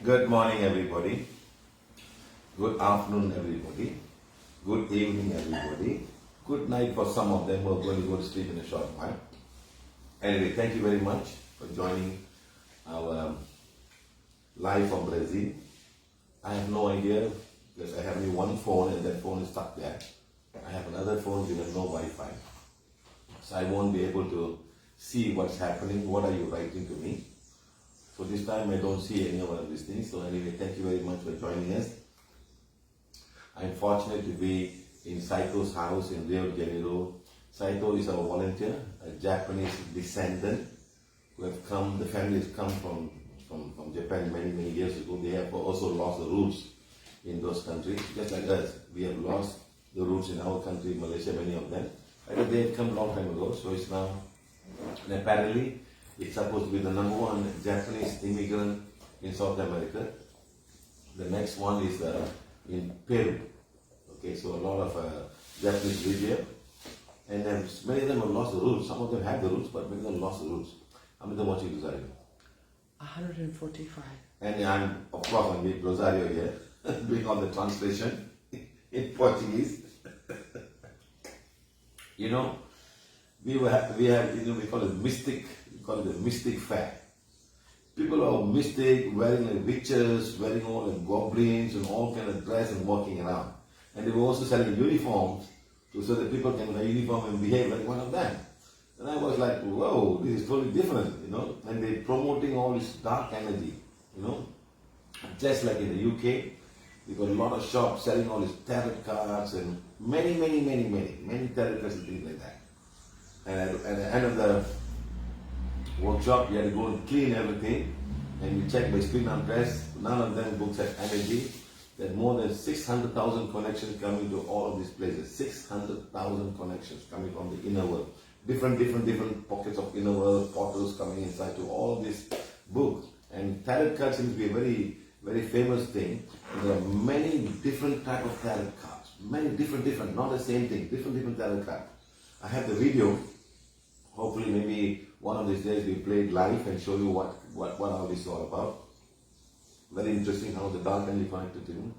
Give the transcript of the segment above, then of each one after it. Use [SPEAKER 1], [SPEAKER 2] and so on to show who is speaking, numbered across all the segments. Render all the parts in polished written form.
[SPEAKER 1] Good morning, everybody. Good afternoon, everybody. Good evening, everybody. Good night for some of them who are going to go to sleep in a short while. Anyway, thank you very much for joining our live from Brazil. I have no idea because I have only one phone and that phone is stuck there. I have another phone with no Wi-Fi. So I won't be able to see what's happening. What are you writing to me? So this time I don't see any of these things. So anyway, thank you very much for joining us. I'm fortunate to be in Saito's house in Rio De Janeiro. Saito is our volunteer, a Japanese descendant who have come, the family has come from Japan many years ago. They have also lost the roots in those countries, just like us. We have lost the roots in our country, Malaysia, many of them. I think they have come a long time ago, so it's now, and apparently it's supposed to be the #1 Japanese immigrant in South America. The next one is in Peru. Okay, so a lot of Japanese live here. And then many of them have lost the roots. Some of them have the roots, but many of them lost the roots. How many of them watching Rosario?
[SPEAKER 2] 145.
[SPEAKER 1] And of course, I'm with Rosario here, doing all the translation in Portuguese. We call it mystic. We call it the mystic fair. People are mystic, wearing like witches, wearing all like goblins and all kind of dress and walking around. And they were also selling uniforms so that people can wear uniform and behave like one of them. And I was like, whoa, this is totally different, And they're promoting all this dark energy, Just like in the UK, we got a lot of shops selling all these tarot cards and many tarot cards and things like that. And at the end of the workshop, you had to go and clean everything, and you check by screen and press. None of them books have energy. There's more than 600,000 connections coming to all of these places. 600,000 connections coming from the inner world. Different pockets of inner world, portals coming inside to all of these books. And tarot cards seems to be a very famous thing. And there are many different type of tarot cards. Many different, not the same thing. Different tarot cards. I have the video. Hopefully, maybe one of these days we play it live and show you what all this is all about. Very interesting how the dark energy connected to you.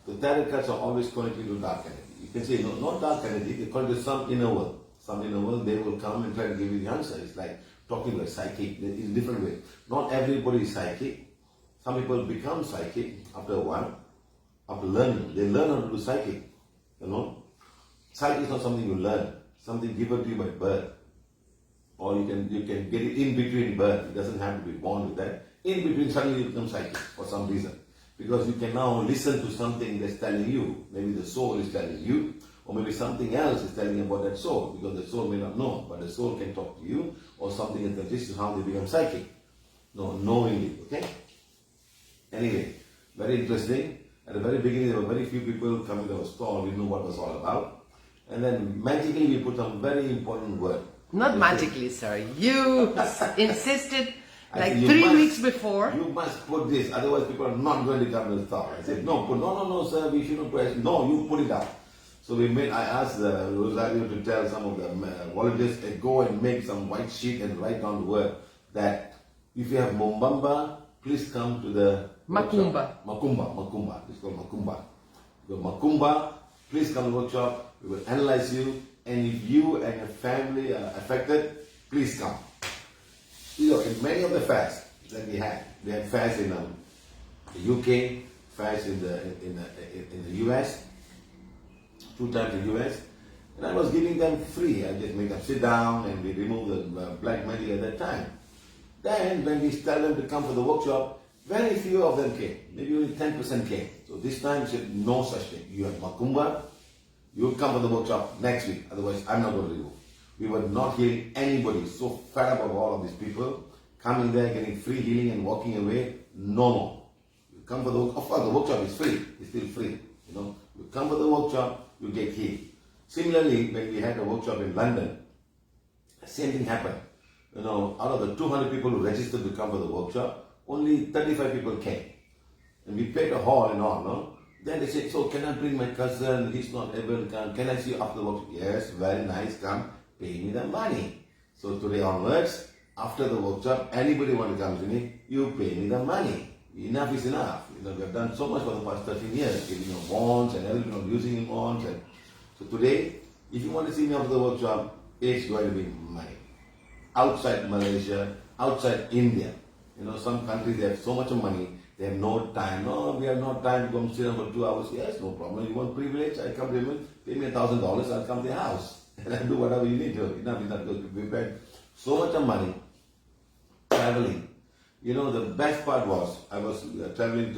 [SPEAKER 1] The tarot cards are always connected to dark energy. You can say, no, not dark energy, they call it some inner world. Some inner world, they will come and try to give you the answer. It's like talking like psychic. It's a different way. Not everybody is psychic. Some people become psychic after a while, after learning. They learn how to do psychic. Psychic is not something you learn. Something given to you by birth. Or you can get it in between birth. It doesn't have to be born with that. In between, suddenly you become psychic for some reason. Because you can now listen to something that's telling you. Maybe the soul is telling you. Or maybe something else is telling you about that soul. Because the soul may not know. But the soul can talk to you. Or something like that. This is how they become psychic. No, knowingly. Okay? Anyway, very interesting. At the very beginning, there were very few people coming to our stall. We knew what it was all about. And then magically, we put some very important word.
[SPEAKER 2] Not magically, sir. You insisted like 3 weeks before.
[SPEAKER 1] You must put this, otherwise people are not going to come to the store. I said, no, sir, we shouldn't put it. No, you put it up. So I asked Rosario to tell some of the volunteers to go and make some white sheet and write down the word that if you have Mumbamba, please come to the
[SPEAKER 2] Macumba.
[SPEAKER 1] Macumba. It's called Macumba. Macumba, please come to the workshop. We will analyze you. And if you and your family are affected, please come. In many of the fairs that we had fairs in the UK, fairs in the US, 2 times in the US, and I was giving them free. I just make them sit down and we remove the black magic at that time. Then when we tell them to come for the workshop, very few of them came. Maybe only 10% came. So this time we said no such thing. You have Macumba. You will come for the workshop next week, otherwise I'm not going to remove. We were not healing anybody. So fed up of all of these people coming there, getting free healing and walking away. No more. You come for the workshop. Of course, the workshop is free. It's still free. You come for the workshop, you get healed. Similarly, when we had a workshop in London, the same thing happened. Out of the 200 people who registered to come for the workshop, only 35 people came. And we paid a hall and all, no? Then they said, so can I bring my cousin? He's not able to come. Can I see you after the workshop? Yes, very nice. Come, pay me the money. So today onwards, after the workshop, anybody want to come to me, you pay me the money. enough is enough. We have done so much for the past 13 years, giving you bonds and everything, using bonds. And so today, if you want to see me after the workshop, it's going to be money. Outside Malaysia, outside India. Some countries they have so much money, they have no time. No, we have no time to come sit down for 2 hours. Yes, no problem. You want privilege? I come to you, pay me $1,000, I'll come to your house. And I'll do whatever you need to. Enough is not good. We spend so much of money traveling. The best part was I was traveling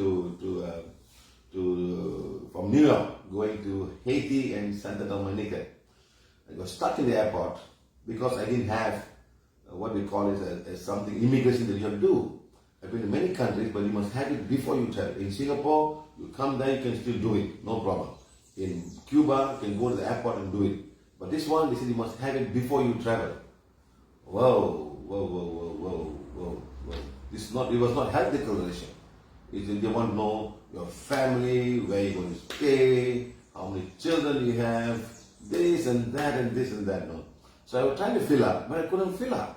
[SPEAKER 1] from New York, going to Haiti and Santa Dominica. I was stuck in the airport because I didn't have what we call it as something immigration that you have to do. I've been to many countries, but you must have it before you travel. In Singapore, you come there, you can still do it, no problem. In Cuba, you can go to the airport and do it. But this one, they said you must have it before you travel. Whoa. It was not health declaration. They want to know your family, where you're going to stay, how many children you have, this and that and this and that. No. So I was trying to fill up, but I couldn't fill up.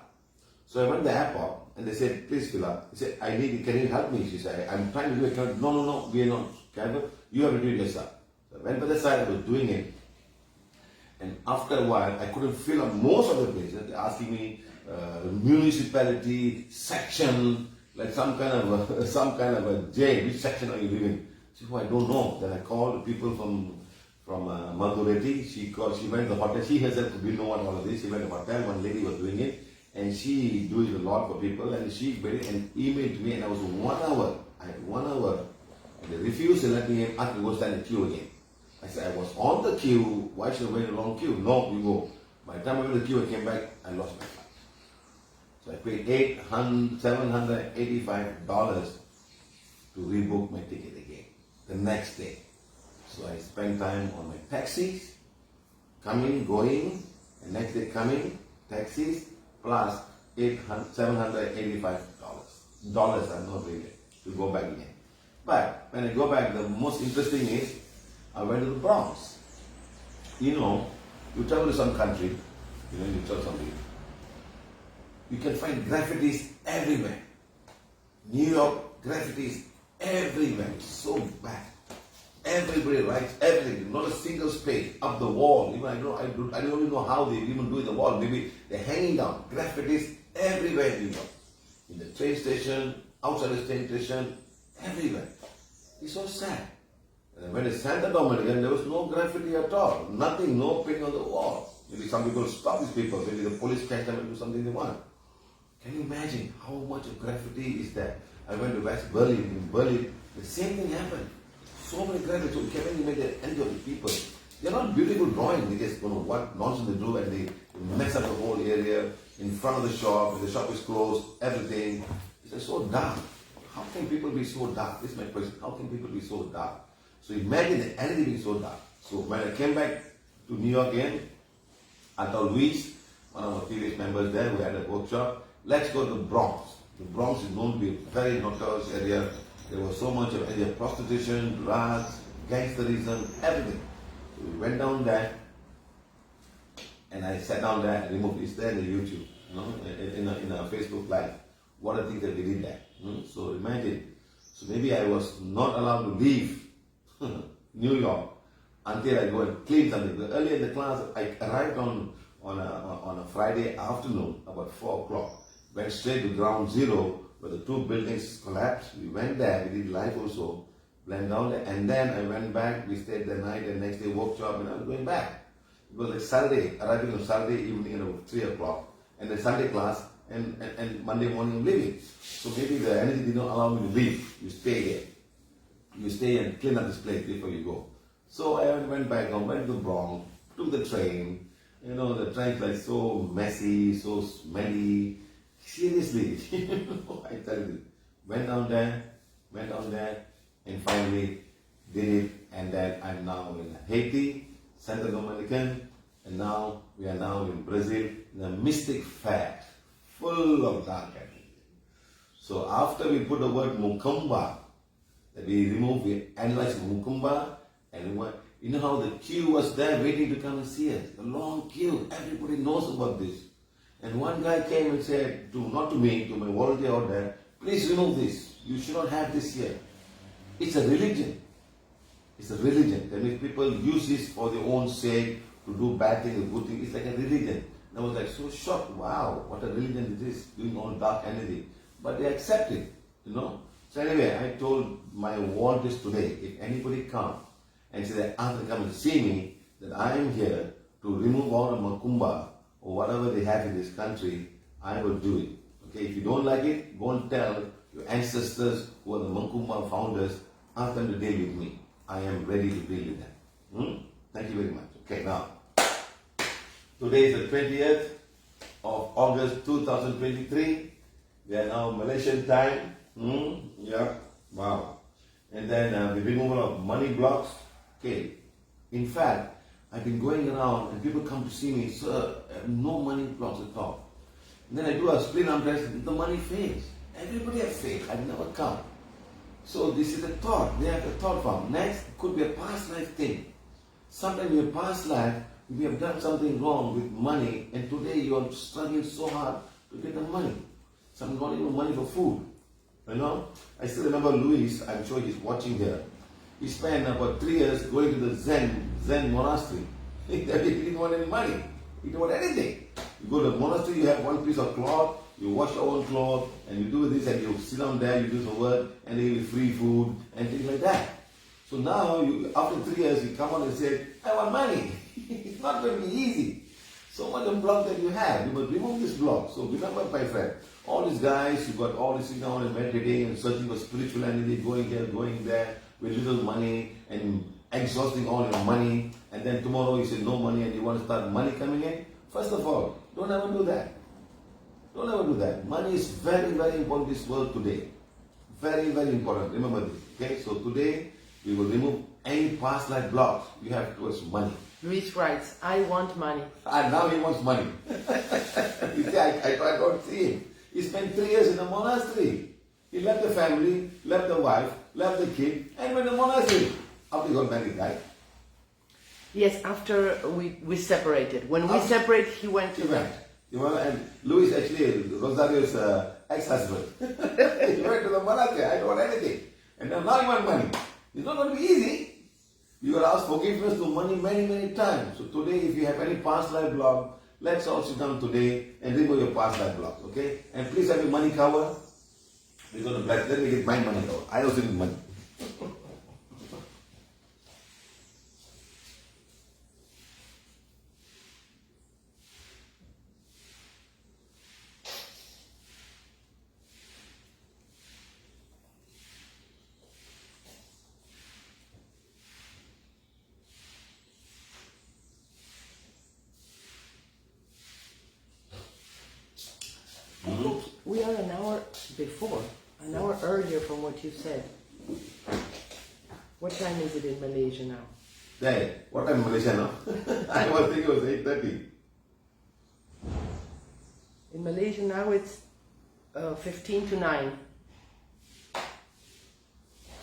[SPEAKER 1] So I went to the airport and they said, please fill up. He said, can you help me? She said, I'm trying to do it. No, we are not. You have to do it yourself. So I went by the side, I was doing it. And after a while, I couldn't fill up most of the places. They're asking me municipality, section, like some kind of a jail. Which section are you living? She said, I don't know. Then I called people from Madhureti. She went to the hotel. She herself didn't know what all of this. She went to the hotel. One lady was doing it, and she does it a lot for people. And she emailed to me, and I was 1 hour. I had 1 hour, and they refused to let me in. I had to go stand in the queue again. I said I was on the queue. Why should I wait a long queue? No, you go. By the time I went to the queue, I came back. I lost my flight. So I paid $785 to rebook my ticket again the next day. So I spent time on my taxis, coming, going, and next day coming, taxis, plus $785. Dollars, I'm not really, to go back again. But when I go back, the most interesting is, I went to the Bronx. You travel to some country, you tell somebody, you can find graffitis everywhere. New York, graffitis everywhere. It's so bad. Everybody writes everything, not a single space up the wall. Even I don't even know how they even do it the wall. Maybe they're hanging down. Graffitis everywhere in New York. In the train station, outside the train station, everywhere. It's so sad. And when it's Santa Dominica, there was no graffiti at all. Nothing, no painting on the wall. Maybe some people stop these people. Maybe the police catch them and do something they want. Can you imagine how much of graffiti is there? I went to West Berlin. In Berlin, the same thing happened. So many graffitis. So you can't even make the end of the people. They're not beautiful drawings. They just don't know what nonsense they do, and they mess up the whole area in front of the shop. When the shop is closed, everything. It's just so dark. How can people be so dark? This is my question. How can people be so dark? So imagine anything being so dark. So when I came back to New York again, I told Luis, one of my previous members there, we had a workshop, let's go to the Bronx. The Bronx is known to be a very notorious area. There was so much of prostitution, drugs, gangsterism, everything. So we went down there, and I sat down there and removed it. It's there in the YouTube, in a Facebook Live. What are the things that we did there? So imagine. So maybe I was not allowed to leave New York until I go and clean something. But earlier in the class, I arrived on a Friday afternoon, about 4 o'clock. Went straight to ground zero, where the 2 buildings collapsed. We went there, we did live also, went down there, and then I went back. We stayed the night, and next day workshop, and I was going back. It was like Saturday, arriving on Saturday evening at about 3 o'clock, and the Sunday class, and Monday morning leaving. So maybe the energy did not allow me to leave. You stay here. You stay and clean up this place before you go. So I went back home, went to the Bronx, took the train. The train's like so messy, so smelly. Seriously, I tell you, went down there, and finally did it. And then I'm now in Haiti, Santa Dominican, and now we are now in Brazil, in a mystic fair, full of dark energy. So after we put the word Mukumba, that we analyzed Mukumba, and how the queue was there waiting to come and see us. The long queue, everybody knows about this. And one guy came and said, not to me, to my volunteer out there, please remove this. You should not have this here. It's a religion. It's a religion. That means people use this for their own sake, to do bad things, good things. It's like a religion. And I was like so shocked. Wow, what a religion it is, doing all dark energy. But they accept it, you know. So anyway, I told my ward this today, if anybody come and say that after come and see me, that I am here to remove all of Makumba or whatever they have in this country, I will do it. Okay, if you don't like it, go and tell your ancestors who are the Makumba founders, ask them to deal with me. I am ready to deal with them. Thank you very much. Okay, now, today is the 20th of August 2023. We are now Malaysian time. Yeah, wow. And then the removal of money blocks. Okay, in fact, I've been going around and people come to see me, sir, I have no money blocks at all. And then I do a spin arm test, the money fades. Everybody has faith. I never come. So this is a thought. They have a thought form. Next, it could be a past life thing. Sometimes in your past life, we have done something wrong with money, and today you are struggling so hard to get the money. Some not even money for food. You know? I still remember Luis, I'm sure he's watching here. He spent about 3 years going to the Zen monastery. He didn't want any money. He didn't want anything. You go to the monastery, you have one piece of cloth, you wash your own cloth, and you do this, and you sit down there, you do some work, and they give you free food, and things like that. So now, after 3 years, you come on and say, I want money. It's not going to be easy. So much of block that you have, you must remove this block. So remember, my friend, all these guys, you got all this sitting down and meditating and searching for spiritual energy, going here, going there, with little money, and exhausting all your money, and then tomorrow you say no money and you want to start money coming in. First of all, don't ever do that. Don't ever do that. Money is very, very important in this world today. Very, very important. Remember this. Okay? So today, we will remove any past life blocks you have towards money.
[SPEAKER 2] Luis writes, I want money.
[SPEAKER 1] And now he wants money. You see, I don't see him. He spent 3 years in a monastery. He left the family, left the wife, left the kid, and went to the monastery. After he got married, right?
[SPEAKER 2] Yes, after we separated. When we separated, he went to the...
[SPEAKER 1] And Luis actually, Rosario's ex-husband. He went to the monastery. I don't want anything. And now you want money. It's not going to be easy. You will ask forgiveness to money many, many times. So today, if you have any past life block, let's all sit down today and remove your past life blocks, okay? And please have your money cover. We're going to bless. Let me get my money cover. I also need money.
[SPEAKER 2] We are an hour before, an hour earlier from what you said. What time is it in Malaysia now?
[SPEAKER 1] Hey, what time in Malaysia now? I was thinking it was 8:30.
[SPEAKER 2] In Malaysia now it's 15 to 9.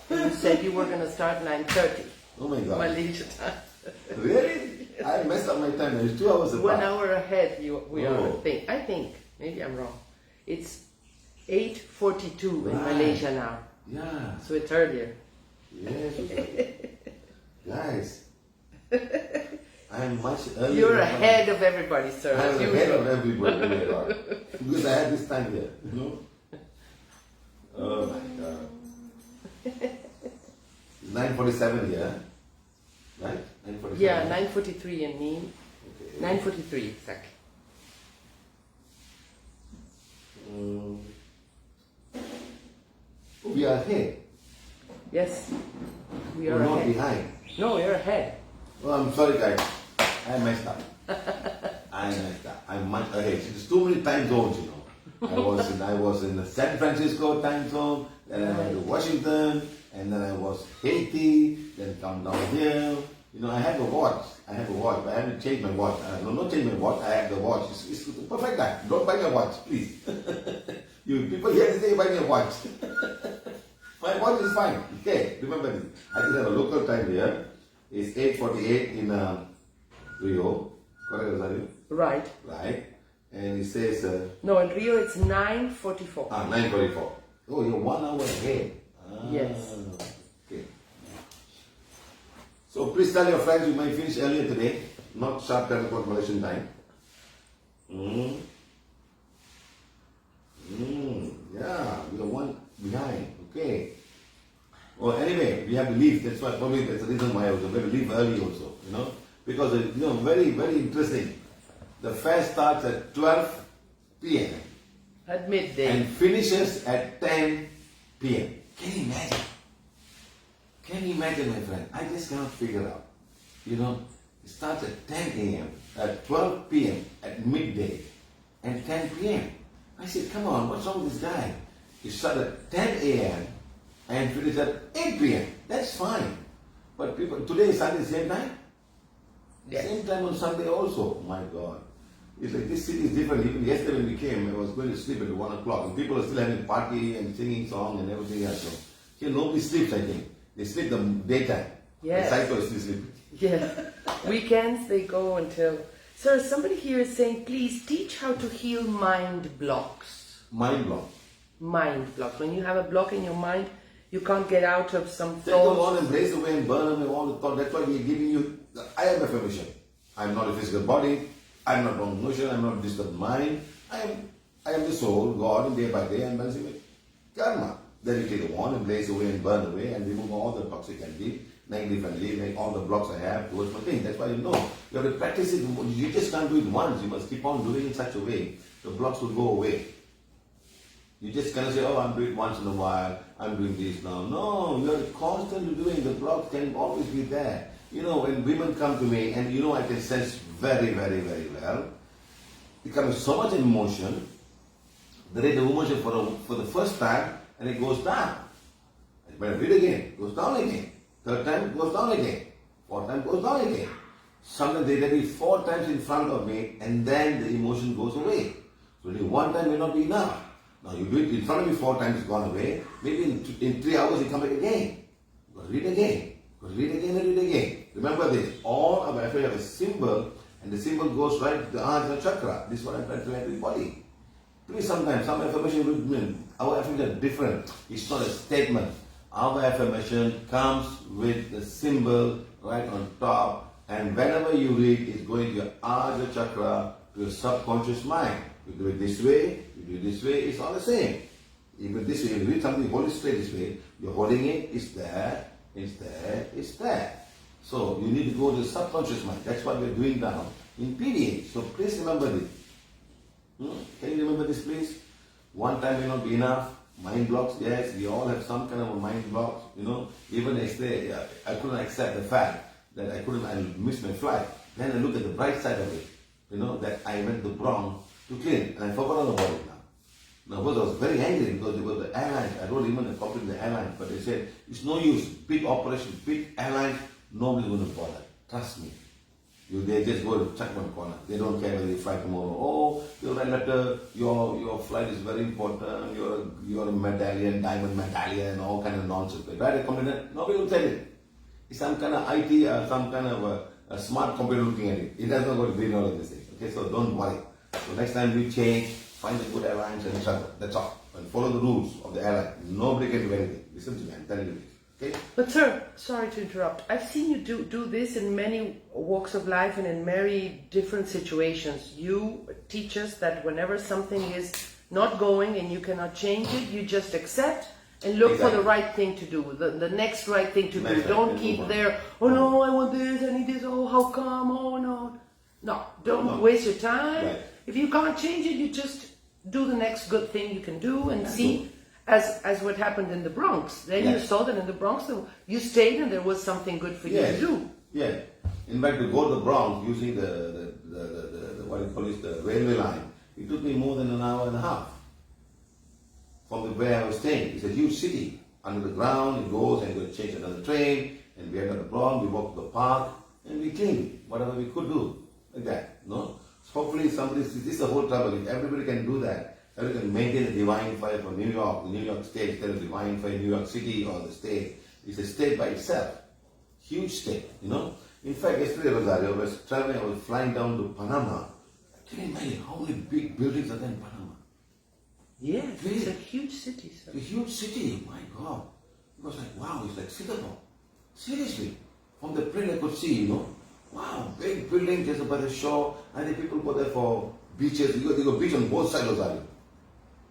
[SPEAKER 2] And you said you were going to start 9:30.
[SPEAKER 1] Oh my God.
[SPEAKER 2] Malaysia time.
[SPEAKER 1] Really? I messed up my time. It's 2 hours apart.
[SPEAKER 2] 1 hour ahead we are.
[SPEAKER 1] Oh.
[SPEAKER 2] I think. Maybe I'm wrong. It's 8:42 in
[SPEAKER 1] Right.
[SPEAKER 2] Malaysia now.
[SPEAKER 1] Yeah.
[SPEAKER 2] So it's earlier.
[SPEAKER 1] Yes. Guys. I'm much earlier.
[SPEAKER 2] You're ahead of everybody, sir.
[SPEAKER 1] I'm
[SPEAKER 2] as
[SPEAKER 1] ahead
[SPEAKER 2] usual.
[SPEAKER 1] of everybody. Oh my God. Because I had this time here. You know? Oh my God. It's 9:47 here. Right? 9:47.
[SPEAKER 2] Yeah, 9:43 in me.
[SPEAKER 1] Okay.
[SPEAKER 2] 9:43 exactly.
[SPEAKER 1] We are ahead.
[SPEAKER 2] Yes, we are
[SPEAKER 1] We're not
[SPEAKER 2] ahead.
[SPEAKER 1] behind.
[SPEAKER 2] No, you're ahead.
[SPEAKER 1] Oh, I'm sorry, guys. I messed up. I'm much ahead. There's too many time zones, you know. I was in the San Francisco time zone, then I went to Washington, and then I was Haiti, then come down here. You know, I have a watch, but I haven't changed my watch. Not change my watch, I have the watch. It's perfect time. Don't buy me a watch, please. You people here today buy me a watch. My watch is fine. Okay, remember this. I just have a local time here. It's 8:48 in Rio. Correct, Rosario?
[SPEAKER 2] Right.
[SPEAKER 1] Right. And it says...
[SPEAKER 2] No, in Rio it's 9:44.
[SPEAKER 1] 9:44. Oh, you're 1 hour ahead.
[SPEAKER 2] Yes.
[SPEAKER 1] Okay. So please tell your friends you might finish earlier today, not sharp 10 o'clock Malaysian time. Yeah, we are one behind. Okay. Well, anyway, we have to leave. That's why probably that's the reason why I was going to leave early also. Because very very interesting. The fair starts at 12 p.m.
[SPEAKER 2] At midday.
[SPEAKER 1] and finishes at 10 p.m. Can you imagine? Can you imagine, my friend? I just cannot figure out. It starts at 10 a.m., at 12 p.m., at midday, and 10 p.m. I said, come on, what's wrong with this guy? He started at 10 a.m. and finished at 8 p.m. That's fine. But people, today is Sunday, same time?
[SPEAKER 2] Yes.
[SPEAKER 1] Same time on Sunday also. My God. It's like this city is different. Even yesterday when we came, I was going to sleep at 1 o'clock, and people are still having party and singing song and everything else. So here nobody sleeps, I think. They sleep the daytime.
[SPEAKER 2] Yes.
[SPEAKER 1] The cycle is still sleeping.
[SPEAKER 2] Yeah. Weekends they go until. Sir, somebody here is saying, please teach how to heal mind blocks.
[SPEAKER 1] Mind block.
[SPEAKER 2] Mind blocks. When you have a block in your mind, you can't get out of some
[SPEAKER 1] Take them
[SPEAKER 2] thoughts.
[SPEAKER 1] on and blaze away and burn them all the thought. That's why we are giving you the I am affirmation. I am not a physical body. I am not wrong emotion. I am not disturbed mind. I am the soul, God, and day by day I am balancing with karma. Then you take them on and blaze away and burn away and remove all the toxic energy, negative energy, make all the blocks I have towards my thing. That's why you have to practice it. You just can't do it once. You must keep on doing it in such a way the blocks will go away. You just cannot say, oh, I'm doing it once in a while, I'm doing this now. No, you're constantly doing. The blocks can always be there. When women come to me, and I can sense very, very, very well, it comes so much emotion, the rate of emotion for the first time, and it goes down. When I read again, it goes down again. Third time, it goes down again. Fourth time, it goes down again. Sometimes they read it 4 times in front of me, and then the emotion goes away. So only 1 time may not be enough. Now you do it in front of me 4 times, it's gone away. Maybe in 3 hours, you come back again. You got to read again. You got to read again and read again. Remember this, all of our have a symbol, and the symbol goes right to the Ajna chakra. This is what I'm trying to tell everybody. Please sometimes, some affirmation our affirmation are different. It's not a statement. Our affirmation comes with the symbol right on top, and whenever you read, it's going to your Ajna chakra, to your subconscious mind. You do it this way, you do it this way, it's all the same. Even this way, you read something, hold it straight this way, you're holding it, it's there, it's there, it's there. So you need to go to the subconscious mind. That's what we're doing now in PDA. So please remember this. Can you remember this, please? 1 time may not be enough. Mind blocks, yes, we all have some kind of a mind blocks. Even yesterday, I couldn't accept the fact that I missed my flight. Then I look at the bright side of it. That I went to Bronx to clean, and I forgot all about it now. Now, I was very angry because it was the airlines. I wrote even a copy to the airlines, but they said, it's no use. Big operation, big airlines, nobody's going to bother. Trust me. They just go to check one corner. They don't care whether you fly tomorrow. Oh, you'll write letter, your flight is very important, you're a medallion, diamond medallion, and all kind of nonsense. They write a complaint, nobody will tell it. It's some kind of IT, some kind of a smart computer looking at it. It does not go to read all of these things. Okay, so don't worry. So next time you change, find a good airlines and travel. That's all. And follow the rules of the airline. Nobody can do anything. Listen to me, I'm telling you this. Okay?
[SPEAKER 2] But sir, sorry to interrupt. I've seen you do this in many walks of life and in many different situations. You teach us that whenever something is not going and you cannot change it, you just accept and look for the right thing to do, the next right thing to do. Don't keep there, oh no, I want this, I need this, oh how come, oh no. No, don't waste your time.
[SPEAKER 1] Right.
[SPEAKER 2] If you can't change it, you just do the next good thing you can do and see. As what happened in the Bronx. Then you saw that in the Bronx, you stayed and there was something good for you to do.
[SPEAKER 1] Yeah. In fact, to go to the Bronx using the what you call it, the railway line, it took me more than an hour and a half from where I was staying. It's a huge city. Under the ground, it goes and you change another train, and we entered the Bronx, we walked to the park, and we cleaned whatever we could do. Like that. No? So hopefully this is the whole trouble. If everybody can do that, everybody can maintain the divine fire for New York, the New York State, instead of divine fire New York City or the state. It's a state by itself. Huge state, In fact, yesterday, Rosario, I was traveling, I was flying down to Panama. Can you imagine how many big buildings are there in Panama?
[SPEAKER 2] Yes,
[SPEAKER 1] Really?
[SPEAKER 2] it's a huge city, sir.
[SPEAKER 1] It's a huge city, my God. It was like, wow, it's like Singapore. Seriously. From the plane I could see, wow, big building just by the shore. And the people go there for beaches. You got beach on both sides of the island.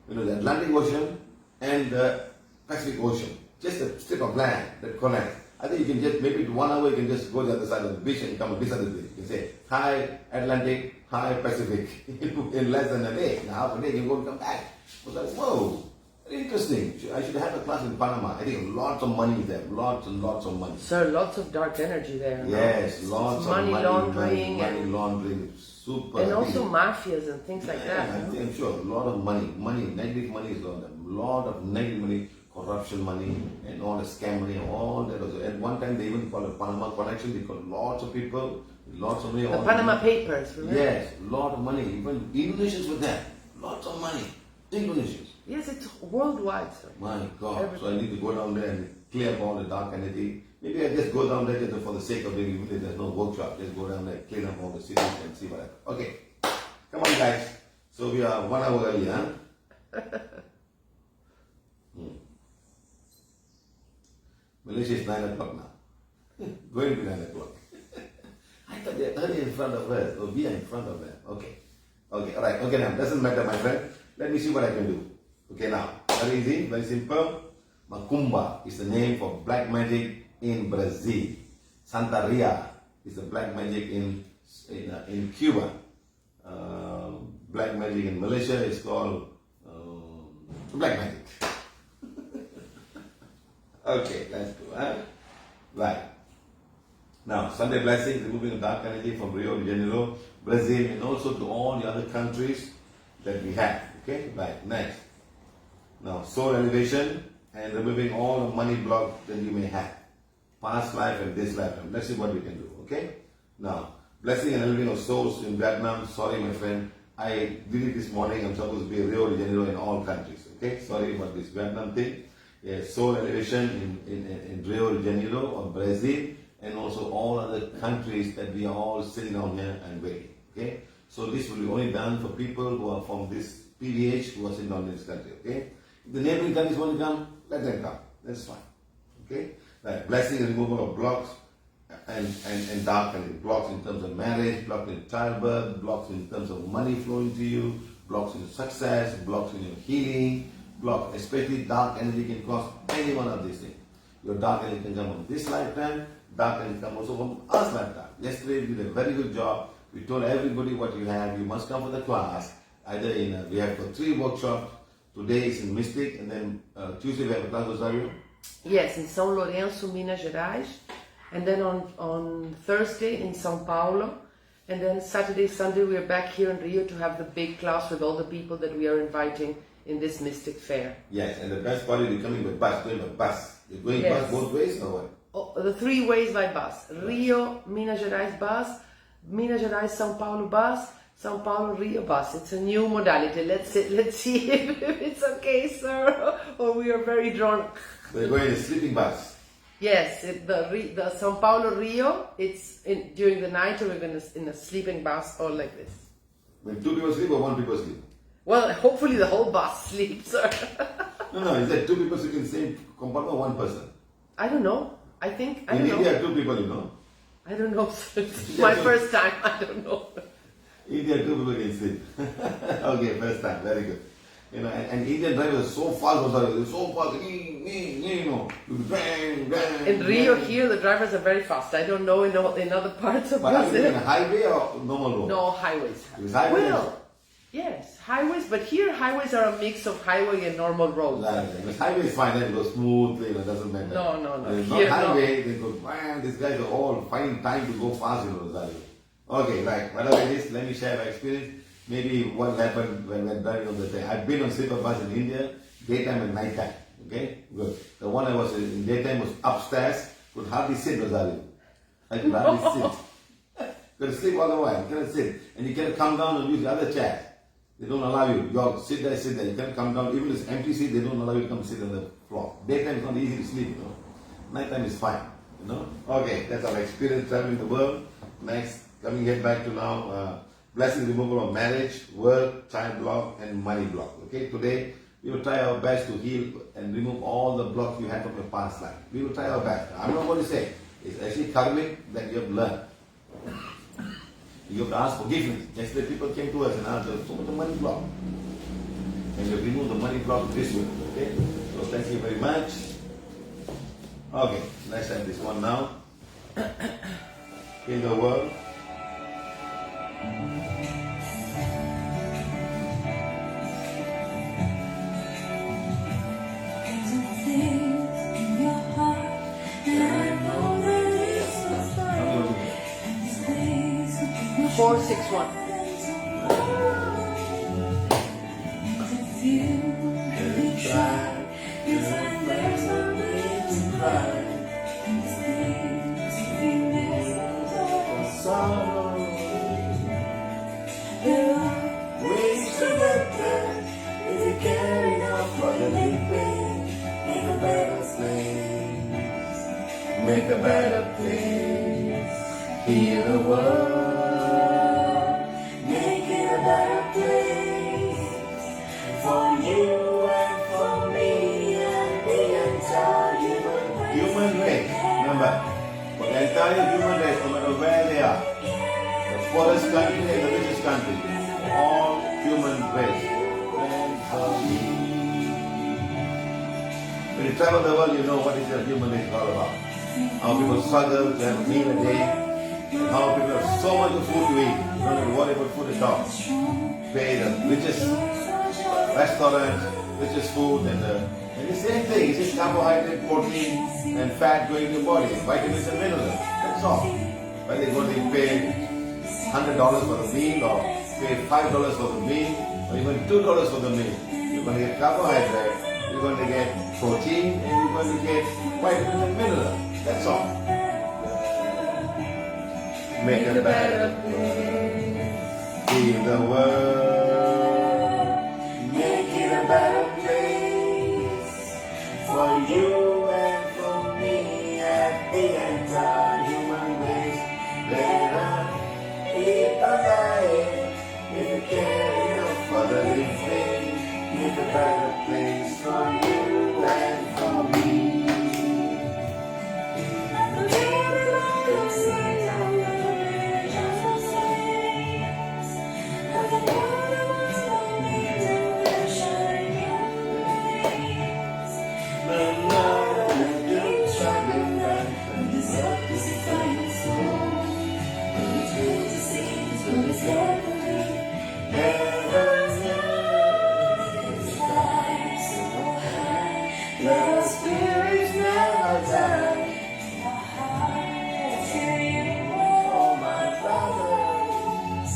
[SPEAKER 1] The Atlantic Ocean and the Pacific Ocean. Just a strip of land that connects. I think you can just, maybe in 1 hour, you can just go to the other side of the beach and you come to this other beach. You can say, hi Atlantic, hi Pacific, in less than a day. In half a day, you can go and come back. I was like, whoa, very interesting. I should have a class in Panama. I think lots of money there, lots and lots of money.
[SPEAKER 2] Sir, lots of dark energy there.
[SPEAKER 1] Yes, lots of
[SPEAKER 2] money laundering,
[SPEAKER 1] money laundering, super.
[SPEAKER 2] and also mafias and things like that.
[SPEAKER 1] I'm sure a lot of money, negative money is laundered. A lot of negative money, corruption money, and all the scam money, all that. Also. At one time, they even called it Panama Connection. They called lots of people, lots of money.
[SPEAKER 2] The Panama Papers, remember?
[SPEAKER 1] Yes, lot of money. Even Indonesians were there. Lots of money. Indonesians.
[SPEAKER 2] Yes, it's worldwide, sir.
[SPEAKER 1] My God.
[SPEAKER 2] Everything.
[SPEAKER 1] So I need to go down there and clear up all the dark energy. Maybe I just go down there just for the sake of doing, even if there's no workshop. Just go down there, clean up all the cities and see what happens. Okay. Come on, guys. So we are 1 hour early, huh? Malaysia is 9 o'clock now. Going to 9 o'clock. I thought they're early in front of us. Oh, we are in front of them. Okay. Okay, alright. Okay, now, doesn't matter, my friend. Let me see what I can do. Okay, now, very easy, very simple. Macumba is the name for black magic in Brazil. Santeria is the black magic in Cuba. Black magic in Malaysia is called black magic. Okay, let's go. Right. Now, Sunday blessing, removing the dark energy from Rio De Janeiro, Brazil, and also to all the other countries that we have. Okay, right. Next. Now, soul elevation and removing all the money blocks that you may have. Past life and this life. Let's see what we can do. Okay. Now, blessing and elevating of souls in Vietnam. Sorry, my friend. I did it this morning. I'm supposed to be Rio De Janeiro in all countries. Okay. Sorry about this Vietnam thing. Yes, soul elevation in Rio De Janeiro or Brazil, and also all other countries that we are all sitting down here and waiting. Okay. So this will be only done for people who are from this PDH who are sitting down in this country. Okay. If the neighboring countries want to come, let them come. That's fine. Okay. Right. Blessing and removal of blocks and darkening. Blocks in terms of marriage, blocks in childbirth, blocks in terms of money flowing to you, blocks in success, blocks in your healing, block, especially dark energy can cause any one of these things. Your dark energy can come from this lifetime, dark energy can come also from us lifetime. Yesterday we did a very good job. We told everybody what you have. You must come for the class. Either we have got 3 workshops. Today is in Mystic, and then Tuesday we have a class, Rosario.
[SPEAKER 2] Yes, in São Lourenço, Minas Gerais, and then on Thursday in São Paulo, and then Saturday, Sunday we are back here in Rio to have the big class with all the people that we are inviting in this Mystic Fair.
[SPEAKER 1] Yes, and the best part is you're coming with bus, going by bus. You're going
[SPEAKER 2] Yes.
[SPEAKER 1] bus both ways or what?
[SPEAKER 2] Oh, the 3 ways by bus. Rio, Minas Gerais bus, Minas Gerais, São Paulo bus, São Paulo, Rio bus. It's a new modality. Let's see if it's okay, sir, or we are very drawn.
[SPEAKER 1] We're going in a sleeping bus.
[SPEAKER 2] Yes, the São Paulo, Rio, it's during the night, or we're going to in a sleeping bus or like this.
[SPEAKER 1] When 2 people sleep or 1 people sleep?
[SPEAKER 2] Well, hopefully the whole bus sleeps, sir.
[SPEAKER 1] No, is that 2 people sleep in the same compartment or 1 person?
[SPEAKER 2] I don't know. I don't know.
[SPEAKER 1] In India, 2 people, you know.
[SPEAKER 2] I don't know, sir. It's my first time. I don't know.
[SPEAKER 1] India, 2 people can sleep. Okay, first time, very good. And Indian drivers are so fast, so fast, bang, bang.
[SPEAKER 2] In Rio here, the drivers are very fast. I don't know in other parts of
[SPEAKER 1] But are you
[SPEAKER 2] Brazil.
[SPEAKER 1] in a highway or normal road?
[SPEAKER 2] No, highways.
[SPEAKER 1] It's highways?
[SPEAKER 2] Well, yes, highways, but here highways are a mix of highway and normal roads.
[SPEAKER 1] Because highway is fine, it goes smoothly, it doesn't matter.
[SPEAKER 2] No.
[SPEAKER 1] When it's
[SPEAKER 2] Here,
[SPEAKER 1] not highway, they go, man, these guys are all finding time to go fast, Rosario. Okay, right, whatever it is, let me share my experience. Maybe what happened when we're driving on the day. I've been on sleeper bus in India, daytime and nighttime. Okay, good. The one I was in daytime was upstairs, could hardly sit, Rosario. I could hardly sit. Could sleep all the while, you cannot sit. And you cannot come down and use the other chair. They don't allow you. You sit there, you can't come down. Even this empty seat, they don't allow you to come sit on the floor. Daytime is not easy to sleep, Nighttime is fine, Okay, that's our experience traveling the world. Next, coming here back to now, blessing removal of marriage, work, child block, and money block. Okay, today we will try our best to heal and remove all the blocks you had from your past life. We will try our best. I'm not going to say it's actually karmic that you have learned. You have to ask forgiveness. Yesterday people came to us and asked us, so much money block. And we remove the money block this way. Okay? So thank you very much. Okay, let's have this one now. In the world.
[SPEAKER 3] In your heart, and I know that it's not right. And these things will be much
[SPEAKER 2] 461.
[SPEAKER 3] if you really try. You find there's no reason to cry. And these things will be missing sorrow. There are ways to get there if you care enough for the living. Make a better place.
[SPEAKER 1] Make a better place. Heal the world.
[SPEAKER 3] Make it a better place for you and for me and the entire human race.
[SPEAKER 1] Human race. Remember, for the entire human race, no matter where they are, the poorest country and the richest country, all human race. And for me. When you travel the world, you know what is the human race all about. How people struggle to have a meal a day, and how people have so much of food to eat, don't have to worry about food at all. Pay the richest restaurants, richest food, and the same thing. It's just carbohydrate, protein, and fat going to your body, vitamins and minerals. That's all. Whether you're going to pay $100 for the meal, or pay $5 for the meal, or even $2 for the meal, you're going to get carbohydrate. You're going to get protein and you're going to get vitamins and minerals. That's all. Make a better place. Heal the world.
[SPEAKER 3] Make it a better place for you and for me and the entire human race. Let us people dying if you care enough for the living. Make a better place for you and for me. The spirits never die. My heart to you, all my brothers.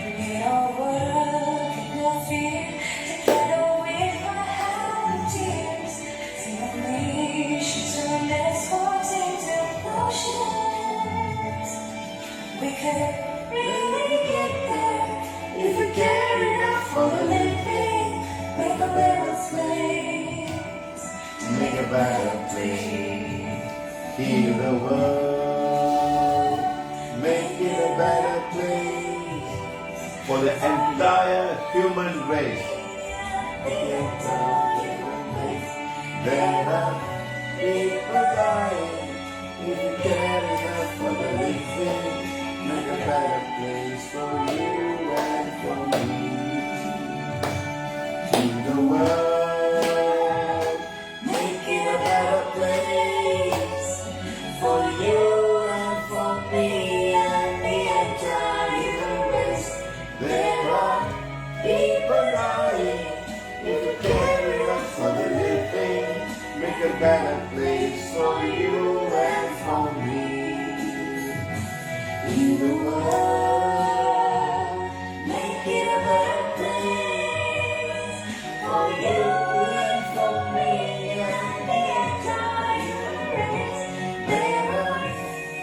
[SPEAKER 3] We all work and no fear, together with my heart and tears. See unleash turn this horse into oceans. We could really get there if we care enough for the living. Make a better place.
[SPEAKER 1] Make a better place. Heal the world. Make it a better place for the entire human race. There are people dying. If you care enough for the living, make a better place for you and for me. Heal the world.
[SPEAKER 3] For you and for me and the entire human race. There are people dying.
[SPEAKER 1] If you care enough for the living, make a better place for you and for me.
[SPEAKER 3] In the world, make it a better place for you and for me and the entire human race. There are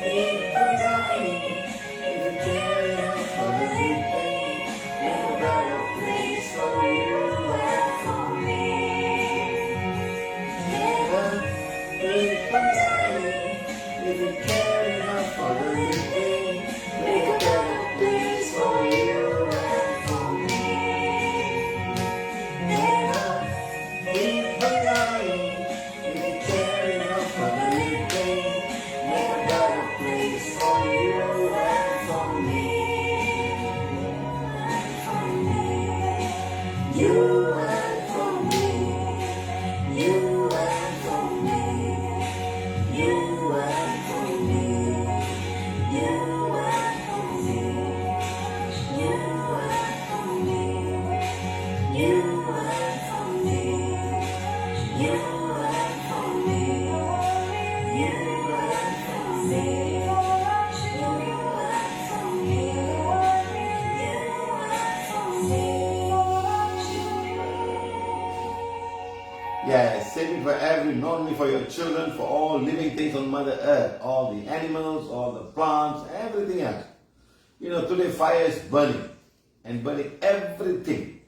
[SPEAKER 3] people dying. If you care enough for the living, make a better place for you and for me. There are and for me, you and for me, you and for me, you and for me, you and for me, you and for me, you and for me, you and for me, you and for me,
[SPEAKER 1] Yes, save it for every, not only for your children, for all living things on Mother Earth, all the animals, all the plants, everything else. You know, today fire is burning and burning everything.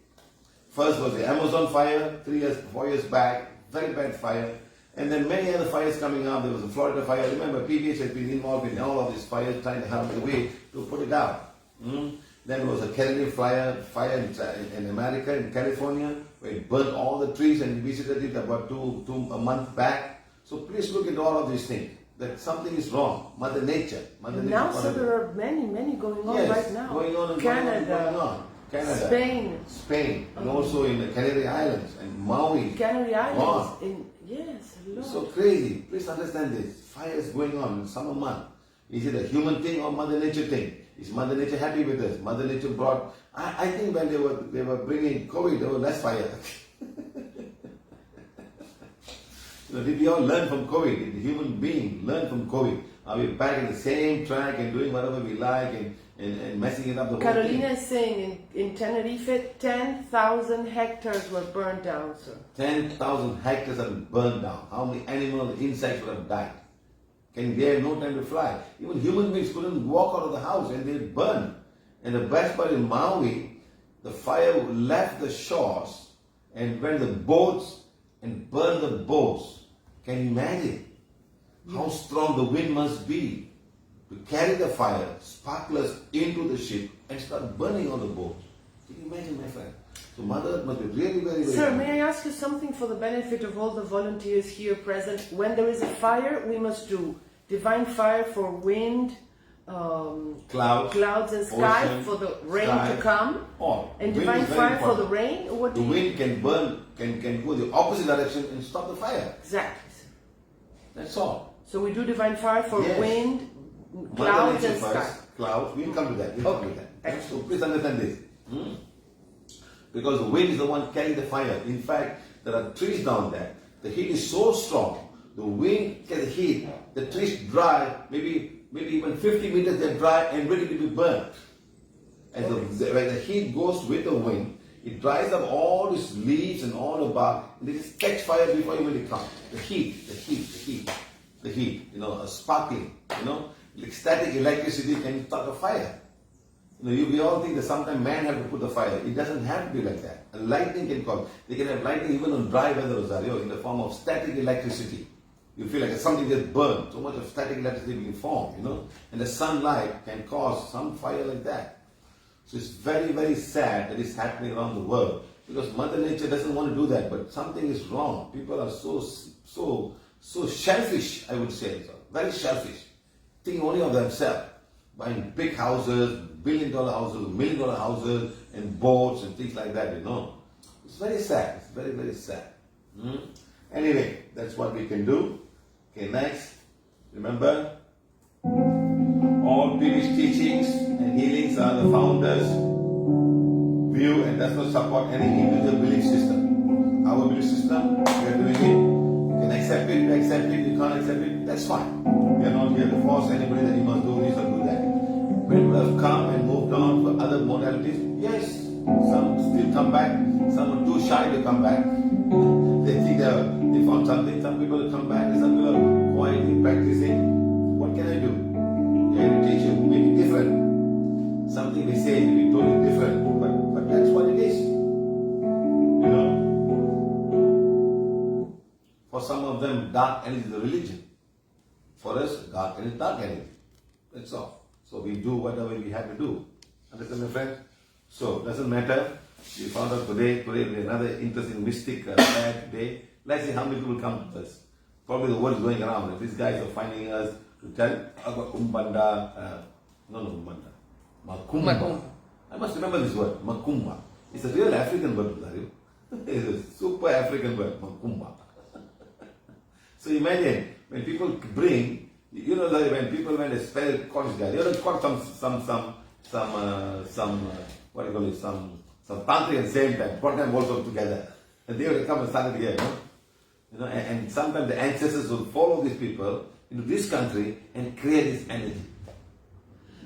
[SPEAKER 1] First was the Amazon fire, 4 years back, very bad fire. And then many other fires coming up. There was a Florida fire. Remember, PBH has been involved in all of these fires, trying to help the way to put it out. Then there was a Canadian fire in America, in California, where it burned all the trees, and we visited it about a month back. So please look at all of these things. That something is wrong. Mother Nature.
[SPEAKER 2] Now, so there are many going on right now.
[SPEAKER 1] Going on and
[SPEAKER 2] Canada,
[SPEAKER 1] going on. Canada,
[SPEAKER 2] Spain,
[SPEAKER 1] and also in the Canary Islands and Maui.
[SPEAKER 2] Canary Islands.
[SPEAKER 1] Wow.
[SPEAKER 2] Yes, a lot.
[SPEAKER 1] It's so crazy. Please understand this. Fire is going on in summer month. Is it a human thing or Mother Nature thing? Is Mother Nature happy with us? Mother Nature brought. I think when they were bringing COVID, there was less fire. Did we all learn from COVID? Did the human being learn from COVID? Are we back in the same track and doing whatever we like and messing it up the whole
[SPEAKER 2] Carolina
[SPEAKER 1] thing?
[SPEAKER 2] is saying in Tenerife, 10,000 hectares were burned down, sir.
[SPEAKER 1] 10,000 hectares have burned down. How many animals, insects would have died? They had no time to fly. Even human beings couldn't walk out of the house and they burned. And the best part in Maui, the fire left the shores and went to the boats and burned the boats. Can you imagine how strong the wind must be to carry the fire, sparklers into the ship and start burning on the boat? Can you imagine, my friend? So Mother Earth must be really, very, very
[SPEAKER 2] Sir,
[SPEAKER 1] happy.
[SPEAKER 2] may I ask you something for the benefit of all the volunteers here present? When there is a fire, we must do divine fire for wind, clouds and sky,
[SPEAKER 1] ocean,
[SPEAKER 2] for the rain
[SPEAKER 1] sky,
[SPEAKER 2] to come,
[SPEAKER 1] or
[SPEAKER 2] and
[SPEAKER 1] wind
[SPEAKER 2] divine
[SPEAKER 1] is very
[SPEAKER 2] fire for the
[SPEAKER 1] important.
[SPEAKER 2] rain. What
[SPEAKER 1] The
[SPEAKER 2] do you...
[SPEAKER 1] wind can burn, can go the opposite direction and stop the fire.
[SPEAKER 2] Exactly, sir.
[SPEAKER 1] That's all.
[SPEAKER 2] So we do divine fire for
[SPEAKER 1] Yes.
[SPEAKER 2] wind,
[SPEAKER 1] Mother
[SPEAKER 2] clouds
[SPEAKER 1] Nature
[SPEAKER 2] and sky.
[SPEAKER 1] first, clouds, we'll come to that. We'll come to
[SPEAKER 2] Okay,
[SPEAKER 1] that.
[SPEAKER 2] excellent.
[SPEAKER 1] So please understand this. Because the wind is the one carrying the fire. In fact, there are trees down there. The heat is so strong. The wind gets the heat. The trees dry, maybe even 50 meters they're dry and ready to be burnt. And when the heat goes with the wind, it dries up all these leaves and all the bark, and they just catch fire before even they come. The heat, sparkling, like static electricity can start a fire. We all think that sometimes man have to put the fire. It doesn't have to be like that. A lightning can cause. They can have lightning even on dry weather, Rosario, in the form of static electricity. You feel like something gets burned. So much of static electricity being formed, And the sunlight can cause some fire like that. So it's very, very sad that it's happening around the world. Because Mother Nature doesn't want to do that. But something is wrong. People are so selfish, I would say. Very selfish. Thinking only of themselves. Buying big houses, billion-dollar houses, million-dollar houses, and boats and things like that, It's very sad. It's very, very sad. Anyway, that's what we can do. Okay, next. Remember, all previous teachings and healings are the founder's view and does not support any individual belief system. Our belief system, we are doing it. You can accept it, you can't accept it, that's fine. We are not here to force anybody that you must do this or do that. People have come and moved on for other modalities. Yes, some still come back. Some are too shy to come back. They think they found something. Some people will come back. Some people are quietly practicing. What can I do? They will teach you maybe different. Something they say may be totally different. But that's what it is. For some of them, dark energy is a religion. For us, dark energy is dark energy. That's all. So we do whatever we have to do. Understand, my friend? So, doesn't matter. We found out today will be another interesting mystic bad day. Let's see how many people come to us. Probably the word is going around. If these guys are finding us to tell about Umbanda, Makumba. I must remember this word, Makumba. It's a real African word, super African word, Makumba. So imagine when people bring, that when people went to spell college guy, they would have got what do you call it, some tantric at the same time, brought them also together, and they would have come and started here, and sometimes the ancestors would follow these people into this country and create this energy.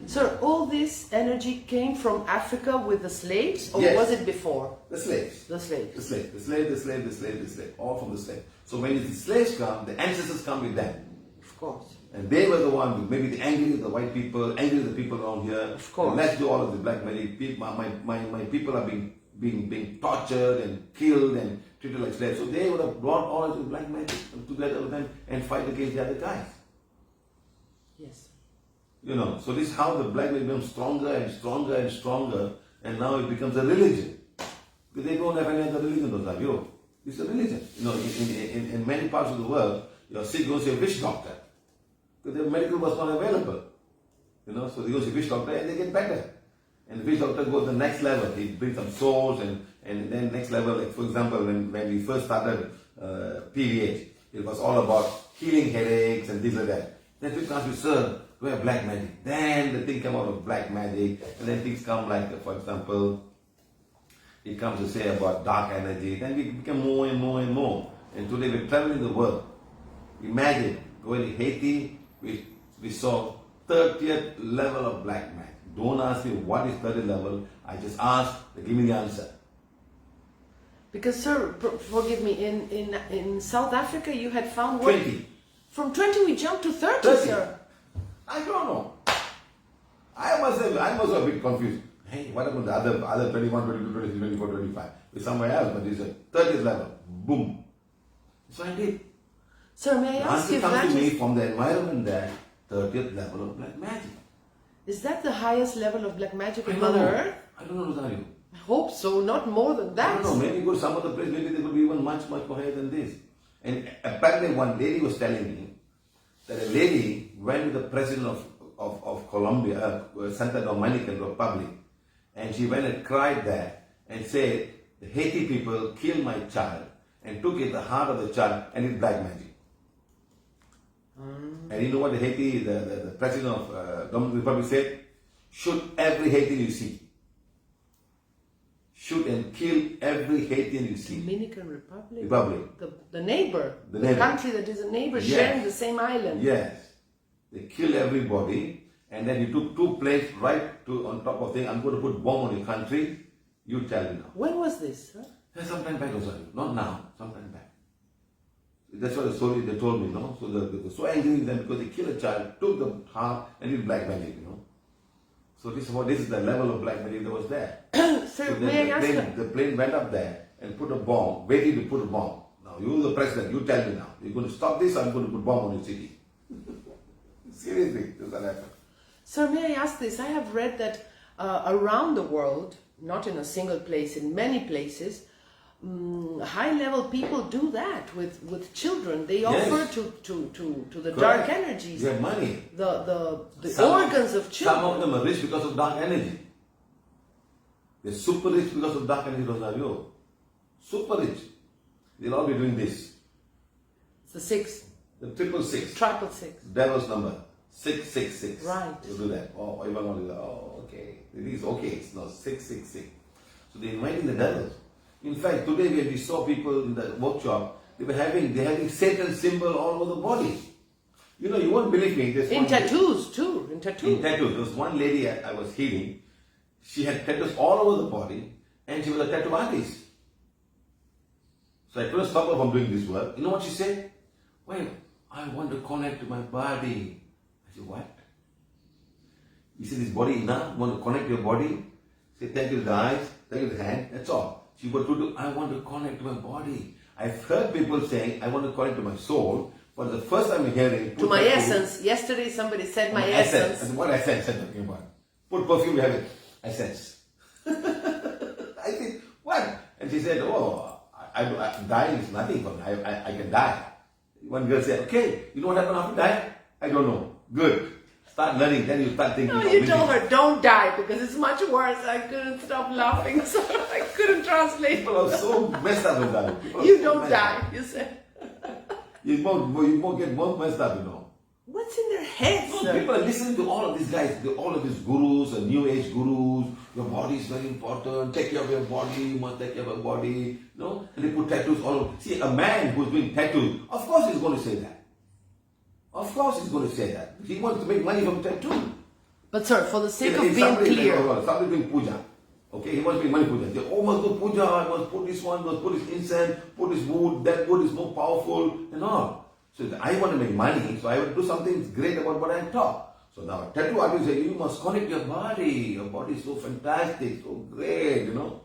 [SPEAKER 2] So all this energy came from Africa with the slaves, or
[SPEAKER 1] Yes.
[SPEAKER 2] was it before?
[SPEAKER 1] The slaves.
[SPEAKER 2] The slaves.
[SPEAKER 1] The slave, all from the slave. So when the slaves come, the ancestors come with them.
[SPEAKER 2] Of course.
[SPEAKER 1] And they were the ones, maybe the angry with the white people, angry with the people around here.
[SPEAKER 2] Of course.
[SPEAKER 1] And let's do all of the black magic. My people are being tortured and killed and treated like slaves. So they would have brought all of the black magic together with them and fight against the other guys.
[SPEAKER 2] Yes.
[SPEAKER 1] So this is how the black magic becomes stronger and stronger and stronger, and now it becomes a religion. Because they don't have any other religion, Rosario. It's a religion. In many parts of the world, you're sick, you go see a witch doctor. Because the medical was not available. So they go see a witch doctor and they get better. And the witch doctor goes to the next level. He brings some souls and then next level, like for example, when we first started PVH, it was all about healing headaches and things like that. Then people ask you, sir, we have black magic. Then the thing come out of black magic, and then things come like, for example, it comes to say about dark energy. Then we become more and more and more. And today we're traveling the world. Imagine going to Haiti, we saw 30th level of black magic. Don't ask me what is 30th level. I just ask, they give me the answer.
[SPEAKER 2] Because, sir, forgive me, in South Africa you had found
[SPEAKER 1] 20.
[SPEAKER 2] From 20 we jumped to 30,
[SPEAKER 1] 30.
[SPEAKER 2] sir.
[SPEAKER 1] I don't know. I was a bit confused. Hey, what about the other 21, 22, 23, 24, 25? It's somewhere else, but it's a 30th level. Boom. So I did.
[SPEAKER 2] Sir, may I
[SPEAKER 1] The
[SPEAKER 2] ask
[SPEAKER 1] answer
[SPEAKER 2] if
[SPEAKER 1] comes
[SPEAKER 2] that
[SPEAKER 1] to me
[SPEAKER 2] is,
[SPEAKER 1] from the environment there, 30th level of black magic.
[SPEAKER 2] is that the highest level of black magic
[SPEAKER 1] I
[SPEAKER 2] on
[SPEAKER 1] don't
[SPEAKER 2] Mother
[SPEAKER 1] know.
[SPEAKER 2] Earth?
[SPEAKER 1] I don't know, Rosario.
[SPEAKER 2] I hope so, not more than
[SPEAKER 1] I
[SPEAKER 2] that.
[SPEAKER 1] don't know. Maybe go to some other place, maybe they could be even much, much more higher than this. And apparently one lady was telling me that a lady went to the president of Colombia, Santa Dominican Republic, and she went and cried there and said, the Haiti people killed my child and took it the heart of the child and it's black magic. And you know what the Haiti, the president of Dominican Republic said? Shoot every Haitian you see. Shoot and kill every Haitian you see.
[SPEAKER 2] Dominican Republic? The neighbor.
[SPEAKER 1] The neighbor.
[SPEAKER 2] Country that is a neighbor
[SPEAKER 1] Yes.
[SPEAKER 2] sharing the same island.
[SPEAKER 1] Yes. They kill everybody, and then you took 2 planes right on top of thing. I'm going to put bomb on your country. You tell me now.
[SPEAKER 2] When was this, sir?
[SPEAKER 1] Some time back, sorry. Not now. Some time back. That's what the story they told me, no? So they were so angry with them because they killed a child, took the heart, and did black magic, So this is the level of black magic that was there.
[SPEAKER 2] Sir,
[SPEAKER 1] So then
[SPEAKER 2] may I ask
[SPEAKER 1] the plane went up there and put a bomb, waiting to put a bomb. Now you the president, you tell me now. You're going to stop this, I'm going to put a bomb on your city. Seriously, this will happen.
[SPEAKER 2] Sir, may I ask this? I have read that around the world, not in a single place, in many places, high-level people do that with children. They
[SPEAKER 1] Yes.
[SPEAKER 2] offer to the
[SPEAKER 1] Correct.
[SPEAKER 2] dark energies,
[SPEAKER 1] They have money.
[SPEAKER 2] the
[SPEAKER 1] Some-
[SPEAKER 2] organs of children.
[SPEAKER 1] Some of them are rich because of dark energy. They're super rich because of dark energy, Rosario. Super rich. They'll all be doing this.
[SPEAKER 2] It's the 6,
[SPEAKER 1] The 666.
[SPEAKER 2] 666.
[SPEAKER 1] Devil's number. 666.
[SPEAKER 2] Right.
[SPEAKER 1] You do that. Oh, everyone will do that. Oh, okay. It is okay. It's not 666. So they're inviting the devils. In fact, today when we saw people in the workshop, they're having Satan symbol all over the body. You won't believe me. There's
[SPEAKER 2] In
[SPEAKER 1] one-
[SPEAKER 2] tattoos too. In tattoos.
[SPEAKER 1] In tattoos. There was one lady I was healing. She had tattoos all over the body, and she was a tattoo artist. So I couldn't stop her from doing this work. You know what she said? Wait, I want to connect to my body. I said, what? You see this body enough? You want to connect to your body? Say, thank you to the eyes, thank you to the hand, that's all. She got to do, I want to connect to my body. I've heard people saying, I want to connect to my soul, but the first time I'm hearing...
[SPEAKER 2] To my essence. Yesterday somebody said my essence.
[SPEAKER 1] I said, what essence am I talking about? Put perfume, you have it. Essence. I said, what? And she said, oh, dying is nothing for me. I can die. One girl said, okay, you know what happened after dying? I don't know. Good. Start learning, then you start thinking.
[SPEAKER 2] No,
[SPEAKER 1] of
[SPEAKER 2] you
[SPEAKER 1] living.
[SPEAKER 2] told her, don't die, because it's much worse. I couldn't stop laughing, so I couldn't translate.
[SPEAKER 1] People are so messed up with that. People are
[SPEAKER 2] You
[SPEAKER 1] so
[SPEAKER 2] don't
[SPEAKER 1] messed up.
[SPEAKER 2] die, you said.
[SPEAKER 1] You more get more messed up, you know.
[SPEAKER 2] What's in their heads,
[SPEAKER 1] No,
[SPEAKER 2] sir?
[SPEAKER 1] people are listening to all of these guys, all of these gurus, and new age gurus. Your body is very important. Take care of your body. You must take care of your body. You know, and they put tattoos all over. See, a man who's doing tattoos, of course he's going to say that. Of course he's going to say that. He wants to make money from tattoo.
[SPEAKER 2] But sir, for the sake of
[SPEAKER 1] If
[SPEAKER 2] being
[SPEAKER 1] somebody,
[SPEAKER 2] clear,
[SPEAKER 1] somebody doing puja. Okay, he wants to make money puja. They must do puja, I must put this one, must put this incense, put this wood, that wood is more powerful, and all. So I want to make money, so I will do something great about what I talk. So now a tattoo artist say, you must connect your body. Your body is so fantastic, so great, you know.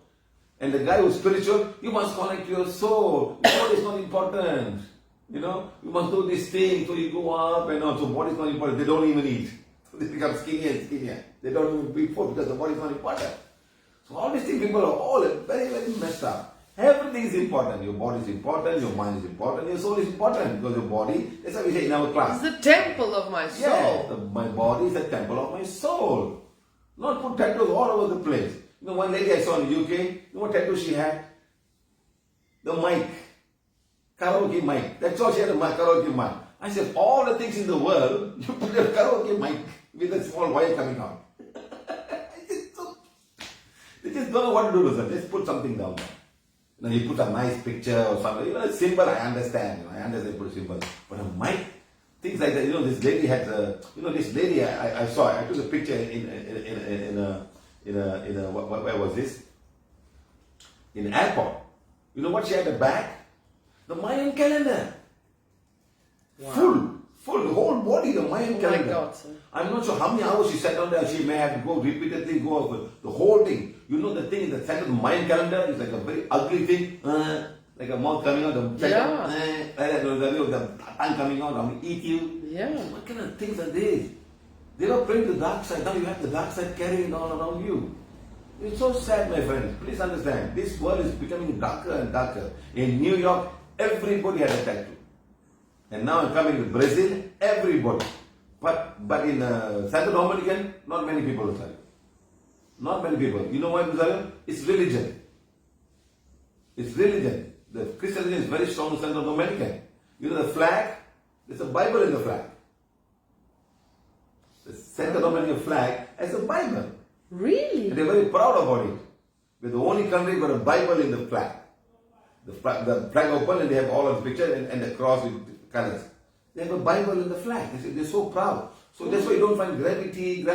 [SPEAKER 1] And the guy who's spiritual, you must connect your soul. Your body is not important. You know, you must do this thing so you go up and on. So body is not important. They don't even eat. So they become skinnier and skinnier. They don't even eat food because the body is not important. So all these things, people are all very, very messed up. Everything is important. Your body is important, your mind is important, your soul is important because your body, that's what we say in our class.
[SPEAKER 2] it's the temple of my soul.
[SPEAKER 1] Yeah, my body is the temple of my soul. Not put tattoos all over the place. You know, one lady I saw in the UK, you know what tattoo she had? The mic. Karaoke mic. That's all she had, a karaoke mic. I said, all the things in the world, you put a karaoke mic with a small wire coming out. They just don't know what to do with it. Just put something down there. You know, you put a nice picture or something. You know, a symbol, I understand. You know, I understand put a symbol. But a mic, things like that. You know, this lady had this lady I saw. I took a picture in a where was this? In an airport. You know what she had at the back? The Mayan calendar.
[SPEAKER 2] Wow.
[SPEAKER 1] Full, the whole body, the Mayan
[SPEAKER 2] Oh
[SPEAKER 1] calendar.
[SPEAKER 2] my God, sir.
[SPEAKER 1] I'm not sure how many hours she sat down there. She may have to go repeatedly go over the whole thing. You know the thing in the center of the Mayan calendar is like a very ugly thing, like a mouth coming out, the center,
[SPEAKER 2] Yeah.
[SPEAKER 1] like that, the tongue coming out, I'm gonna eat you.
[SPEAKER 2] Yeah.
[SPEAKER 1] What kind of things are these? They were playing the dark side. Now you have the dark side carrying all around you. It's so sad, my friends. Please understand. This world is becoming darker and darker. In New York, everybody had a tattoo. And now I'm coming to Brazil, everybody. But in Central Dominican, not many people are selling. Not many people. You know why, Brazil? It's religion. It's religion. The Christian religion is very strong in Central Dominican. You know the flag? There's a Bible in the flag. The Central Dominican flag has a Bible.
[SPEAKER 2] Really?
[SPEAKER 1] And they're very proud about it. We're the only country got a Bible in the flag. The flag open and they have all of the picture and the cross with colors. They have a Bible in the flag. They're so proud. So that's why you don't find graffiti,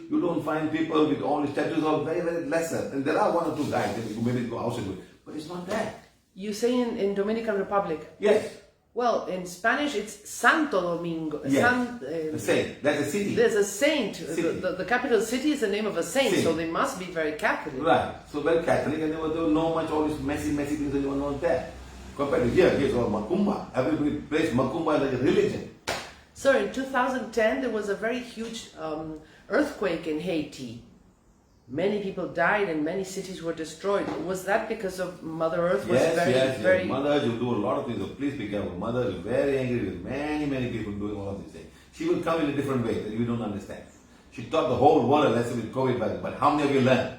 [SPEAKER 1] you don't find people with all these tattoos, all very, very lesser. And there are one or two guys that maybe go outside with. But it's not that.
[SPEAKER 2] You say in Dominican Republic?
[SPEAKER 1] Yes.
[SPEAKER 2] Well, in Spanish it's Santo Domingo.
[SPEAKER 1] Yes. The saint. That's a city.
[SPEAKER 2] There's a saint.
[SPEAKER 1] City.
[SPEAKER 2] The capital city is the name of a saint,
[SPEAKER 1] Saint.
[SPEAKER 2] so they must be very Catholic.
[SPEAKER 1] Right. So very Catholic and they don't know much all these messy things that you want to know there. Compared to here, here's all Macumba. Everybody plays Macumba like a religion.
[SPEAKER 2] Sir, in 2010 there was a very huge earthquake in Haiti. Many people died and many cities were destroyed. Was that because of Mother Earth was very...
[SPEAKER 1] Mother, you do a lot of things, so please be careful. Mother is very angry with many people doing all of these things. She will come in a different way that you don't understand. She taught the whole world a lesson with COVID, but how many of you learned?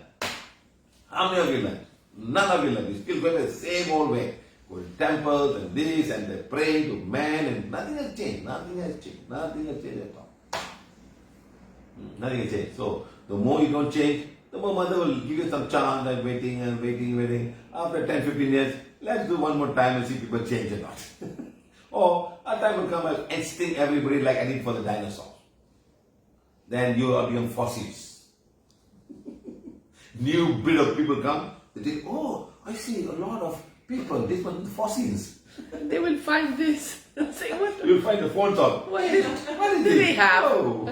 [SPEAKER 1] How many of you learned? None of you learned. You still go the same old way. Go to temples and this and they pray to man and nothing has changed. Nothing has changed. Nothing has changed at all. Nothing has changed. So the more you don't change, the more Mother will give you some chance and waiting. After 10-15 years, let's do one more time and see people change or not. Or a time will come and extinct everybody like I did for the dinosaurs. Then you will become fossils. New breed of people come, they think, oh, I see a lot of people, this one fossils.
[SPEAKER 2] They will find this and say, what?
[SPEAKER 1] You'll find the phones out.
[SPEAKER 2] What is
[SPEAKER 1] What is
[SPEAKER 2] do
[SPEAKER 1] this?
[SPEAKER 2] they have?
[SPEAKER 1] Oh.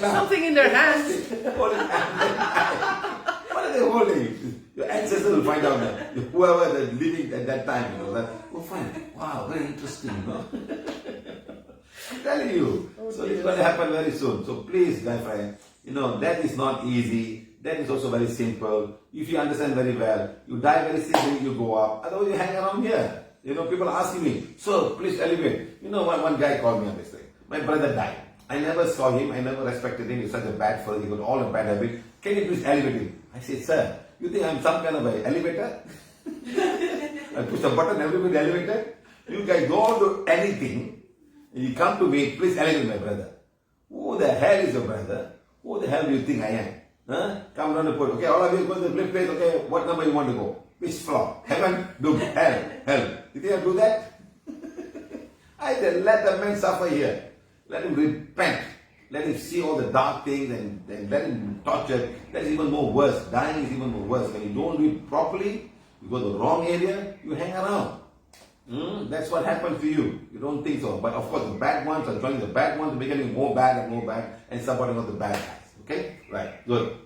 [SPEAKER 2] Something in their hands.
[SPEAKER 1] What are they holding? Your ancestors will find out that whoever is living at that time, will find it. Wow, very interesting, I'm telling you. So it's going to happen very soon. So please, my friend, that is not easy. That is also very simple. If you understand very well, you die very simply, you go up. Otherwise, you hang around here. People asking me, so please elevate. One guy called me on this thing. My brother died. I never saw him, I never respected him. He's such a bad fellow, he got all the bad habits. Can you please elevate him? I said, sir, you think I'm some kind of an elevator? I push a button, everybody elevated. You guys don't do anything. You come to me, please elevate my brother. Who the hell is your brother? Who the hell do you think I am? Huh? Come down the put. Okay, all of you go to the place. Okay, what number you want to go? Which floor? Heaven, doom, hell. You think I do that? I said, let the man suffer here. Let him repent. Let him see all the dark things and let him torture. That is even more worse. Dying is even more worse. When you don't do it properly, you go to the wrong area, you hang around. That's what happened to you. You don't think so. But of course, the bad ones are joining the bad ones, becoming more bad and supporting all the bad guys. Okay? Right. Good.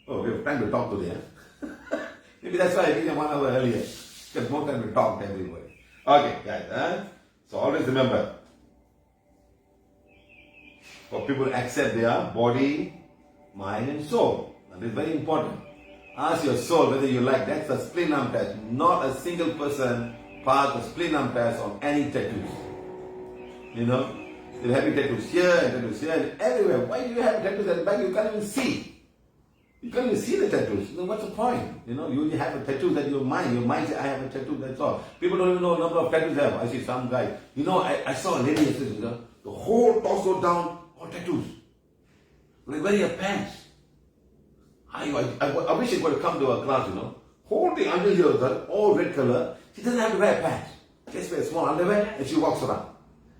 [SPEAKER 1] Oh, we have time to talk today. Huh? Maybe that's why I gave you 1 hour earlier. Get more time to talk to everybody. Okay, guys. So always remember, for people to accept their body, mind and soul. That is very important. Ask your soul whether you like. That's a spleen arm test. Not a single person passed a spleen arm test on any tattoos. You know, they have tattoos here and everywhere. Why do you have tattoos at the back? You can't even see. You can't even see the tattoos. You know, what's the point? You know, you only have a tattoo that your mind says, I have a tattoo, that's all. People don't even know the number of tattoos they have. I see some guy. You know, I saw a lady yesterday, the whole torso down, all tattoos. Like wearing her pants. I wish she would have come to her class, you know. Whole thing under here, all red color. She doesn't have to wear pants. Just wear small underwear and she walks around.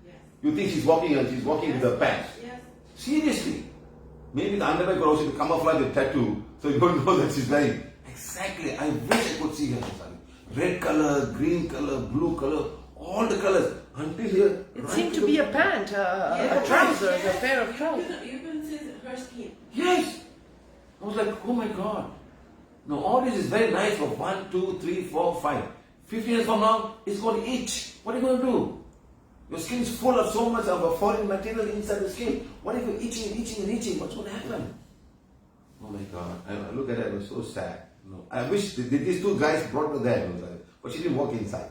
[SPEAKER 1] Yes. You think she's walking with her pants. Yes. Seriously. Maybe the underwear could also camouflage the tattoo, so you don't know that she's wearing. Exactly. I wish I could see her. Red color, green color, blue color, all the colors. Until here.
[SPEAKER 2] It seemed to be a pant, a trousers, a pair of trousers.
[SPEAKER 3] You can see her skin.
[SPEAKER 1] Yes. I was like, oh my God. No, all this is very nice for 1, 2, 3, 4, 5. 15 years from now, it's going to itch. What are you going to do? Your skin is full of so much of a foreign material inside the skin. What if you're itching? What's going to happen? Oh my God. I look at it, I was so sad. No, I wish these two guys brought her there. But she didn't walk inside.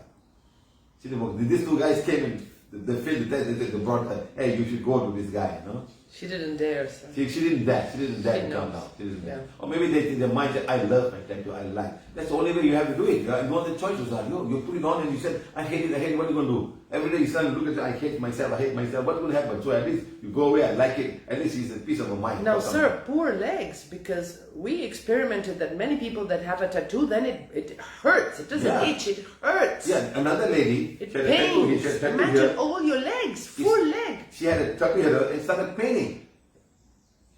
[SPEAKER 1] She didn't walk. These two guys came and they failed the test. They brought her, hey, you should go to this guy, you know.
[SPEAKER 2] She didn't dare, sir.
[SPEAKER 1] She didn't dare to come down. She didn't dare. Or maybe they think their mind said, I love my tattoo, I like. That's the only way you have to do it. You know the choices are. You put it on and you said, I hate it, what are you going to do? Every day you start to look at it, I hate myself. What will happen? So at least you go away, I like it. At least it's a piece of a mind.
[SPEAKER 2] Now, sir, poor legs, because we experimented that many people that have a tattoo, then it hurts. It doesn't itch, it hurts.
[SPEAKER 1] Yeah, another lady,
[SPEAKER 2] it pains. Imagine all your legs, full leg.
[SPEAKER 1] She had a tattoo here and started paining.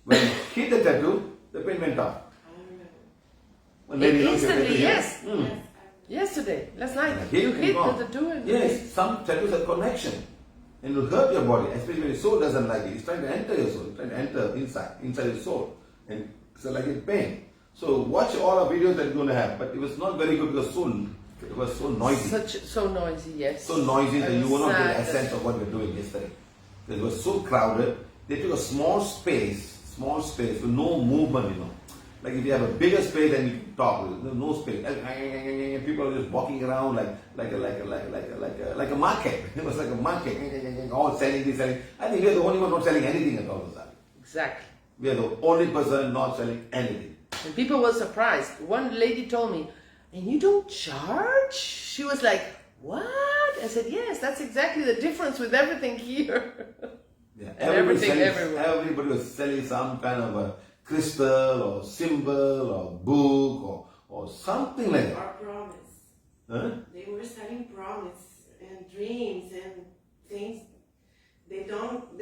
[SPEAKER 1] When she hit the tattoo, the pain went off.
[SPEAKER 2] Instantly, yes. Yesterday, last night, you hit the tattoo.
[SPEAKER 1] Yes, some tattoos have connection. And it will hurt your body, especially when your soul doesn't like it. It's trying to enter your soul, it's trying to enter inside your soul. And it's like a pain. So watch all our videos that you're going to have. But it was not very good because it was so noisy.
[SPEAKER 2] So noisy, yes.
[SPEAKER 1] So noisy that you will not get the essence of what we're doing yesterday. It was so crowded. They took a small space with no movement, you know. Like if you have a bigger space, then you can talk. There's no space. People are just walking around like a market. It was like a market. All selling this, selling. I think we are the only one not selling anything at all.
[SPEAKER 2] Exactly.
[SPEAKER 1] We are the only person not selling anything.
[SPEAKER 2] And people were surprised. One lady told me, and you don't charge? She was like, what? I said, yes, that's exactly the difference with everything here.
[SPEAKER 1] Yeah,
[SPEAKER 2] and everything everywhere.
[SPEAKER 1] Everybody was selling some kind of a crystal or symbol or book or something like that.
[SPEAKER 3] Or promise.
[SPEAKER 1] Huh?
[SPEAKER 3] They were selling promise and dreams and things. They don't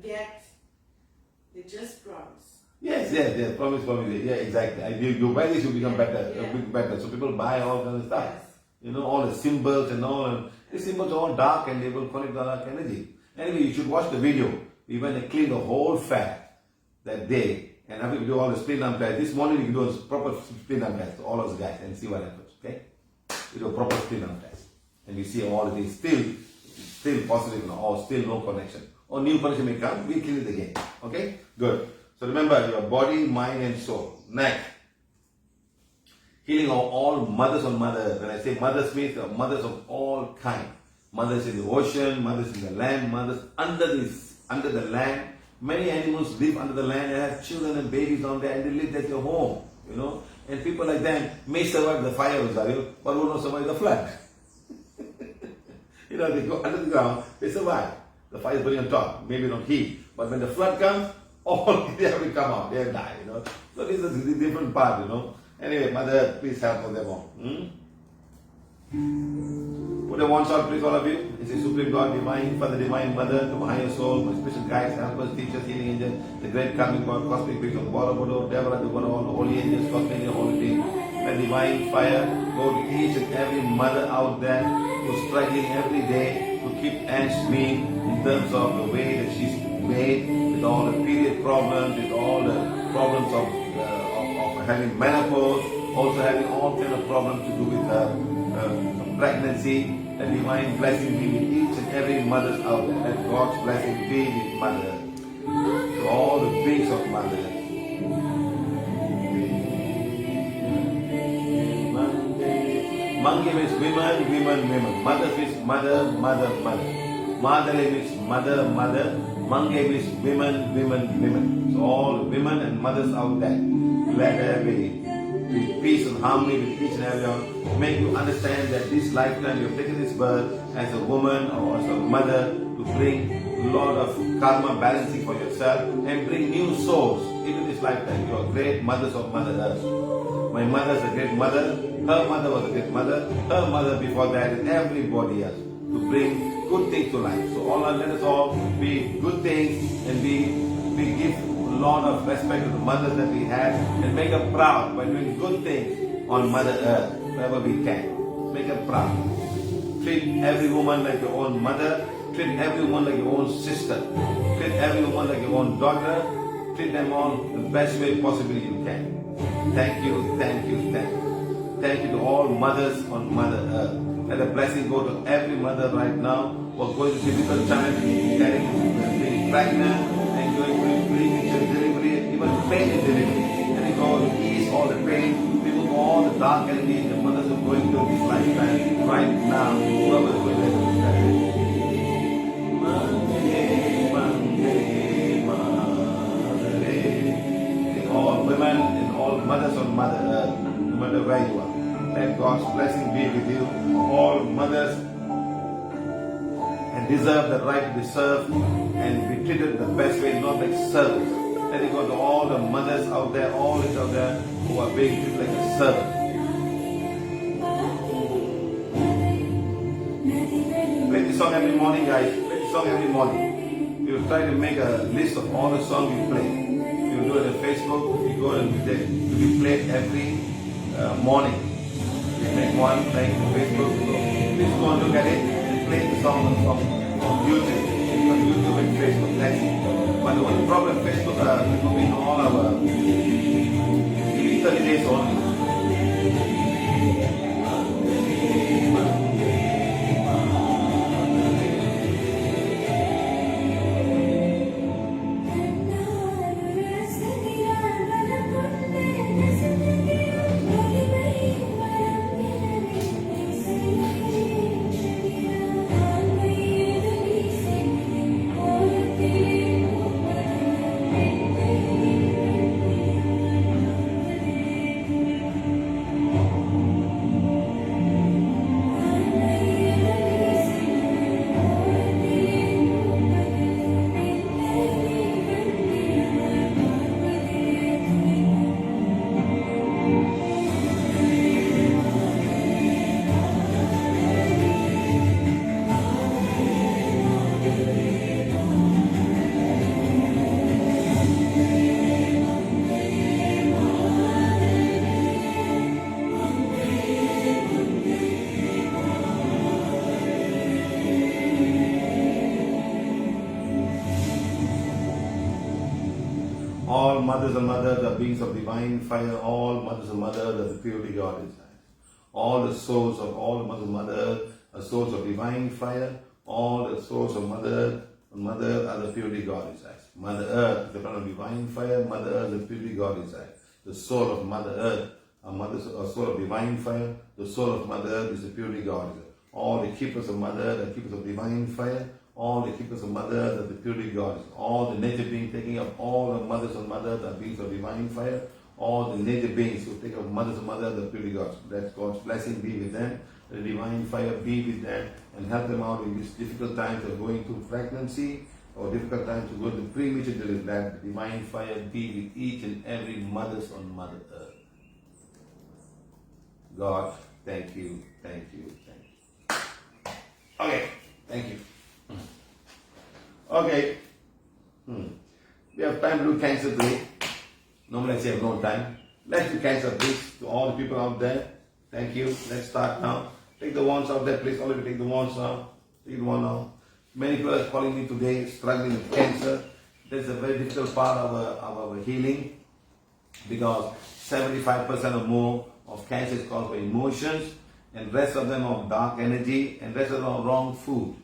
[SPEAKER 3] get. They just promise.
[SPEAKER 1] Yes. Promise. Yeah, exactly. You buy this, you become better.
[SPEAKER 3] Yeah.
[SPEAKER 1] Better. So people buy all kind of stuff.
[SPEAKER 3] Yes.
[SPEAKER 1] You know, all the symbols and all. And these symbols are all dark and they will connect the dark energy. Anyway, you should watch the video. We went and cleaned the whole fat that day. And after we do all the spleen arm test, this morning we can do a proper spleen arm test to all those guys and see what happens. Okay? We do a proper spleen arm test. And we see all of these still positive or still no connection. Or new connection may come, we clean it again. Okay? Good. So remember your body, mind and soul. Next. Healing of all mothers on mothers. When I say mothers means mothers of all kind. Mothers in the ocean, mothers in the land, mothers under the land. Many animals live under the land and have children and babies down there, and they live at their home, you know. And people like them may survive the fire, Rosario, but will not survive the flood. You know, they go under the ground, they survive. The fire is burning on top, maybe not heat. But when the flood comes, all they have to come out, they have die, you know. So this is a different part, you know. Anyway, Mother, please help them all. Put a one shot, please, all of you. It's a Supreme God, Divine Father, Divine Mother, to my higher soul, my special guides, helpers, teachers, healing angels, the great coming God, cosmic beings of Borobudur, Devara, the one all the holy angels, cosmic angels, holy beings, and divine fire go to each and every mother out there who's struggling every day to keep ends meet in terms of the way that she's made, with all the period problems, with all the problems of having menopause, also having all kind of problems to do with pregnancy. The divine blessing be with each and every mother out there. Let God's blessing be with mother, to all the beings of mother. Mange means women, women, women. Mother means mother, mother, mother. Madale means mother, mother. Mange means women, women, women. So all the women and mothers out there, let there be peace and harmony with each and every one. Make you understand that this lifetime you have taken this birth as a woman or as a mother to bring a lot of karma balancing for yourself and bring new souls into this lifetime. You are great mothers of Mother Earth. My mother is a great mother. Her mother was a great mother. Her mother before that, and everybody else, to bring good things to life. So let us all be good things, and we give a lot of respect to the mothers that we have, and make her proud by doing good things on Mother Earth wherever we can. Make her proud. Treat every woman like your own mother. Treat every woman like your own sister. Treat every woman like your own daughter. Treat them all the best way possible you can. Thank you, thank you, thank you. Thank you to all mothers on Mother Earth. Let a blessing go to every mother right now who are going through difficult times, being pregnant, and going through premature delivery, even pain in delivery. And you go to ease all the pain, remove all the dark energy the mothers are going through this lifetime right now. Whoever is going through this all women and all mothers on Mother Earth, no matter where you are. Let God's blessing be with you. All mothers and deserve the right to be served and be treated the best way, not like servants. Let it go to all the mothers out there, all these out there who are being treated like a servant. Play this song every morning, guys. Play this song every morning. We will try to make a list of all the songs we play. We will do it on Facebook. We go and we play every morning. We make one playing on Facebook. So please go and look at it and play the song on YouTube. On YouTube and Facebook. That's it. But the only problem with Facebook is will be in all our 30 days only. All mothers and mothers are beings of divine fire. All mothers and mothers are the purity God inside. All the souls of all mothers and mothers are souls of divine fire. All the souls of mother and mother are the purity God inside. Mother Earth, the plan of divine fire. Mother Earth, the purity God inside. The soul of Mother Earth, a soul of divine fire. The soul of Mother Earth is the purity God inside. all the keepers of mother, the keepers of divine fire, all the keepers of mother, the purity gods, all the nature beings taking up all the mothers of mother, the beings of divine fire, all the nature beings who take up mothers of mother, the purity gods. Let God's blessing be with them, the divine fire be with them, and help them out in these difficult times of going through pregnancy or difficult times to go to premature delivery. Let the divine fire be with each and every mothers on Mother Earth. God, thank you, thank you, thank you. Okay, thank you. Okay. We have time to do cancer today. Normally I say I have no time. Let's do cancer, please, to all the people out there. Thank you. Let's start now. Take the wands out there, please. All of you take the wands now. Take the wand now. Many people are calling me today, struggling with cancer. That's a very difficult part of our healing, because 75% or more of cancer is caused by emotions, and rest of them are dark energy, and rest of them are wrong food.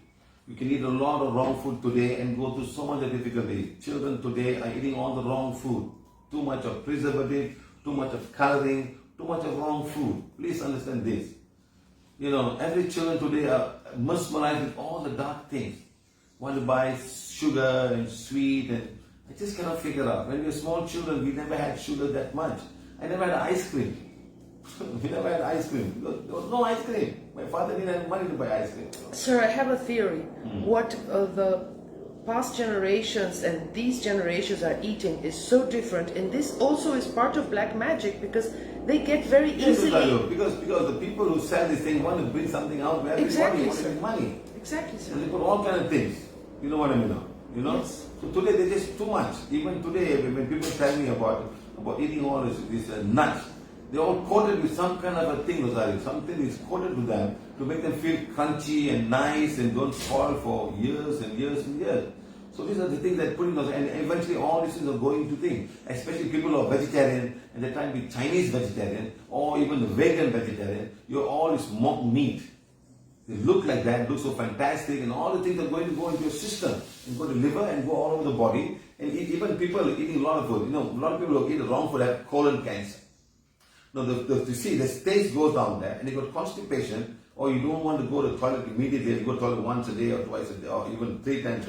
[SPEAKER 1] You can eat a lot of wrong food today and go through so much of difficulty. Children today are eating all the wrong food. Too much of preservative, too much of coloring, too much of wrong food. Please understand this. You know, every children today are mesmerized with all the dark things. Want to buy sugar and sweet, and I just cannot figure out. When we were small children, we never had sugar that much. I never had ice cream. We never had ice cream because there was no ice cream. My father didn't have money to buy ice cream.
[SPEAKER 2] Sir, I have a theory. What the past generations and these generations are eating is so different, and this also is part of black magic, because they get very easily.
[SPEAKER 1] Because the people who sell this thing want to bring something out where everybody wants to make money.
[SPEAKER 2] Exactly, sir.
[SPEAKER 1] And they put all kind of things. You know what I mean now? You know?
[SPEAKER 2] Yes.
[SPEAKER 1] So today they just too much. Even today, when people tell me about eating all these nuts, they all coated with some kind of a thing, Rosario. Something is coated to them to make them feel crunchy and nice and don't spoil for years and years and years. So these are the things that put in us, and eventually all these things are going to things. Especially people who are vegetarian and they're trying to be Chinese vegetarian or even the vegan vegetarian. You're all this mock meat. They look like that, look so fantastic, and all the things are going to go into your system and go to liver and go all over the body. And even people eating a lot of food. You know, a lot of people who eat the wrong food have colon cancer. Now, you see, the stage goes down there, and you got constipation, or you don't want to go to the toilet immediately. You go to the toilet once a day or twice a day, or even 3 times,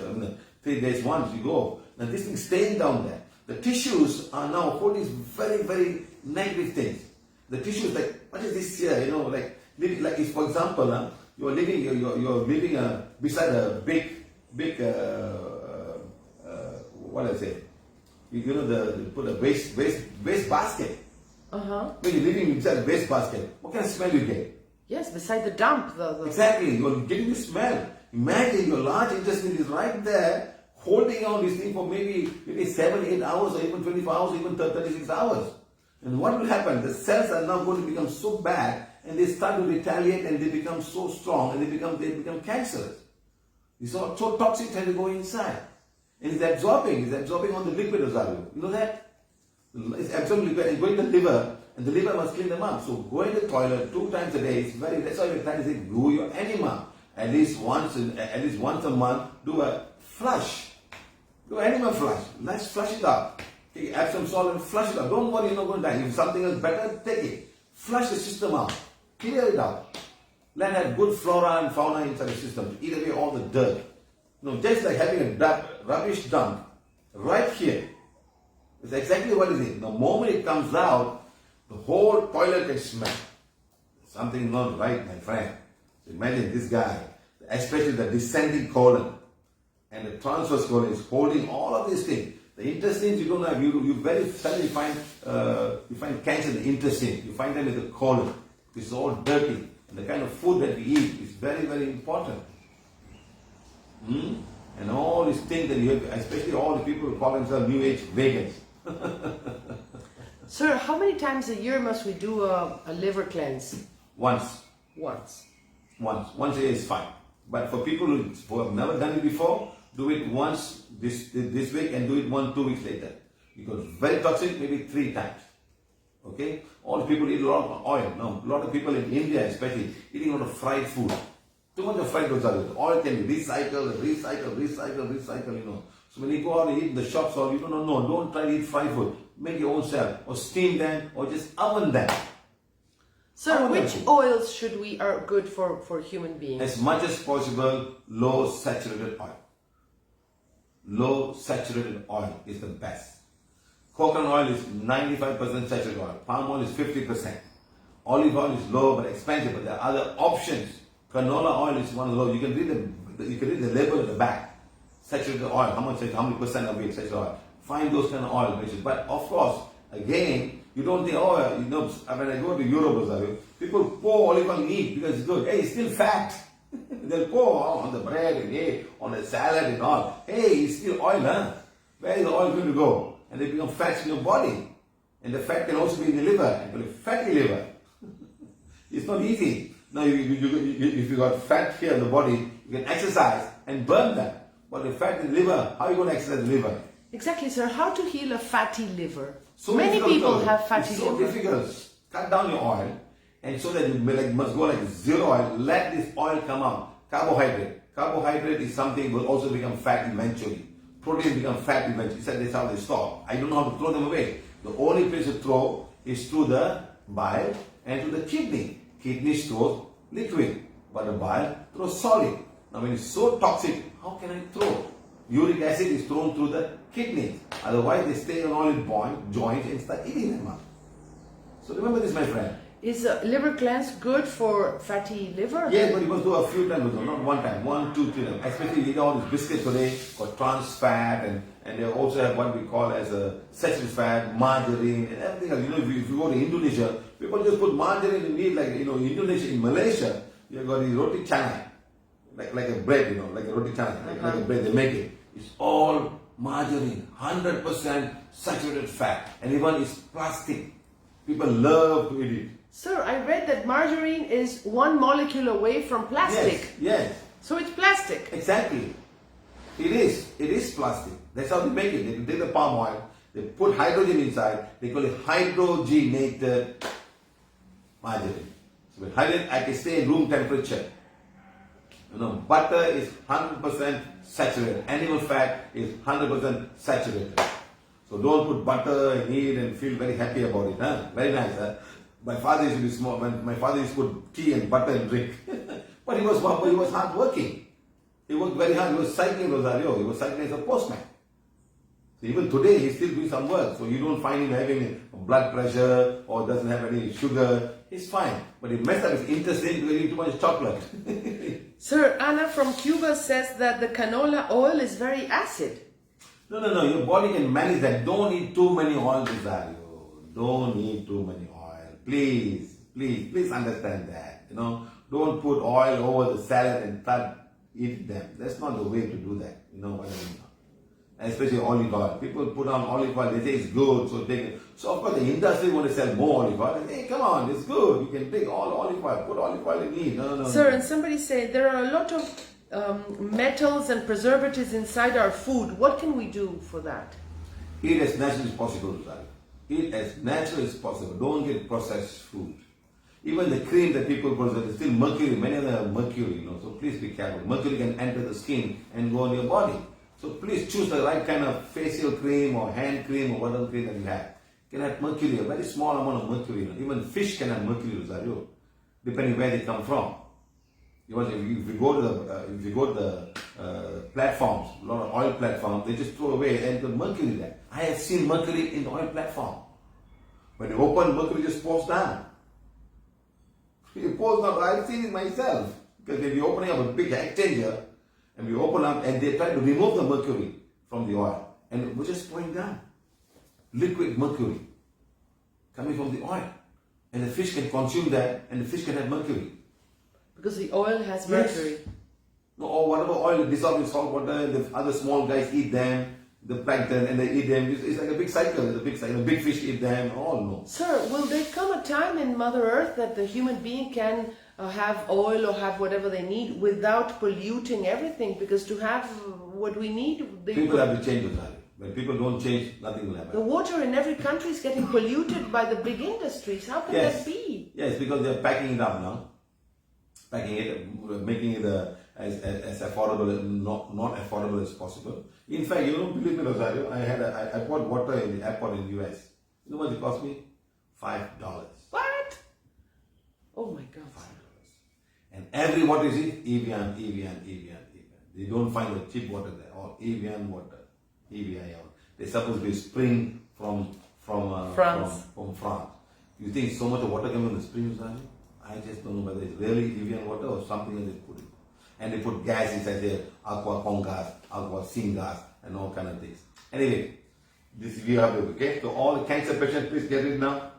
[SPEAKER 1] 3 days once you go. Now, this thing staying down there. The tissues are now holding very, very negative things. The tissues, like, what is this here? You know, like if, for example, you're living beside a big, what I say? You know, they put a waste basket. When you're living inside a waste basket, what kind of smell you get?
[SPEAKER 2] Yes, beside the dump.
[SPEAKER 1] Exactly, you're getting the smell. Imagine your large intestine is right there, holding on this thing for maybe 7, 8 hours, or even 24 hours, even 36 hours. And what will happen? The cells are now going to become so bad, and they start to retaliate, and they become so strong, and they become cancerous. It's all so toxic trying to go inside. And it's absorbing on the liquid, Rosario. You know that? It's absorbing liquid and going to the liver, and the liver must clean them up. So going to the toilet 2 times a day is that's why we're trying to say do your enema. At least once a month, do a flush. Do enema flush. Let's flush it out. Okay, add some salt and flush it out. Don't worry, you're not going to die. If something else better, take it. Flush the system out. Clear it out. Let have good flora and fauna inside the system to eat away all the dirt. You know, just like having a rubbish dump right here. It's exactly what it is. The moment it comes out, the whole toilet can smell. Something not right, my friend. So imagine this guy, especially the descending colon and the transverse colon is holding all of these things. The intestines, you don't have, you very suddenly find cancer in the intestine. You find them in the colon. It's all dirty. And the kind of food that we eat is very, very important. And all these things that you have, especially all the people who call themselves New Age vegans.
[SPEAKER 2] Sir, how many times a year must we do a liver cleanse?
[SPEAKER 1] Once.
[SPEAKER 2] Once
[SPEAKER 1] a year is fine. But for people who have never done it before, do it once this week and do it 1-2 weeks later. Because very toxic, maybe 3 times. Okay? All the people eat a lot of oil. No, a lot of people in India especially eating a lot of fried food. Too much of fried goods are there. Oil can be recycled, you know. So when you go out and eat in the shops, or you don't try to eat fried food. Make your own self, or steam them, or just oven them.
[SPEAKER 2] Sir, which oils should we are good for human beings?
[SPEAKER 1] As much as possible, low saturated oil. Low saturated oil is the best. Coconut oil is 95% saturated oil. Palm oil is 50%. Olive oil is low but expensive, but there are other options. Canola oil is one of those. You can read the label at the back. Saturated oil, how many percent of it saturated oil. Find those kind of oil mixtures. But of course, again, you don't think, oh, you know, when I go to Europe, people pour olive oil and eat because it's good. Hey, it's still fat. They'll pour on the bread and hey, on the salad and all. Hey, it's still oil, huh? Where is the oil going to go? And they become fats in your body. And the fat can also be in the liver, and fatty liver. It's not easy. Now, if you got fat here in the body, you can exercise and burn that. But the fat in the liver, how are you going to exercise the liver?
[SPEAKER 2] Exactly, sir. How to heal a fatty liver?
[SPEAKER 1] So
[SPEAKER 2] many people have fatty
[SPEAKER 1] liver.
[SPEAKER 2] liver.
[SPEAKER 1] It's so difficult. Cut down your oil, and so that you must go like zero oil. Let this oil come out. Carbohydrate. Carbohydrate is something will also become fat eventually. Protein become fat eventually. That's how they stop. I don't know how to throw them away. The only place to throw is through the bile and to the kidney. Kidney stores liquid, but the bile throws solid. Now when it's so toxic, how can I throw? Uric acid is thrown through the kidneys. Otherwise they stay on all joints and start eating them up. So remember this, my friend.
[SPEAKER 2] Is liver cleanse good for fatty liver?
[SPEAKER 1] Yes, but you must do a few times, not one time, 1, 2, 3 times. Especially you eat all these biscuits today, got trans fat, and they also have what we call as a saturated fat, margarine, and everything else. You know, if you go to Indonesia, people just put margarine in meat, like, you know, Indonesia, in Malaysia, you've got the roti canai, like a bread, you know, like a roti canai, like a bread, they make it. It's all margarine, 100% saturated fat, and even it's plastic. People love to eat it.
[SPEAKER 2] Sir, I read that margarine is one molecule away from plastic.
[SPEAKER 1] Yes.
[SPEAKER 2] So it's plastic.
[SPEAKER 1] Exactly. It is plastic. That's how they make it. They take the palm oil, they put hydrogen inside, they call it hydrogenated margarine. So with hydrogen, I can stay in room temperature. You know, butter is 100% saturated. Animal fat is 100% saturated. So don't put butter and eat and feel very happy about it. Huh? Very nice. Huh? My father used to be small. My father used to put tea and butter and drink. But he was hard working. He worked very hard. He was cycling, Rosario. He was cycling as a postman. So even today, he's still doing some work. So you don't find him having blood pressure or doesn't have any sugar. He's fine. But he messed up his intestine because he ate too much chocolate.
[SPEAKER 2] Sir, Anna from Cuba says that the canola oil is very acid.
[SPEAKER 1] No. Your body can manage that. Don't eat too many oil, Rosario. Don't eat too many oil. Please understand that. You know, don't put oil over the salad and start eating them. That's not the way to do that. You know what I mean? Especially olive oil. People put on olive oil, they say it's good, so take it. So of course the industry want to sell more olive oil. Hey, come on, it's good. You can take all olive oil, put olive oil in it. No.
[SPEAKER 2] Sir, and somebody said there are a lot of metals and preservatives inside our food. What can we do for that?
[SPEAKER 1] Eat as natural as possible, Rosario. Eat as natural as possible. Don't get processed food. Even the cream that people put, there's still mercury. Many of them have mercury, you know. So please be careful. Mercury can enter the skin and go on your body. So please choose the right kind of facial cream or hand cream or whatever cream that you have. Can have mercury, a very small amount of mercury. You know. Even fish can have mercury, Rosario, depending where they come from. If you go to the platforms, a lot of oil platforms, they just throw away and the mercury there. I have seen mercury in the oil platform. When you open, mercury just pours down. It pours down. I've seen it myself. Because if you're opening up a big exchanger, and we open up and they try to remove the mercury from the oil, and we're just pouring down. Liquid mercury coming from the oil. And the fish can consume that, and the fish can have mercury.
[SPEAKER 2] Because the oil has mercury.
[SPEAKER 1] Yes. No, or whatever oil dissolved in salt water, the other small guys eat them, the plankton, and they eat them. It's like a big cycle. It's a big cycle. The big fish eat them. All no.
[SPEAKER 2] Sir, will there come a time in Mother Earth that the human being can have oil or have whatever they need without polluting everything? Because to have what we need,
[SPEAKER 1] people have to change the value. When people don't change, nothing will happen.
[SPEAKER 2] The water in every country is getting polluted by the big industries. How can that be?
[SPEAKER 1] Yes, because they're packing it up now. Packing it, making it as affordable, not affordable as possible. In fact, you don't believe me, Rosario, I bought water in the airport in the US. You know what it cost me? $5.
[SPEAKER 2] What?
[SPEAKER 1] Every water you see, Evian, Evian, Evian, Evian. They don't find the cheap water there. All Evian water, Evian. They're supposed to be spring from
[SPEAKER 2] France.
[SPEAKER 1] From France. You think so much of water comes from the springs, are you? I just don't know whether it's really Evian water or something else they put it. And they put gas inside there, aqua con gas, aqua sin gas, and all kind of things. Anyway, this is you have it, okay? So all the cancer patients, please get it now.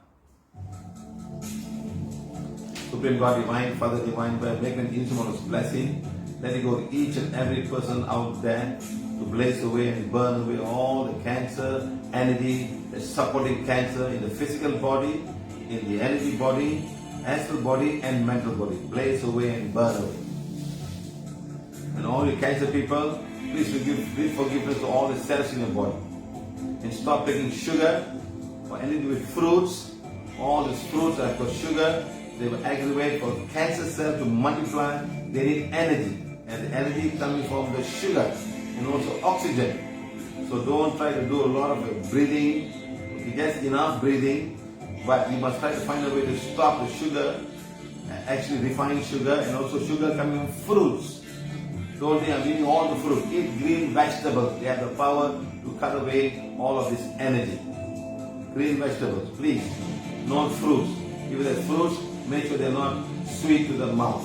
[SPEAKER 1] Supreme God, Divine Father, Divine Father, make an instrument of blessing. Let it go to each and every person out there to blaze away and burn away all the cancer, energy, the supporting cancer in the physical body, in the energy body, astral body and mental body. Blaze away and burn away. And all you cancer people, please give forgiveness to all the cells in your body. And stop taking sugar or anything with fruits. All these fruits that have got sugar, they will aggravate for cancer cells to multiply. They need energy. And the energy coming from the sugar and also oxygen. So don't try to do a lot of breathing. You get enough breathing, but you must try to find a way to stop the sugar, actually refined sugar, and also sugar coming from fruits. Don't think I'm eating all the fruit. Eat green vegetables. They have the power to cut away all of this energy. Green vegetables, please. Not fruits. If there's fruits, make sure they're not sweet to the mouth.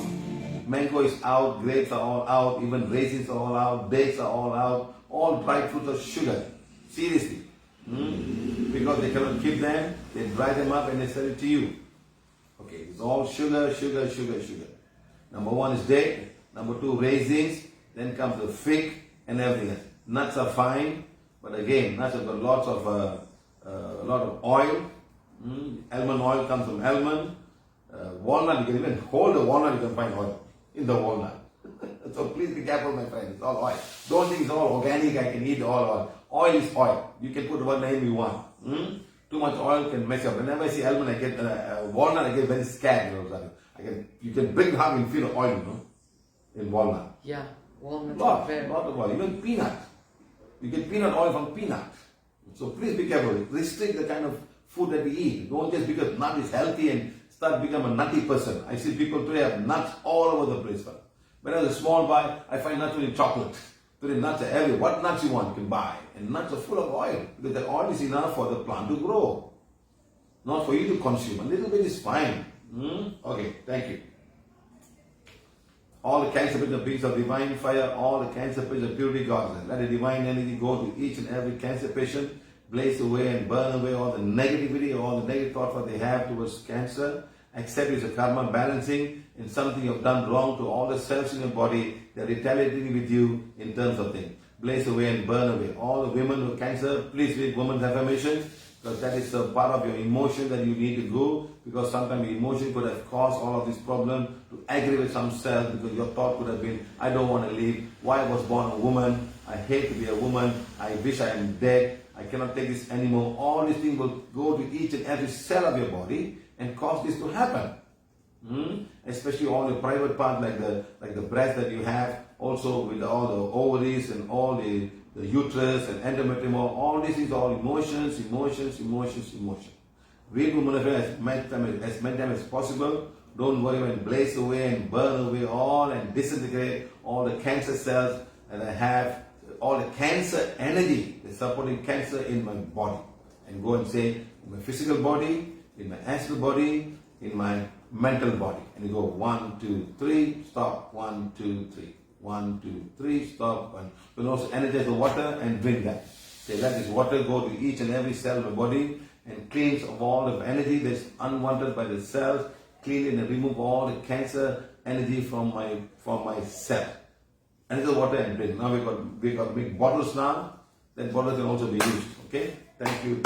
[SPEAKER 1] Mango is out, grapes are all out, even raisins are all out, dates are all out, all dried fruits are sugar. Seriously. Because they cannot keep them, they dry them up and they sell it to you. Okay, it's all sugar, sugar, sugar, sugar. Number one is date, number two raisins, then comes the fig and everything else. Nuts are fine, but again, nuts have got lots of a lot of oil. Almond oil comes from almond. Walnut, you can even hold a walnut, you can find oil in the walnut. So please be careful, my friend. It's all oil. Don't think it's all organic, I can eat all oil. Oil is oil. You can put whatever name you want. Too much oil can mess up. Whenever I see almond, I get walnut, I get very scared. You can bring half and feel oil, in walnut.
[SPEAKER 2] Yeah, walnut.
[SPEAKER 1] Lot of oil. Even peanut. You get peanut oil from peanut. So please be careful. Restrict the kind of food that we eat. Don't just because nut is healthy and start become a nutty person. I see people today have nuts all over the place. When I was a small boy, I find nuts in chocolate. Today nuts are everywhere. What nuts you want, you can buy. And nuts are full of oil. Because the oil is enough for the plant to grow. Not for you to consume. A little bit is fine. Okay, thank you. All the cancer patients, beings of divine fire, all the cancer patients, purity gods. Let the divine energy go to each and every cancer patient, blaze away and burn away all the negativity, all the negative thoughts that they have towards cancer. Accept it as a karma balancing in something you've done wrong to all the cells in your body. They're retaliating with you in terms of things. Blaze away and burn away. All the women with cancer, please read women's affirmations, because that is a part of your emotion that you need to go, because sometimes your emotion could have caused all of this problem to aggravate some cells, because your thought could have been, I don't want to live, why I was born a woman, I hate to be a woman, I wish I am dead, I cannot take this anymore. All these things will go to each and every cell of your body and cause this to happen. Especially all the private part like the breast that you have, also with all the ovaries and all the uterus and endometrium, all this is all emotions. Read women as many times as possible. Don't worry and blaze away and burn away all and disintegrate all the cancer cells that I have, all the cancer energy that's supporting cancer in my body. And go and say, in my physical body, in my astral body, in my mental body. And you go 1, 2, 3, stop, 1, 2, 3. 1, 2, 3, stop. You can also energize the water and drink that. Say, let this water go to each and every cell of the body and cleanse of all of energy that's unwanted by the cells, clean it and remove all the cancer energy from my cell. And the water and drink. Now we got big bottles now. That bottles can also be used. Okay? Thank you.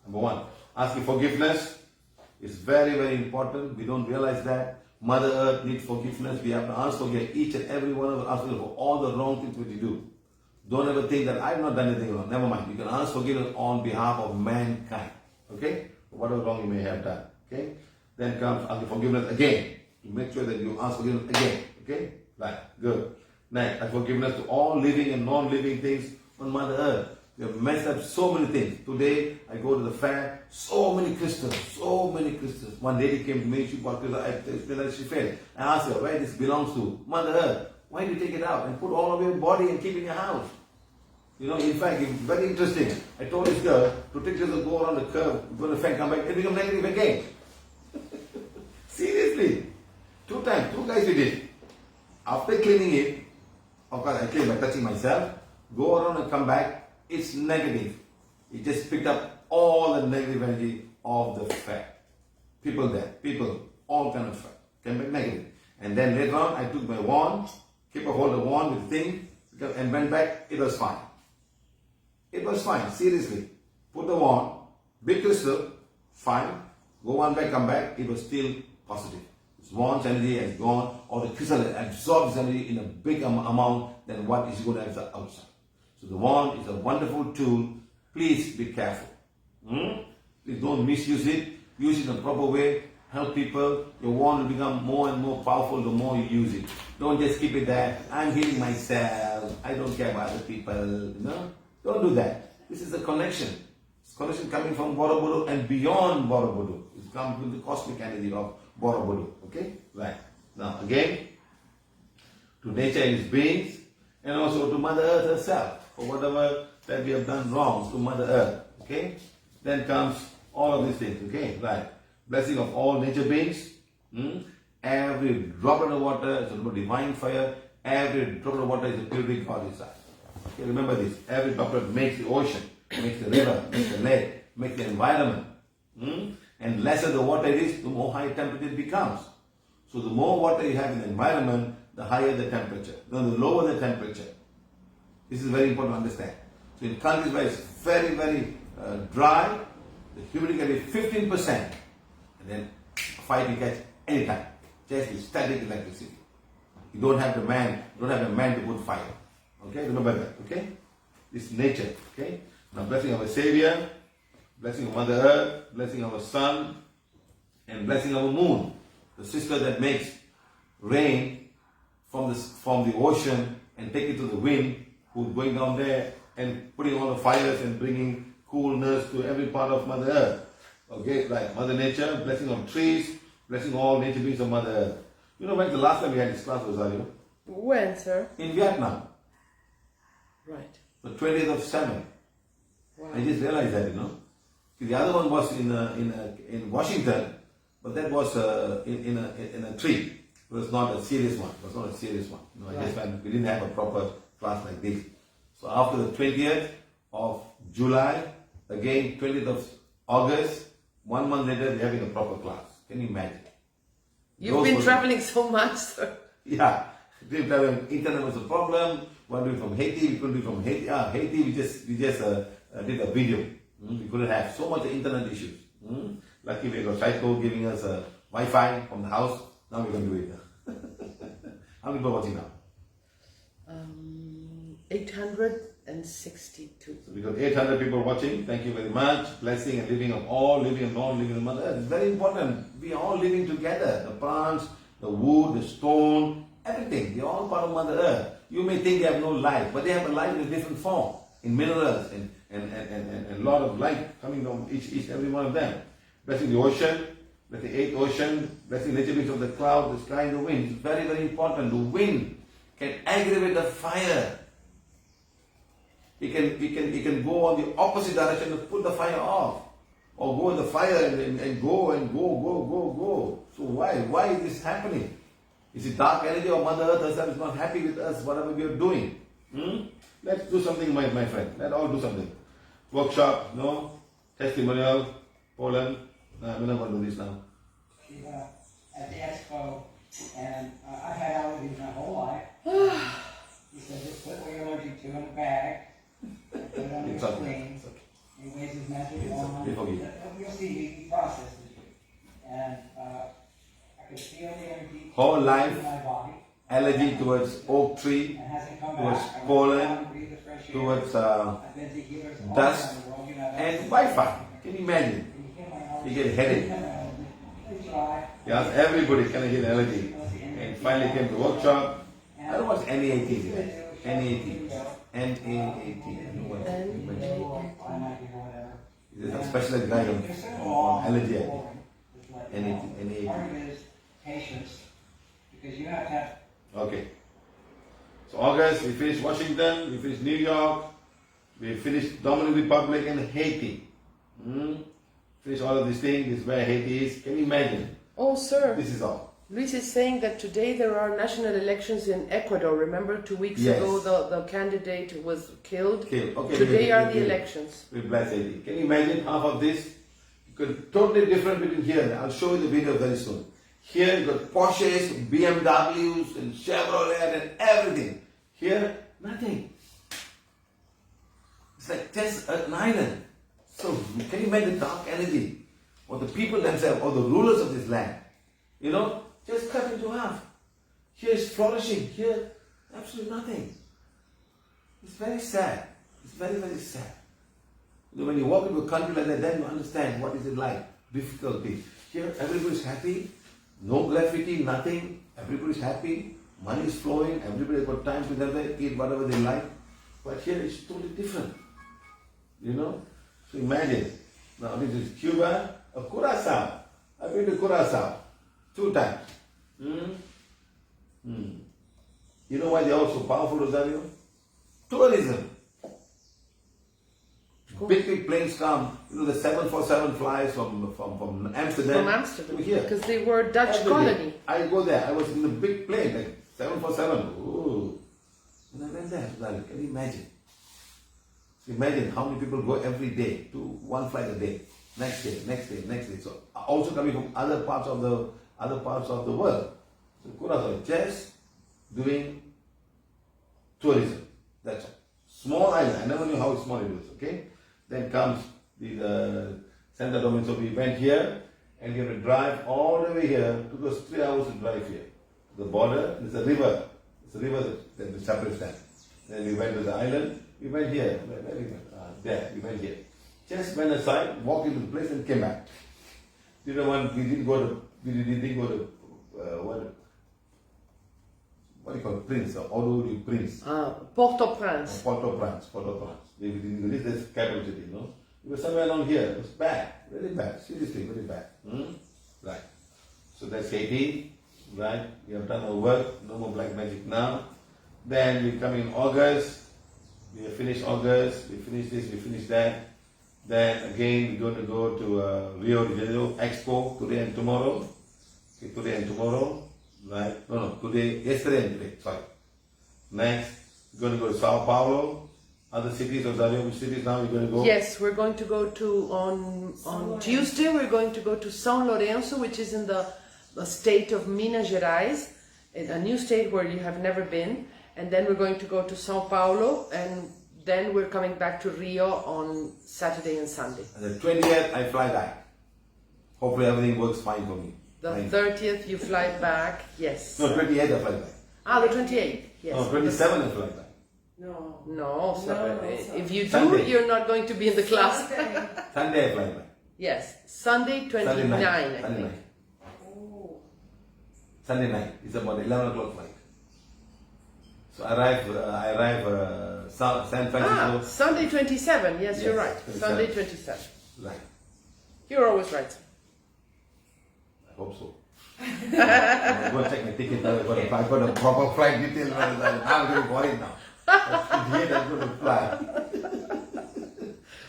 [SPEAKER 1] Number one, asking forgiveness is very, very important. We don't realize that. Mother Earth needs forgiveness. We have to ask forgiveness. Each and every one of us for all the wrong things which we do. Don't ever think that I've not done anything wrong. Never mind. You can ask forgiveness on behalf of mankind. Okay? Whatever wrong you may have done. Okay? Then comes asking forgiveness again. To make sure that you ask forgiveness again. Okay? Right. Good. Next, forgiveness to all living and non-living things on Mother Earth. We have messed up so many things. Today, I go to the fair, so many crystals, so many crystals. One lady came to me, she bought crystals, she failed. I asked her, where this belongs to? Mother Earth. Why do you take it out and put all over your body and keep it in your house? You know, in fact, it's very interesting. I told this girl to take this go around the curve, go to the fair, come back, and become negative again. Seriously. 2 times, 2 guys did it. After cleaning it, of course I clean by touching myself, go around and come back, it's negative. It just picked up all the negative energy of the fair. People there, people, all kind of fair, came back negative. And then later on, I took my wand, keep a hold of the wand with the thing, and went back, it was fine. It was fine, seriously. Put the wand, big crystal, fine. Go one back, come back, it was still positive. This wand's energy has gone, or the crystal absorbs energy in a big amount than what is going to have outside. So the wand is a wonderful tool. Please be careful. Please don't misuse it. Use it in a proper way. Help people. Your wand will become more and more powerful the more you use it. Don't just keep it there. I'm healing myself. I don't care about other people. No, don't do that. This is a connection. It's a connection coming from Borobudur and beyond Borobudur. It comes with the cosmic energy of Borobudur. Okay? Right. Now again, to nature and its beings, and also to Mother Earth herself, for whatever that we have done wrong to Mother Earth. Okay? Then comes all of these things. Okay? Right. Blessing of all nature beings. Every drop of the water is a divine fire. Every drop of the water is a purity God inside. Okay, remember this. Every droplet makes the ocean, makes the river, makes the lake, makes the environment. And lesser the water it is, the more high temperature it becomes. So the more water you have in the environment, the higher the temperature. The lower the temperature. This is very important to understand. So in countries where it's very, very dry, the humidity can be 15%. And then fire can catch anytime. Just with static electricity. You don't have the man to put fire. Okay, remember that. Okay? This is nature. Okay? Now blessing of our Savior, blessing of Mother Earth, blessing of our Sun, and blessing of our Moon, the sister that makes rain from the ocean and take it to the wind, who's going down there and putting all the fires and bringing coolness to every part of Mother Earth. Okay, like Mother Nature, blessing of trees, blessing all nature beings of Mother Earth. You know when the last time we had this class was, Rosario?
[SPEAKER 2] When, sir?
[SPEAKER 1] In Vietnam.
[SPEAKER 2] Right.
[SPEAKER 1] The 20th of 7.
[SPEAKER 2] Wow.
[SPEAKER 1] I just realized that, you know. The other one was in Washington, but that was in a tree. It was not a serious one. It was not a serious one. You know, I just found we didn't have a proper class like this. So after the 20th of July, again 20th of August, 1 month later we're having a proper class. Can you imagine?
[SPEAKER 2] You've been traveling so much, sir.
[SPEAKER 1] Yeah. Internet was a problem. One doing from Haiti, we couldn't do from Haiti. Haiti, we just did a video. We couldn't have so much internet issues. Lucky we got Psycho giving us a Wi-Fi from the house. Now we can do it. How many people are watching now?
[SPEAKER 2] 862.
[SPEAKER 1] So we got 800 people watching. Thank you very much. Blessing and living of all, living and non-living in Mother Earth. It's very important. We are all living together. The plants, the wood, the stone, everything. They're all part of Mother Earth. You may think they have no life, but they have a life in a different form. In minerals and a lot of light coming from each every one of them. Blessing the ocean, blessing the 8th ocean, blessing nature beings of the cloud, the sky, and the wind. It's very, very important. The wind can aggravate the fire. It can go on the opposite direction to put the fire off. Or go in the fire and go. So why is this happening? Is it dark energy or Mother Earth herself is not happy with us, whatever we are doing? Let's do something, my friend. Let's all do something. Workshop, no? Testimonial, Poland. We're not going to do this now.
[SPEAKER 4] At the expo, and I've had allergies my whole life. He said, just put what you're allergic to in a bag, and put it on your screen. He weighs his message on. You'll see, he processes you. And I could feel the energy
[SPEAKER 1] whole
[SPEAKER 4] in
[SPEAKER 1] life,
[SPEAKER 4] my body.
[SPEAKER 1] allergy towards oak tree, towards pollen, towards dust, and Wi-Fi. Can you imagine? You get headache. He asked everybody, can I get allergy? And finally came to workshop. I don't watch any 18. N-A-A-T. I don't know what it means.
[SPEAKER 4] I might be whatever.
[SPEAKER 1] There's a specialized guy on allergy, I think. N-A-T.
[SPEAKER 4] Part of it is patience, because you have to have.
[SPEAKER 1] Okay. So August, we finished Washington, we finished New York, we finished Dominican Republic and Haiti. Finish all of these things. This is where Haiti is. Can you imagine?
[SPEAKER 2] Oh, sir.
[SPEAKER 1] This is all.
[SPEAKER 2] Luis is saying that today there are national elections in Ecuador. Remember 2 weeks
[SPEAKER 1] Yes.
[SPEAKER 2] ago the candidate was killed?
[SPEAKER 1] Okay.
[SPEAKER 2] Today are the elections.
[SPEAKER 1] We bless Haiti. Can you imagine half of this? Totally different between here. I'll show you the video very soon. Here you got Porsches, BMWs and Chevrolet and everything. Here, nothing. It's like just an island. So can you imagine the dark energy? Or the people themselves, or the rulers of this land, just cut into half. Here is flourishing. Here, absolutely nothing. It's very sad. It's very, very sad. When you walk into a country like that, then you understand what is it like. Difficulty. Here, everybody's happy. No graffiti, nothing. Everybody's happy. Money is flowing. Everybody's got time to them, eat whatever they like. But here it's totally different. So imagine. Now this is Cuba, Curacao. I've been to Curacao 2 times. You know why they're all so powerful, Rosario? Tourism. Big planes come. The 747 flies from Amsterdam to here.
[SPEAKER 2] Because they were a Dutch colony.
[SPEAKER 1] I go there. I was in the big plane, like 747. Ooh. And I went there. Can you imagine? So imagine how many people go every day to 1 flight a day. Next day. So also coming from other parts of the world. So Curacao just doing tourism. That's all. Small island. I never knew how small it was. Okay. Then comes the Santa Domingo. So we went here and we have to drive all the way here. It took us 3 hours to drive here. The border. There's a river. It's a river that separates them. Then we went to the island. We went here. Where we went? There. We went here. Just went aside, walked into the place and came back. We didn't go to what do you call it? Prince, or Odo Prince.
[SPEAKER 2] Port-au-Prince.
[SPEAKER 1] Port-au-Prince. We didn't reach this capital city, It was somewhere along here. It was bad. Very bad. Seriously, very bad. Right. So that's Haiti. Right. We have done our work. No more black magic now. Then we come in August. We have finished August. We finish this, we finish that. Then again, we're going to go to Rio De Janeiro Expo today and tomorrow. Okay, today and tomorrow. Right? No, yesterday and today. Sorry. Next, we're going to go to Sao Paulo. Other cities of Zario, which cities now we're going to go?
[SPEAKER 2] Yes, we're going to go to, on Tuesday, we're going to go to São Lourenço, which is in the state of Minas Gerais, a new state where you have never been. And then we're going to go to Sao Paulo, and then we're coming back to Rio on Saturday and Sunday.
[SPEAKER 1] And the 20th, I fly back. Hopefully everything works fine for me.
[SPEAKER 2] The 30th, you fly back, yes.
[SPEAKER 1] No, 28th, I fly back.
[SPEAKER 2] The 28th, yes.
[SPEAKER 1] No, 27th, I fly back.
[SPEAKER 2] No, if you do,
[SPEAKER 1] Sunday.
[SPEAKER 2] you're not going to be in the class.
[SPEAKER 1] Sunday, I fly back.
[SPEAKER 2] Yes, Sunday 29, I think.
[SPEAKER 1] Sunday night. Sunday night. It's about 11 o'clock flight. So I arrive San Francisco.
[SPEAKER 2] Sunday 27. Yes, you're right.
[SPEAKER 1] 27.
[SPEAKER 2] Sunday 27.
[SPEAKER 1] Right.
[SPEAKER 2] You're always right.
[SPEAKER 1] I hope so. I'm going to check my ticket now. If I got a proper flight detail, I'm going to worry now. I'm going to fly.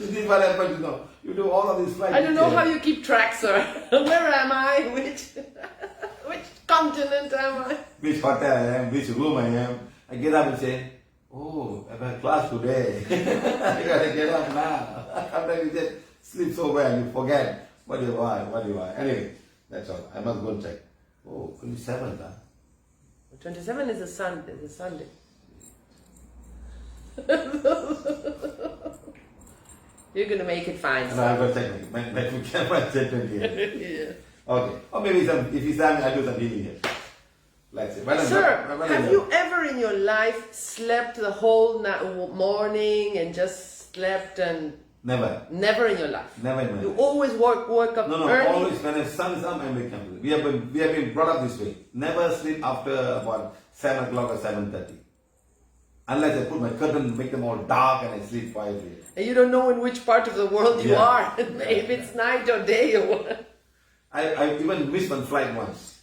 [SPEAKER 1] This is what happens, You do all of these flights.
[SPEAKER 2] I don't know how you keep track, sir. Where am I? Which continent am I?
[SPEAKER 1] Which hotel I am, which room I am. I get up and say, oh, I have a class today. I gotta get up now. Sometimes you just sleep so well, you forget what you are. Anyway, that's all. I must go and check. Oh, 27th, huh?
[SPEAKER 2] 27 is a Sunday. You're gonna make it fine.
[SPEAKER 1] No, I've got to check my camera said 28.
[SPEAKER 2] Yeah.
[SPEAKER 1] Okay. Or maybe if he's done, I'll do some healing here. Let's see.
[SPEAKER 2] Sir, have you ever in your life slept the whole morning and just slept and...
[SPEAKER 1] Never.
[SPEAKER 2] Never in your life?
[SPEAKER 1] Never in my life.
[SPEAKER 2] You always work up early?
[SPEAKER 1] Always when the sun is up, I make computer. We have been brought up this way. Never sleep after about 7 o'clock or 7:30. Unless I put my curtain, make them all dark, and I sleep quietly.
[SPEAKER 2] And you don't know in which part of the world you
[SPEAKER 1] Yeah.
[SPEAKER 2] are, if it's night or day or what.
[SPEAKER 1] I even missed one flight once.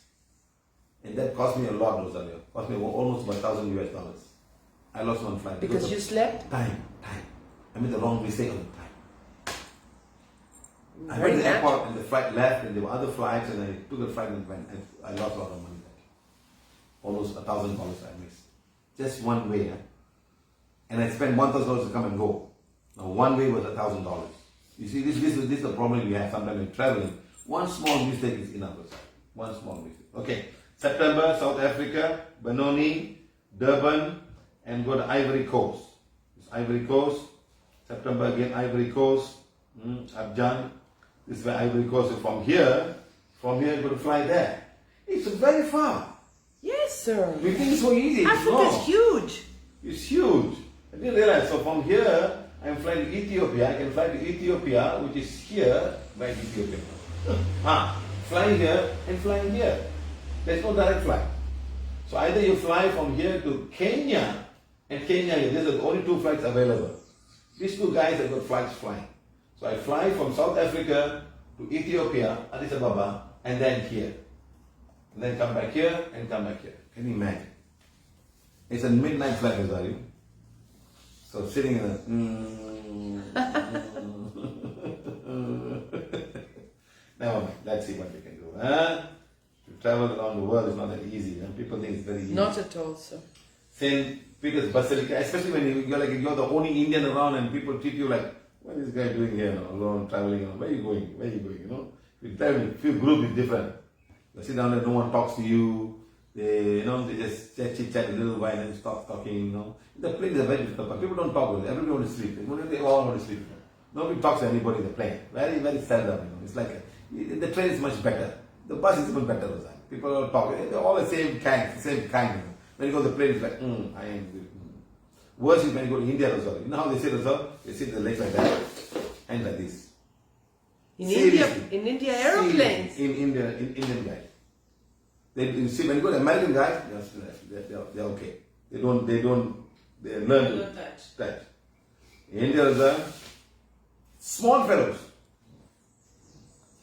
[SPEAKER 1] And that cost me a lot, Rosario. Cost me almost about $1,000 US. I lost one flight.
[SPEAKER 2] Because you slept?
[SPEAKER 1] Time. I made the wrong mistake on the time. I
[SPEAKER 2] Very
[SPEAKER 1] went to the
[SPEAKER 2] natural.
[SPEAKER 1] airport and the flight left and there were other flights and I took a flight and went. And I lost a lot of money. Almost $1,000 I missed. Just one way. And I spent $1,000 to come and go. Now one way was $1,000. You see, this is the problem we have sometimes in traveling. One small mistake is enough. One small mistake. Okay. September, South Africa, Benoni, Durban, and go to Ivory Coast. It's Ivory Coast. September again, Ivory Coast. Abidjan. This is where Ivory Coast. So from here, go to fly there. It's very far.
[SPEAKER 2] Yes, sir.
[SPEAKER 1] We think it's so easy. It's
[SPEAKER 2] Africa
[SPEAKER 1] not.
[SPEAKER 2] is huge.
[SPEAKER 1] It's huge. I didn't realize. So from here, I'm flying to Ethiopia. I can fly to Ethiopia, which is here, by Ethiopia. Flying here and flying here. There's no direct flight. So either you fly from here to Kenya, and Kenya, these are the only two flights available. These two guys have got flights flying. So I fly from South Africa to Ethiopia, Addis Ababa, and then here. And then come back here and come back here. Can you imagine? It's a midnight flight, Rosario. So sitting in a... Never mind. Let's see what we can do. To travel around the world is not that easy. People think it's very easy.
[SPEAKER 2] Not at all, sir.
[SPEAKER 1] St. Peter's Basilica, especially when you're the only Indian around and people treat you like, what is this guy doing here alone, traveling? Where are you going? You tell me, feel group is different. You sit down there, no one talks to you. They just chit-chat a little while and stop talking, The plane is a very difficult part. People don't talk with it. Everybody wants to sleep. They all want to sleep. Nobody talks to anybody in the plane. Very, very seldom, It's like, the train is much better. The bus is even better, Rosario. People all talk. They're all the same kind, When you go to the plane, it's like, I am good. Worse is when you go to India, Rosario. You know how they sit, Rosario? They sit the legs like that and like this.
[SPEAKER 2] In
[SPEAKER 1] Seriously.
[SPEAKER 2] India, aeroplanes.
[SPEAKER 1] In Indian guys. You see, when you go to American guys, they're okay. They learn to touch. In India, small fellows.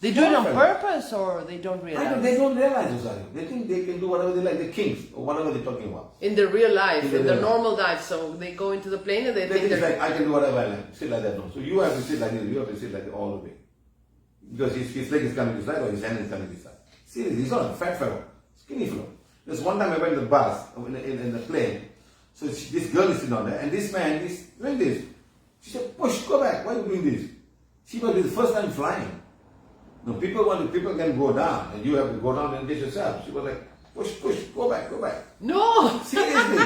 [SPEAKER 2] They do it on purpose or they don't realize?
[SPEAKER 1] They don't realize, Rosario. They think they can do whatever they like. They're kings or whatever they're talking about.
[SPEAKER 2] In their real life, in
[SPEAKER 1] real
[SPEAKER 2] their
[SPEAKER 1] life.
[SPEAKER 2] normal life. So they go into the plane and they
[SPEAKER 1] They
[SPEAKER 2] think
[SPEAKER 1] think
[SPEAKER 2] they're...
[SPEAKER 1] like, I can do whatever I like. Sit like that, no. So you have to sit like this. You have to sit like that all the way. Because his leg is coming this side or his hand is coming this side. Seriously, he's not a fat fellow. Skinny fellow. There's one time I went in the bus, in the plane. So this girl is sitting on there and this man is doing this. She said, push, go back. Why are you doing this? She was the first time flying. No, people can go down and you have to go down and get yourself. She was like, push, go back.
[SPEAKER 2] No!
[SPEAKER 1] Seriously.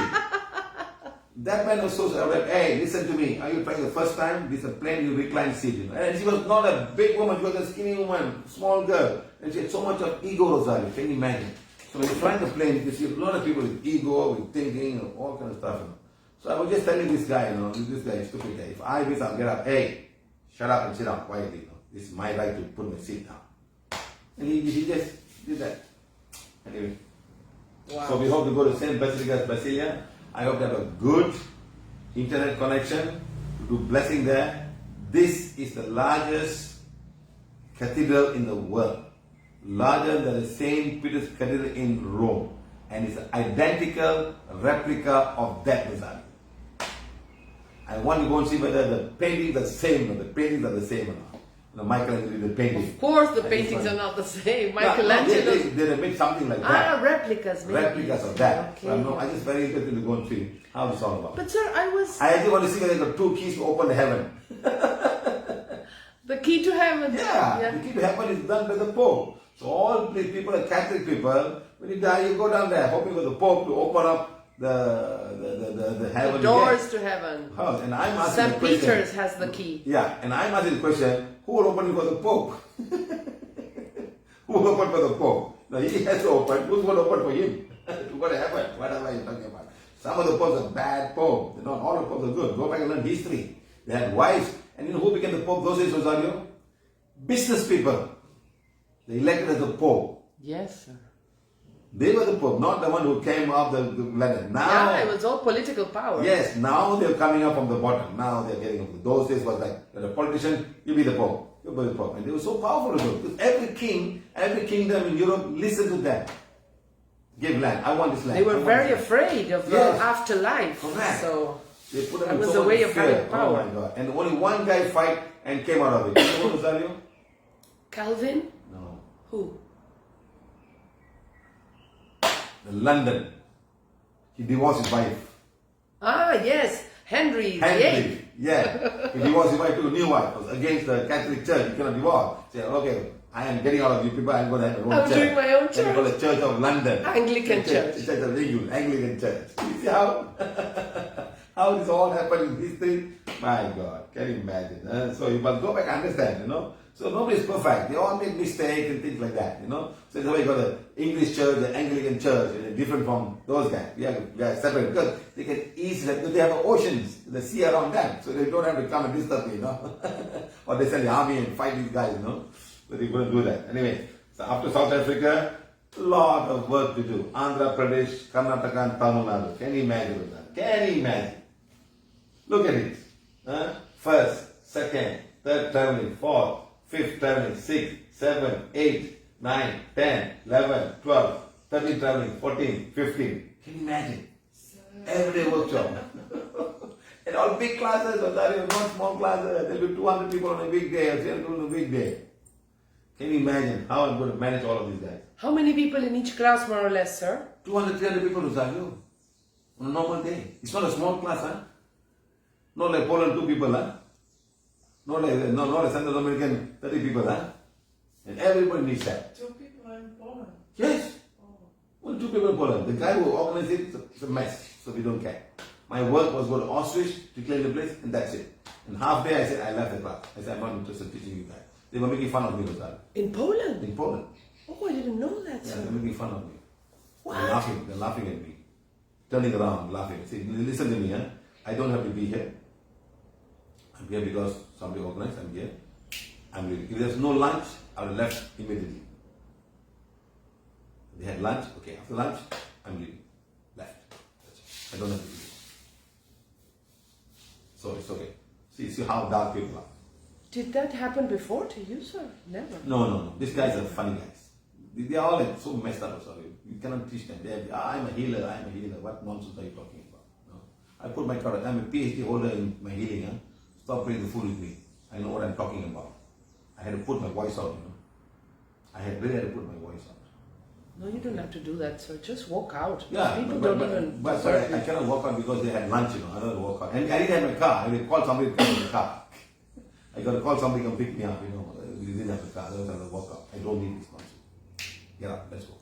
[SPEAKER 1] That man was so sad. I was like, hey, listen to me. Are you trying the first time? This is a plane, you recline seat. And she was not a big woman, she was a skinny woman, small girl. And she had so much of ego, Rosario. Can you imagine? So when you fly the plane, you see a lot of people with ego, with thinking, and all kind of stuff. So I was just telling this guy, this guy is stupid guy. If I miss, I'll get up. Hey, shut up and sit down quietly. This is my right to put my seat down. And he just did that. Anyway.
[SPEAKER 2] Wow.
[SPEAKER 1] So we hope to go to St. Basilica's Basilia. I hope to have a good internet connection to do blessing there. This is the largest cathedral in the world. Larger than the St. Peter's Cathedral in Rome. And it's an identical replica of that Rosario. I want to go and see whether the paintings are the same or not. Michelangelo did the painting.
[SPEAKER 2] Of course the paintings are not the same. Michelangelo...
[SPEAKER 1] They made something like that.
[SPEAKER 2] Replicas maybe.
[SPEAKER 1] Replicas of that.
[SPEAKER 2] Okay.
[SPEAKER 1] So I'm just very interested to go and see how it's all about.
[SPEAKER 2] But sir,
[SPEAKER 1] I actually want to see whether they got two keys to open the heaven.
[SPEAKER 2] The key to heaven.
[SPEAKER 1] Yeah, the key to heaven is done by the Pope. So all these people are Catholic people. When you die, you go down there hoping for the Pope to open up the heaven.
[SPEAKER 2] The doors to heaven.
[SPEAKER 1] Oh, and I'm asking
[SPEAKER 2] St.
[SPEAKER 1] the question.
[SPEAKER 2] Peter's has the key.
[SPEAKER 1] Yeah, and I'm asking the question, who will open it for the Pope? Who will open for the Pope? Now he has to open. Who's going to open for him? To go to heaven. Whatever you're talking about. Some of the popes are bad popes. Not all the popes are good. Go back and learn history. They had wives. And you know who became the Pope those days, Rosario? Business people. They elected as the Pope.
[SPEAKER 2] Yes, sir.
[SPEAKER 1] They were the Pope, not the one who came off the ladder. Now,
[SPEAKER 2] Yeah, it was all political power.
[SPEAKER 1] yes, now they're coming up from the bottom. Now they're getting up. Those days was like, you're a politician, you be the Pope. You be the Pope. And they were so powerful. Because every king, every kingdom in Europe listened to them. Give land. I want this land.
[SPEAKER 2] They were
[SPEAKER 1] I want
[SPEAKER 2] very
[SPEAKER 1] this land.
[SPEAKER 2] afraid of the
[SPEAKER 1] Yes.
[SPEAKER 2] afterlife.
[SPEAKER 1] Correct.
[SPEAKER 2] So
[SPEAKER 1] They put them
[SPEAKER 2] that
[SPEAKER 1] in
[SPEAKER 2] was
[SPEAKER 1] so
[SPEAKER 2] a way
[SPEAKER 1] much
[SPEAKER 2] of
[SPEAKER 1] fear.
[SPEAKER 2] having power.
[SPEAKER 1] Oh my God. And only one guy fight and came out of it. You know Rosario?
[SPEAKER 2] Calvin?
[SPEAKER 1] No.
[SPEAKER 2] Who?
[SPEAKER 1] London. He divorced his wife.
[SPEAKER 2] Ah, yes. Henry
[SPEAKER 1] Henry.
[SPEAKER 2] VIII.
[SPEAKER 1] Yeah. He divorced his wife to a new wife. It was against the Catholic Church. You cannot divorce. Say, okay, I am getting out of you people. I'm going to have my own
[SPEAKER 2] I'm
[SPEAKER 1] church.
[SPEAKER 2] doing my own
[SPEAKER 1] Then we call it Church of London.
[SPEAKER 2] Anglican Church.
[SPEAKER 1] Church of England. Anglican Church. You see how? How this all happened in history? My God. Can you imagine? So you must go back and understand, you know. So nobody is perfect. They all make mistakes and things like that, you know. So that's why you got the English church, the Anglican church, different from those guys. We are separate because they can easily, because they have oceans, the sea around them. So they don't have to come and disturb me, you know. Or they send the army and fight these guys, you know. So they couldn't do that. Anyway, so after South Africa, lot of work to do. Andhra Pradesh, Karnataka and Tamil Nadu. Can you imagine that? Can you imagine? Look at it. First, second, third traveling, fourth, fifth traveling, 6, 7, 8, 9, 10, 11, 12, 13 traveling, 14, 15. Can you imagine? Everyday workshop. And all big classes, not small classes. There'll be 200 people on a weekday or 300 people on a weekday. Can you imagine how I'm going to manage all of these guys?
[SPEAKER 2] How many people in each class, more or less, sir?
[SPEAKER 1] 200, 300 people, Rosario. On a normal day. It's not a small class, huh? Not like Poland, 2 people, huh? Not like Central American, 30 people, huh? And everybody needs that.
[SPEAKER 5] 2 people in Poland.
[SPEAKER 1] Yes. Only 2 people in Poland. The guy who organized it, it's a mess, so we don't care. My work was go to Auschwitz to clean the place, and that's it. And half day I said, I left the class. I said, I'm not interested in teaching you guys. They were making fun of me, Rosario.
[SPEAKER 2] In Poland?
[SPEAKER 1] In Poland.
[SPEAKER 2] Oh, I didn't know that,
[SPEAKER 1] Yeah,
[SPEAKER 2] sir.
[SPEAKER 1] they're making fun of me.
[SPEAKER 2] What?
[SPEAKER 1] They're laughing at me. Turning around, laughing. See, listen to me, huh? I don't have to be here. I'm here because somebody organized, I'm here. I'm leaving. If there's no lunch, I will left immediately. They had lunch, okay, after lunch, I'm leaving. Left. That's it. I don't have to be here. So it's okay. See how dark people are.
[SPEAKER 2] Did that happen before to you, sir? Never.
[SPEAKER 1] No. These guys are funny guys. They are all like so messed up, sorry. You cannot teach them. I'm a healer. What nonsense are you talking about? No. I put my card. I'm a PhD holder in my healing. Huh? Stop playing the fool with me. I know what I'm talking about. I had to put my voice out, you know. I really had to put my voice out.
[SPEAKER 2] No, you don't have to do that, sir. Just walk out.
[SPEAKER 1] Yeah,
[SPEAKER 2] People
[SPEAKER 1] but,
[SPEAKER 2] don't even.
[SPEAKER 1] but sorry, I cannot walk out because they had lunch, you know. I don't walk out. And I didn't have my car. I didn't call somebody to come in the car. I got to call somebody to come pick me up, you know. We didn't have a car. Otherwise I would walk out. I don't need this nonsense. Get up, let's go.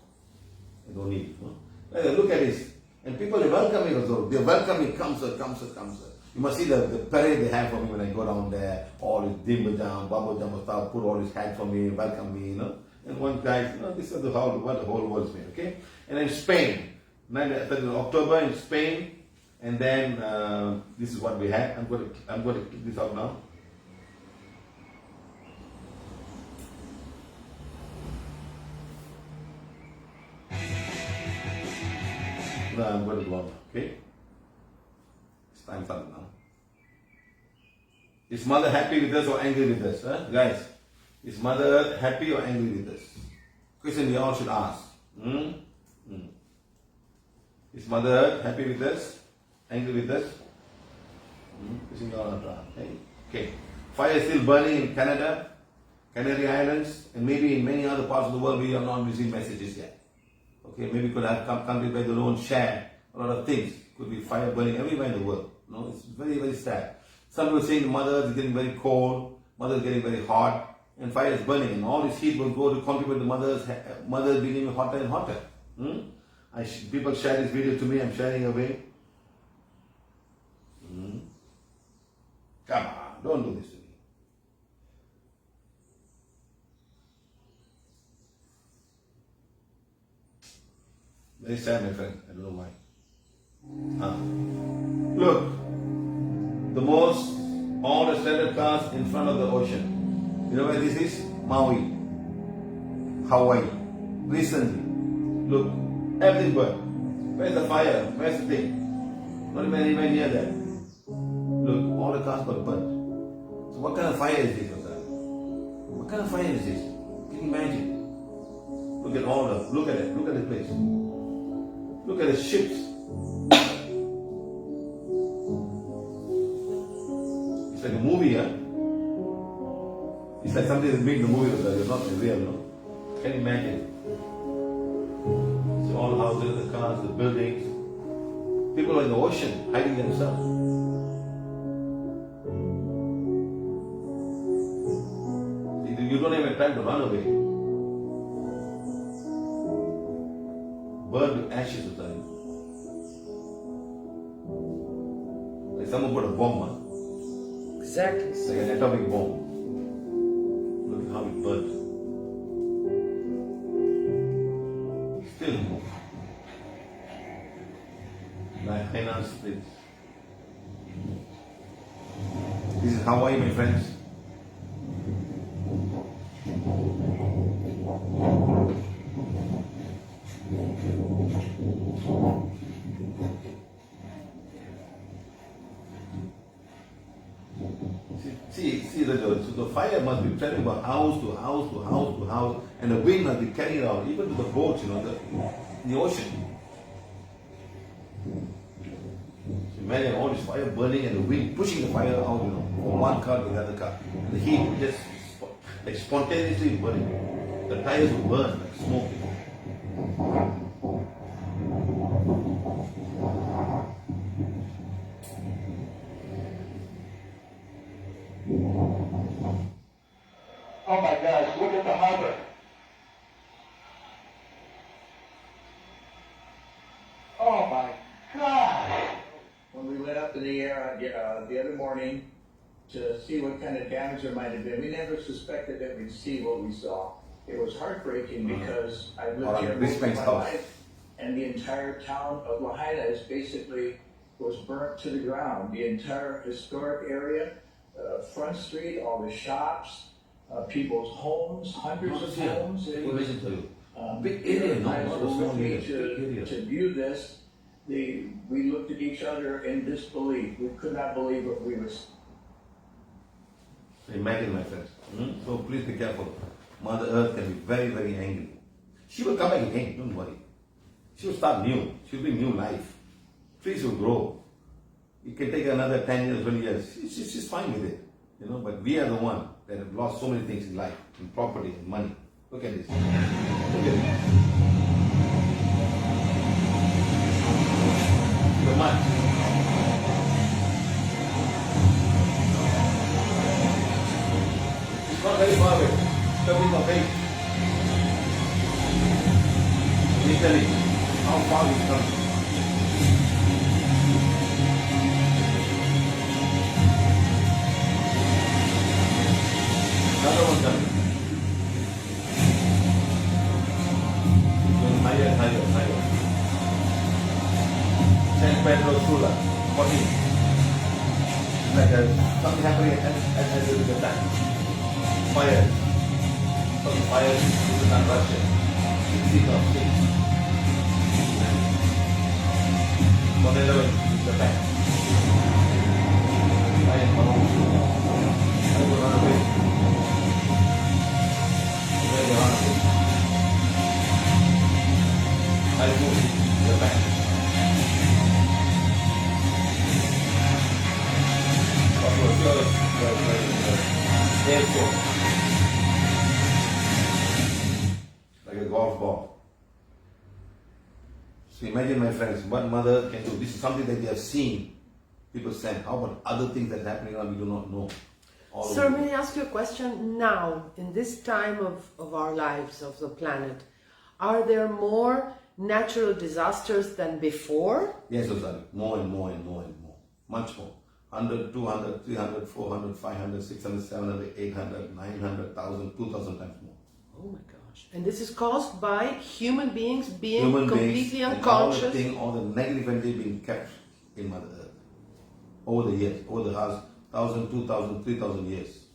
[SPEAKER 1] I don't need it, you know. Look at this. And people, they welcome me also. They welcome me. Come, sir. You must see the parade they have for me when I go down there. All his dimba jam, babo jam stuff, put all his hat for me, welcome me, you know. And one guy, you know, this is what the whole world's made, okay? And then Spain, 30th October in Spain, and then this is what we had. I'm going to click this out now. No, I'm going to go on, okay? It's time for it now. Is mother happy with us or angry with us, huh? Guys? Is mother happy or angry with us? Question we all should ask. Is mother happy with us? Angry with us? Question we all have to ask. Okay. Fire is still burning in Canada, Canary Islands, and maybe in many other parts of the world we have not received messages yet. Okay, maybe could have countries where they don't share a lot of things. Could be fire burning everywhere in the world. No, it's very, very sad. Some people saying the mother is getting very cold, mother is getting very hot, and fire is burning, and all this heat will go to contribute to mother becoming hotter and hotter. People share this video to me, I'm sharing away. Come on, don't do this to me. Very sad, my friend. I don't know why. Look, the most all the standard cars in front of the ocean. You know where this is? Maui, Hawaii. Recently, look, Everything burned. Where's the fire? Where's the thing? Not even anywhere near that. Look, all the cars got burnt. So what kind of fire is this, Osar? What kind of fire is this? Can you imagine? Look at all the, look at it, look at the place. Look at the ships. It's like a movie, huh? It's like something that's made in the movie, Osar. It's not real, no? Can you imagine? See all the houses, the cars, the buildings. People are in the ocean, hiding themselves. You don't even try to run away. Burned to ashes of time. Like someone put a bomb on.
[SPEAKER 2] Exactly.
[SPEAKER 1] It's like an atomic bomb. Look at how it burned. Still more. My finance split. This is Hawaii, my friends. See the fire must be spreading from house to house to house to house, and the wind must be carrying it out, even to the boats, the ocean. So imagine all this fire burning and the wind pushing the fire out, from one car to the other car. And the heat just like spontaneously burning. The tires will burn like smoke.
[SPEAKER 3] Oh my gosh, look at the harbor. Oh my gosh.
[SPEAKER 5] When we went up in the air the other morning to see what kind of damage there might have been, we never suspected that we'd see what we saw. It was heartbreaking because I lived here most of my life, and the entire town of Lahaina is basically was burnt to the ground. The entire historic area, Front Street, all the shops, people's homes, hundreds of homes. It was
[SPEAKER 1] big area,
[SPEAKER 5] to view this. We looked at each other in disbelief. We could not believe what we were.
[SPEAKER 1] Imagine, my friends. So please be careful. Mother Earth can be very, very angry. She will come back again, don't worry. She will start new. She will bring new life. Trees will grow. It can take another 10 years, 20 years. She's fine with it. But we are the one that have lost so many things in life, in property, in money. Look at this. Look at this. The mud. It's not very far away. Coming of age. Italy. How far we've come. Another one coming. Going higher and higher and higher. San Pedro Sula, 14. Like something happening at the time. Fire. Some fire is not Russia. 16 of 6. Tornado in Japan. Fire in Malaysia. I will run away. Where they run away? I move in Japan. Airport. Like a golf ball. So imagine, my friends, what mother can do. This is something that we have seen people send. How about other things that are happening now we do not know?
[SPEAKER 2] Sir, may I ask you a question now, in this time of our lives, of the planet? Are there more natural disasters than before?
[SPEAKER 1] Yes, Osari. More and more and more and more. Much more. 100, 200, 300, 400, 500, 600, 700, 800, 900, 1,000, 2,000 times more.
[SPEAKER 2] Oh my gosh. And this is caused by human beings being completely unconscious?
[SPEAKER 1] And all the negative energy being kept in Mother Earth. Over the years, over the last 1,000, 2,000, 3,000 years.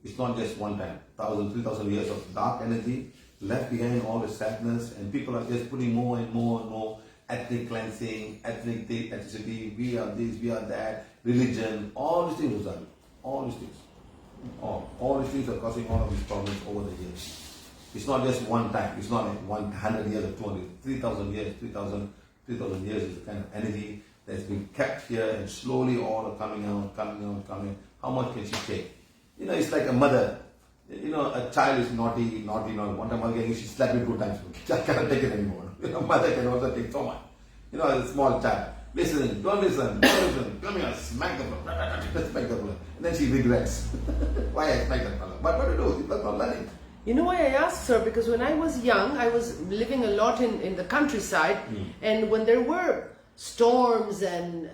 [SPEAKER 1] It's not just one time. 1,000, 3,000 years of dark energy left behind all the sadness, and people are just putting more and more and more ethnic cleansing, ethnicity, we are this, we are that, religion, all these things, Rosario, all these things. All these things are causing all of these problems over the years. It's not just one time, it's not like 100 years or 200, 3,000 years, 3,000 years is the kind of energy that's been kept here, and slowly all are coming out. How much can she take? You know, it's like a mother. You know, a child is naughty. One time again, she slapped me 2 times. I cannot take it anymore. You know, mother can also take so much. You know, a small child. Listen, don't listen. Come here, smack the fellow. And then she regrets. Why I smack the fellow? But what to do? People are not learning.
[SPEAKER 2] You know why I asked, sir? Because when I was young, I was living a lot in the countryside, and when there were storms and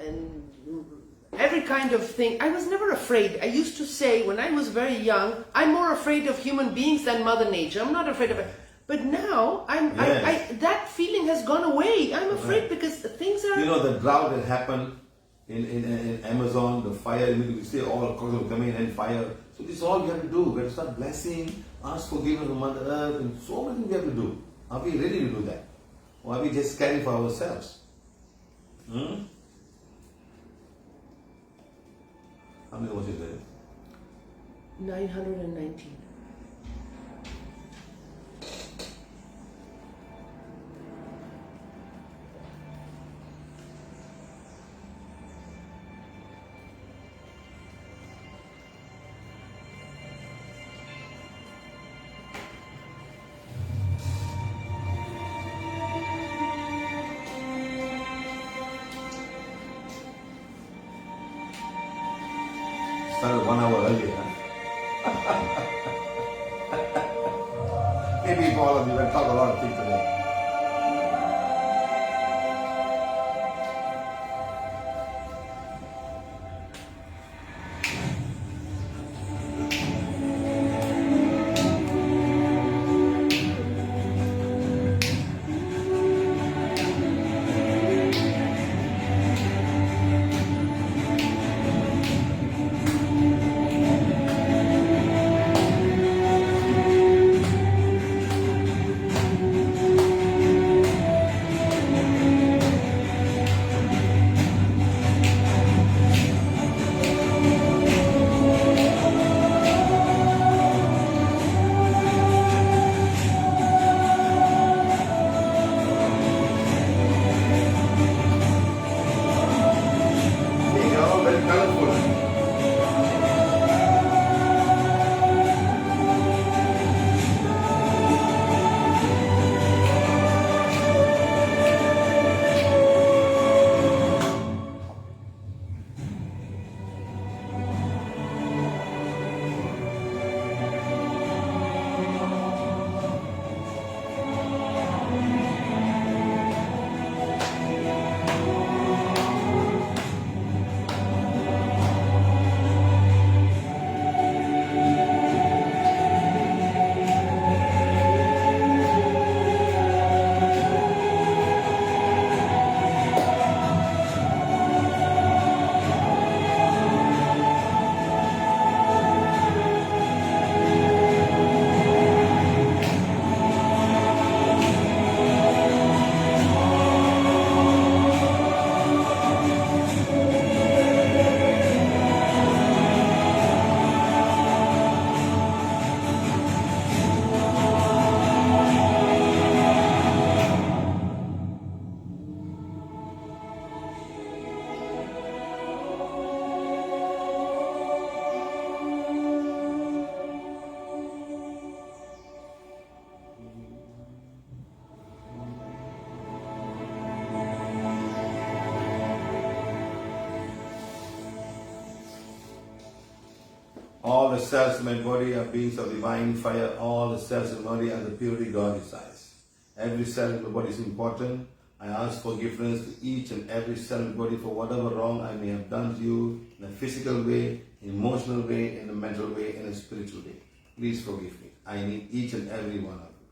[SPEAKER 2] every kind of thing, I was never afraid. I used to say when I was very young, I'm more afraid of human beings than Mother Nature. I'm not afraid of it. But now, that feeling has gone away. I'm afraid because things are...
[SPEAKER 1] You know, the drought that happened in Amazon, the fire, we see all crops coming and fire. So this is all we have to do. We have to start blessing, ask forgiveness of Mother Earth, and so many things we have to do. Are we ready to do that? Or are we just caring for ourselves? How many was it there?
[SPEAKER 2] 919.
[SPEAKER 1] Started 1 hour earlier. Maybe for all of you will talk a lot of things today. All the cells in my body are beings of divine fire. All the cells in my body are the purity God desires. Every cell in my body is important. I ask forgiveness to each and every cell in my body for whatever wrong I may have done to you in a physical way, emotional way, in a mental way, in a spiritual way. Please forgive me. I need each and every one of you.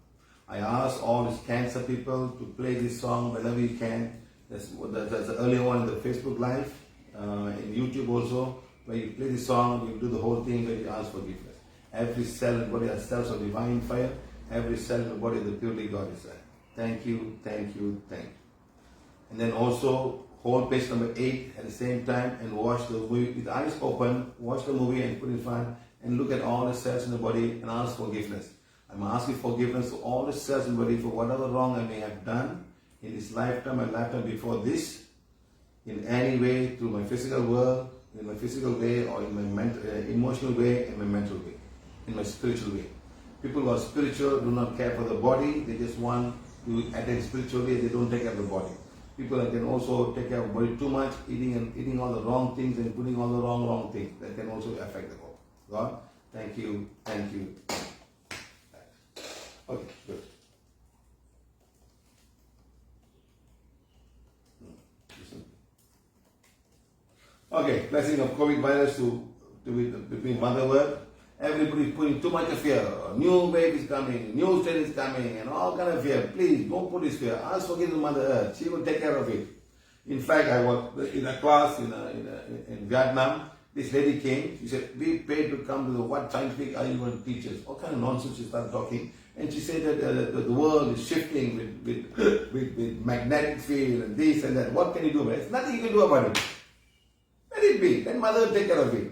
[SPEAKER 1] I ask all these cancer people to play this song whenever you can. That's the earlier one in the Facebook Live, in YouTube also, where you play the song, you do the whole thing where you ask forgiveness. Every cell in the body has cells of divine fire. every cell in the body of the purely God is there. Thank you, thank you, thank you. And then also hold page number 8 at the same time and watch the movie with the eyes open, watch the movie and put it in front and look at all the cells in the body and ask forgiveness. I'm asking forgiveness to all the cells in the body for whatever wrong I may have done in this lifetime and lifetime before this, in any way, through my physical world, in my physical way, or in my emotional way, in my mental way, in my spiritual way. People who are spiritual do not care for the body, they just want to attain spiritually, they don't take care of the body. People that can also take care of the body too much, eating all the wrong things and putting all the wrong things, that can also affect the body. God, thank you, thank you. Okay, good. Okay, blessing of COVID virus between Mother Earth. Everybody is putting too much of fear. A new wave is coming, new strain is coming, and all kind of fear. Please don't put this fear. Ask forgiveness to Mother Earth. She will take care of it. In fact, I was in a class in Vietnam. This lady came. She said, "We paid to come to the what scientific are you going to teach us?" What kind of nonsense she started talking? And she said that the world is shifting with magnetic field and this and that. What can you do about it? There's nothing you can do about it. Let it be. Let Mother Earth take care of it.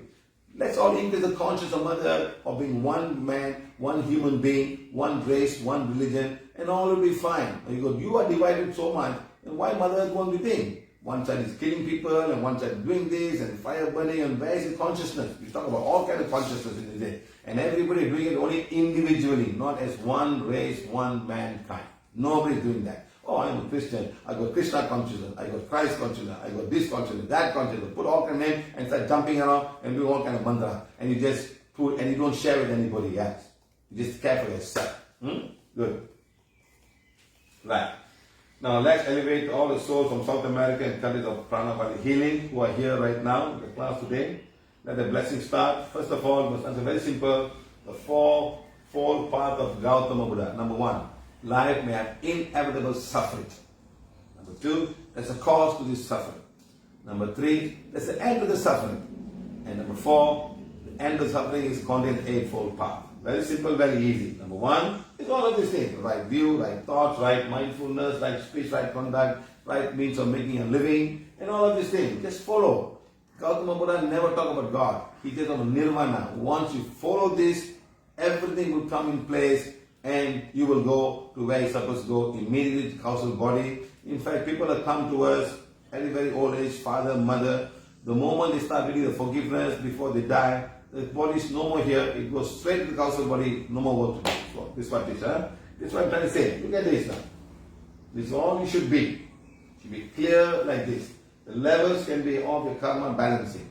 [SPEAKER 1] Let's all increase the consciousness of Mother Earth of being one man, one human being, one race, one religion, and all will be fine. You are divided so much, and why Mother Earth won't be thing? One side is killing people, and one side is doing this, and fire burning, and where is the consciousness? We talk about all kinds of consciousness in this day. And everybody doing it only individually, not as one race, one mankind. Nobody is doing that. Oh, I'm a Christian. I got Krishna consciousness. I got Christ consciousness. I got this consciousness, that consciousness. Put all kind of names and start jumping around and do all kind of mantra. And you just put and you don't share with anybody else. You just care for yourself. Good. Right. Now let's elevate all the souls from South America and countries of pranaviolethealing who are here right now in the class today. Let the blessing start. First of all, it's very simple. The four path of Gautama Buddha. Number 1. Life may have inevitable suffering. Number 2, there's a cause to this suffering. Number 3, there's an end to the suffering. And number 4, the end of the suffering is contained in eightfold path. Very simple, very easy. Number 1 is all of these things. Right view, right thoughts, right mindfulness, right speech, right conduct, right means of making a living, and all of these things. Just follow. Gautama Buddha never talked about God. He says about nirvana. Once you follow this, everything will come in place and you will go to where you're supposed to go immediately to causal body. In fact, people that come to us at a very old age, father, mother, the moment they start getting the forgiveness before they die, the body is no more here, it goes straight to the causal body, no more work to do. So this is what it is, huh? This is what I'm trying to say. Look at this now. This is all you should be. You should be clear like this. The levels can be of your karma balancing.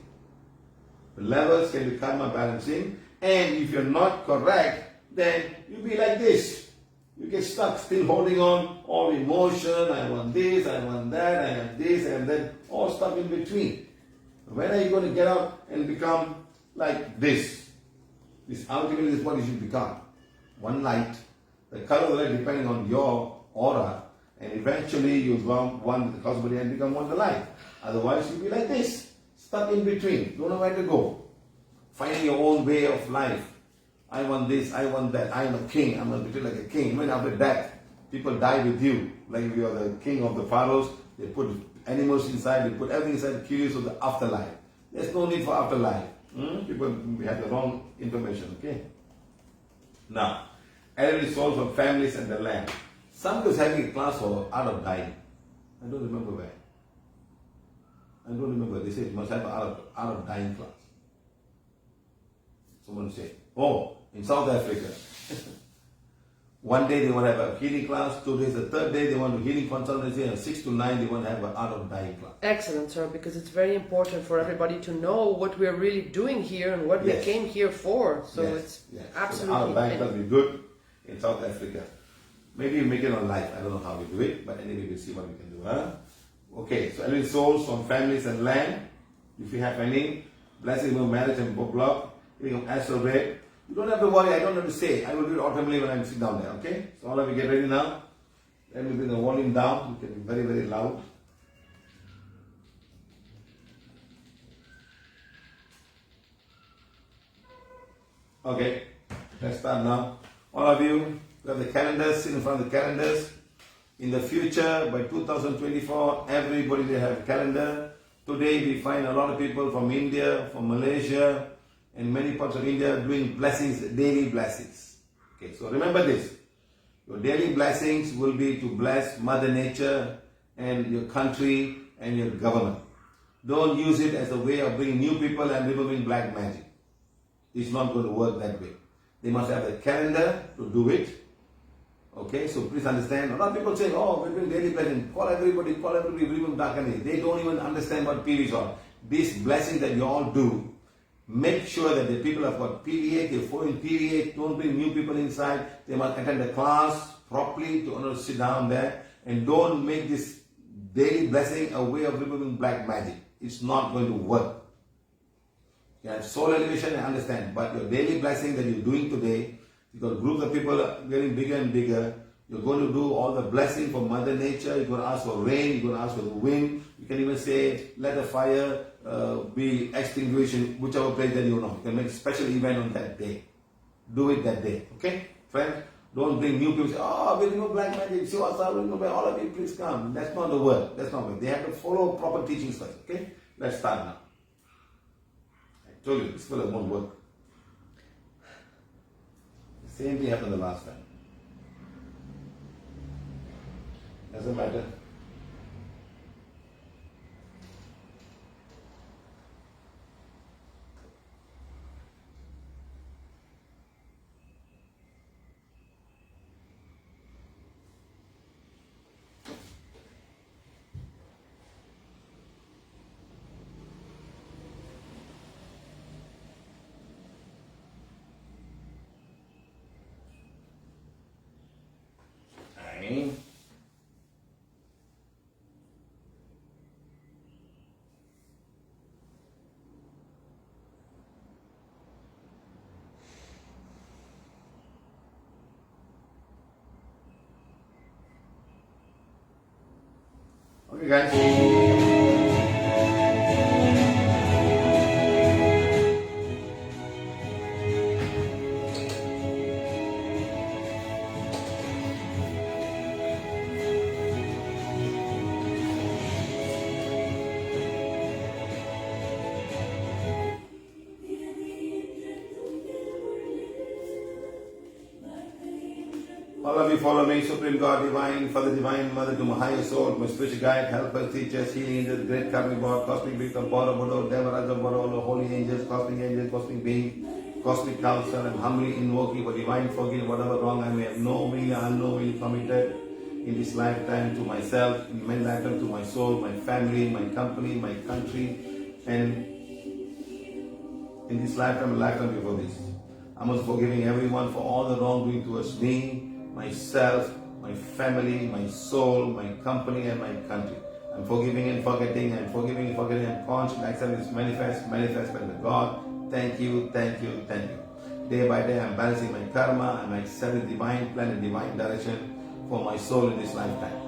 [SPEAKER 1] The levels can be karma balancing, and if you're not correct, then you be like this. You get stuck still holding on all emotion, I want this, I want that, I have this, and then all stuck in between. When are you going to get out and become like this? This ultimately is what you should become. One light. The color of the light depending on your aura, and eventually you'll become one with the cosmos and become one with the light. Otherwise you'll be like this, stuck in between, don't know where to go. Finding your own way of life. I want this, I want that, I am a king, I'm going to be like a king. When after death, people die with you. Like if you are the king of the pharaohs, they put animals inside, they put everything inside, curious of the afterlife. There's no need for afterlife. People have the wrong information, okay? Now, elderly souls from families and the land. Somebody was having a class for art of dying. I don't remember where. I don't remember. They said you must have an art of dying class. Someone said, oh, in South Africa. One day they want to have a healing class, 2 days, the third day they want to healing consultancy, and 6 to 9 they want to have an art of dying class.
[SPEAKER 2] Excellent, sir, because it's very important for everybody to know what we're really doing here and what we came here for. So it's absolutely...
[SPEAKER 1] So art of dying class will be good in South Africa. Maybe we make it on live. I don't know how we do it, but anyway, we'll see what we can do. Huh? Okay, so elderly souls from families and land. If you have any, blessing of marriage and block, giving of astral red. You don't have to worry, I don't have to say. I will do it automatically when I sit down there, okay? So all of you get ready now. Let me bring the volume down. You can be very, very loud. Okay, let's start now. All of you, You have the calendars, sit in front of the calendars. In the future, by 2024, everybody will have a calendar. Today we find a lot of people from India, from Malaysia, and many parts of India doing blessings, daily blessings. Okay, so remember this. Your daily blessings will be to bless Mother Nature and your country and your government. Don't use it as a way of bringing new people and removing black magic. It's not going to work that way. They must have a calendar to do it. Okay, so please understand. A lot of people say, oh, we're doing daily blessing. Call everybody, remove dark energy. They don't even understand what PV is all. This blessing that you all do, make sure that the people have got PVA, they're following PVA, don't bring new people inside. They must attend the class properly to sit down there. And don't make this daily blessing a way of removing black magic. It's not going to work. You have soul elevation, I understand. But your daily blessing that you're doing today, because groups of people are getting bigger and bigger. You're going to do all the blessing for Mother Nature. You're going to ask for rain. You're going to ask for the wind. You can even say, let the fire be extinguished in whichever place that you know. You can make a special event on that day. Do it that day. Okay, friends? Don't bring new people. Say, oh, we know black magic. See what's up? All of you, please come. That's not the word. That's not the word. They have to follow proper teachings first. Okay? Let's start now. I told you, this fella won't work. The same thing happened the last time. Doesn't matter. Okay, guys. All of you follow me, Supreme God, Divine, Father Divine, Mother to my higher soul, my spiritual guide, helper, teachers, healing angels, great karmic board, cosmic victim, Boro, Bodo, Devaraja, Boro, holy angels, cosmic being, cosmic counsel. I'm humbly invoking for divine forgiveness, whatever wrong I may have knowingly or unknowingly committed in this lifetime to myself, in many lifetimes to my soul, my family, my company, my country, and in this lifetime and lifetime before this. I'm also forgiving everyone for all the wrongdoing towards me, myself, my family, my soul, my company, and my country. I'm forgiving and forgetting, I'm forgiving and forgetting, I'm conscious, accept this manifest by the God. Thank you, thank you, thank you. Day by day, I'm balancing my karma, and I accept the divine plan and divine direction for my soul in this lifetime.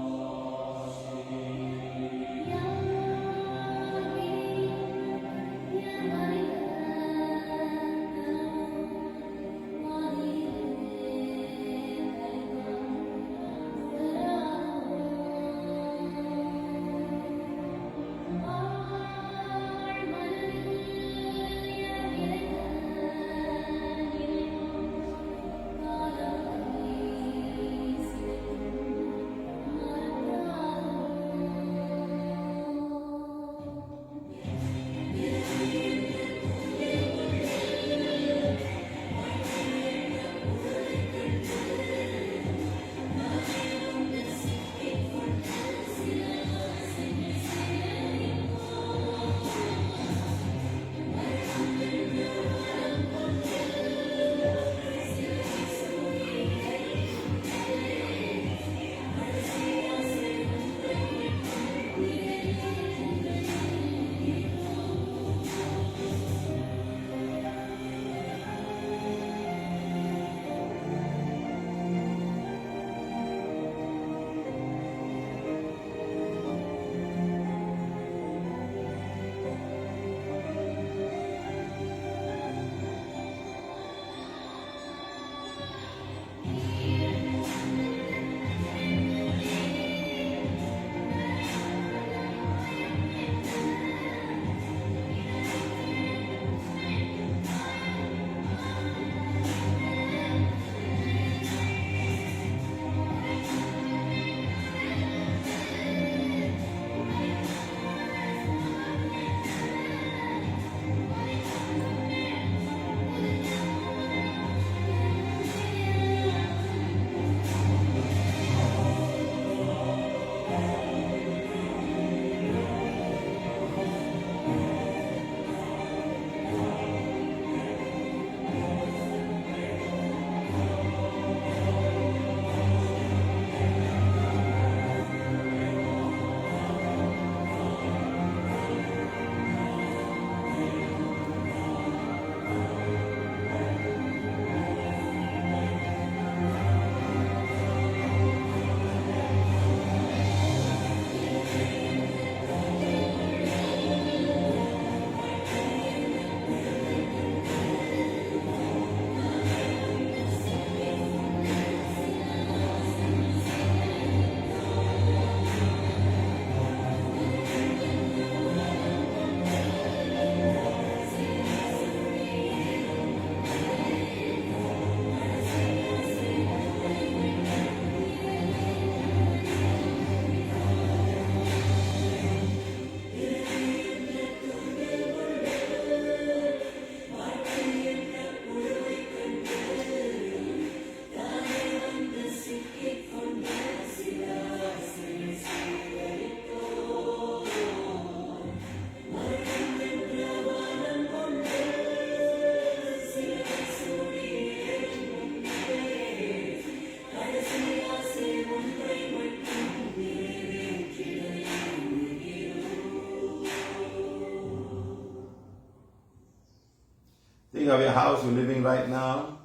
[SPEAKER 1] Think of your house you're living right now.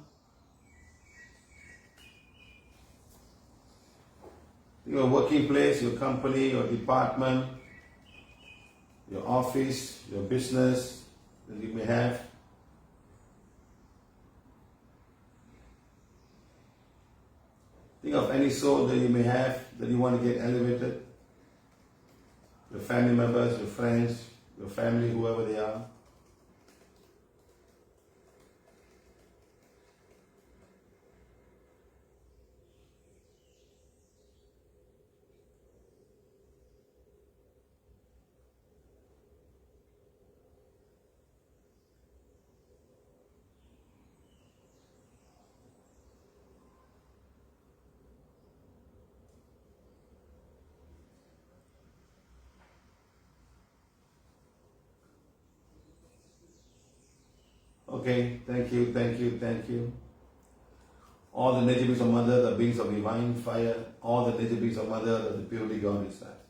[SPEAKER 1] Your working place, your company, your department, your office, your business that you may have. Think of any soul that you may have that you want to get elevated. Your family members, your friends, your family, whoever they are. Okay, thank you, thank you, thank you. All the nature beings of Mother, the beings of divine fire, all the nature beings of Mother, the purity God is that.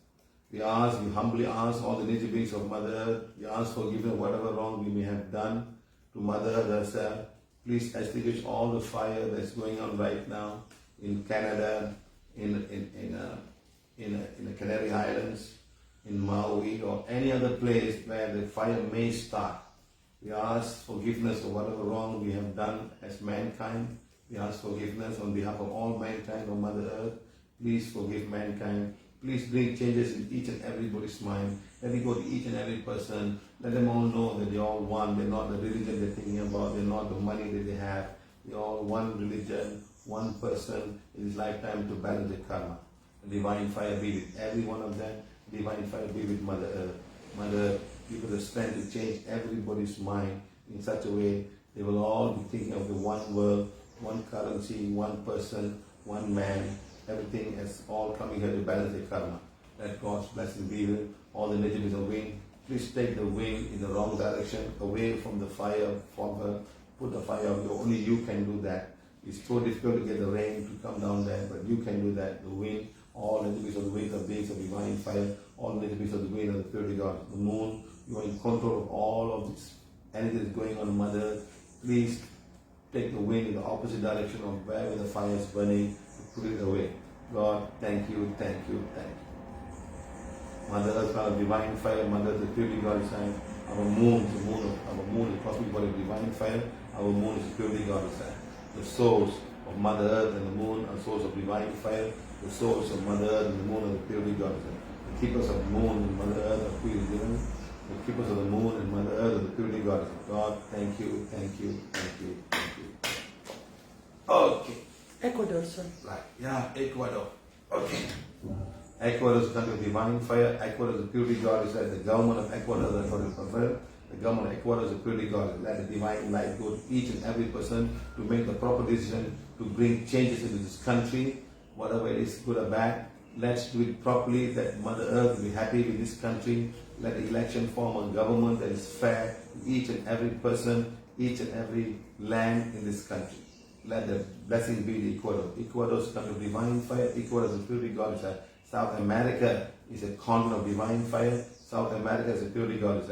[SPEAKER 1] We humbly ask all the nature beings of Mother, we ask forgiveness of whatever wrong we may have done to Mother herself. Please extinguish all the fire that's going on right now in Canada, in the Canary Islands, in Maui, or any other place where the fire may start. We ask forgiveness of whatever wrong we have done as mankind. We ask forgiveness on behalf of all mankind on Mother Earth. Please forgive mankind. Please bring changes in each and everybody's mind. Let it go to each and every person. Let them all know that they're all one. They're not the religion they're thinking about. They're not the money that they have. They're all one religion, one person in this lifetime to balance the karma. Divine fire be with every one of them. Divine fire be with Mother Earth. Mother, give us the strength to change everybody's mind in such a way they will all be thinking of the one world, one currency, one person, one man. Everything is all coming here to balance the karma. Let God's blessing be with all the nature beings of wind. Please take the wind in the wrong direction, away from the fire, from her. Put the fire out. Only you can do that. It's so difficult to get the rain to come down there, but you can do that. The wind, all nature beings of the wind are beings of divine fire. All nature beings of the wind are the purity God. The moon, you are in control of all of this. Anything that is going on, Mother, please take the wind in the opposite direction of wherever the fire is burning, put it away. God, thank you, thank you, thank you. Mother Earth, our divine fire, Mother, the purity God is saying, our moon, our moon, the cosmic body of divine fire, our moon is the purity God is saying. The souls of Mother Earth and the moon are souls of divine fire, the souls of Mother Earth and the moon are the purity God is saying. The keepers of the moon and Mother Earth are who is given. The keepers of the moon and Mother Earth are the purity God is saying. God, thank you, thank you, thank you, thank you. Okay.
[SPEAKER 2] Ecuador, sir.
[SPEAKER 1] Right, yeah, Ecuador. Okay. Ecuador is a country of divine fire. Ecuador is the purity God is that the government of Ecuador is the government of Ecuador is the purity God. Let the divine light go to each and every person to make the proper decision to bring changes into this country, whatever it is, good or bad. Let's do it properly, that Mother Earth will be happy with this country. Let the election form a government that is fair to each and every person, each and every land in this country. Let the blessing be to Ecuador. Ecuador is a country of divine fire. Ecuador is a purity God. South America is a continent of divine fire. South America is a purity God.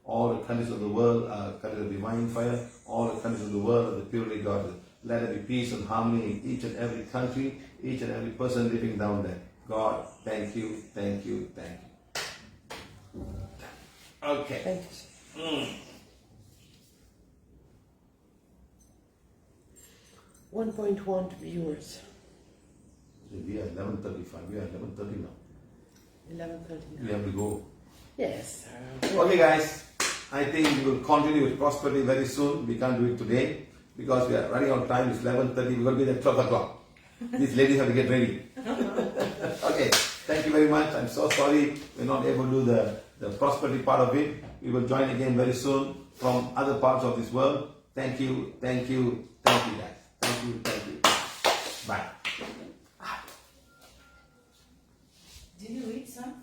[SPEAKER 1] All the countries of the world are countries of divine fire. All the countries of the world are the purity God. Let there be peace and harmony in each and every country, each and every person living down there. God, thank you, thank you, thank you. Okay.
[SPEAKER 2] Thank you, sir. 1.1 viewers.
[SPEAKER 1] We are 11:35. We are 11:30 now.
[SPEAKER 2] 11:30.
[SPEAKER 1] We have to go.
[SPEAKER 2] Yes, sir.
[SPEAKER 1] Okay, guys. I think we will continue with prosperity very soon. We can't do it today because we are running out of time. It's 11:30. We're going to be there at 12 o'clock. These ladies have to get ready. Okay. Thank you very much. I'm so sorry we're not able to do the prosperity part of it. We will join again very soon from other parts of this world. Thank you. Thank you. Thank you, guys. Thank you. Thank you. Bye.
[SPEAKER 6] Did you eat some?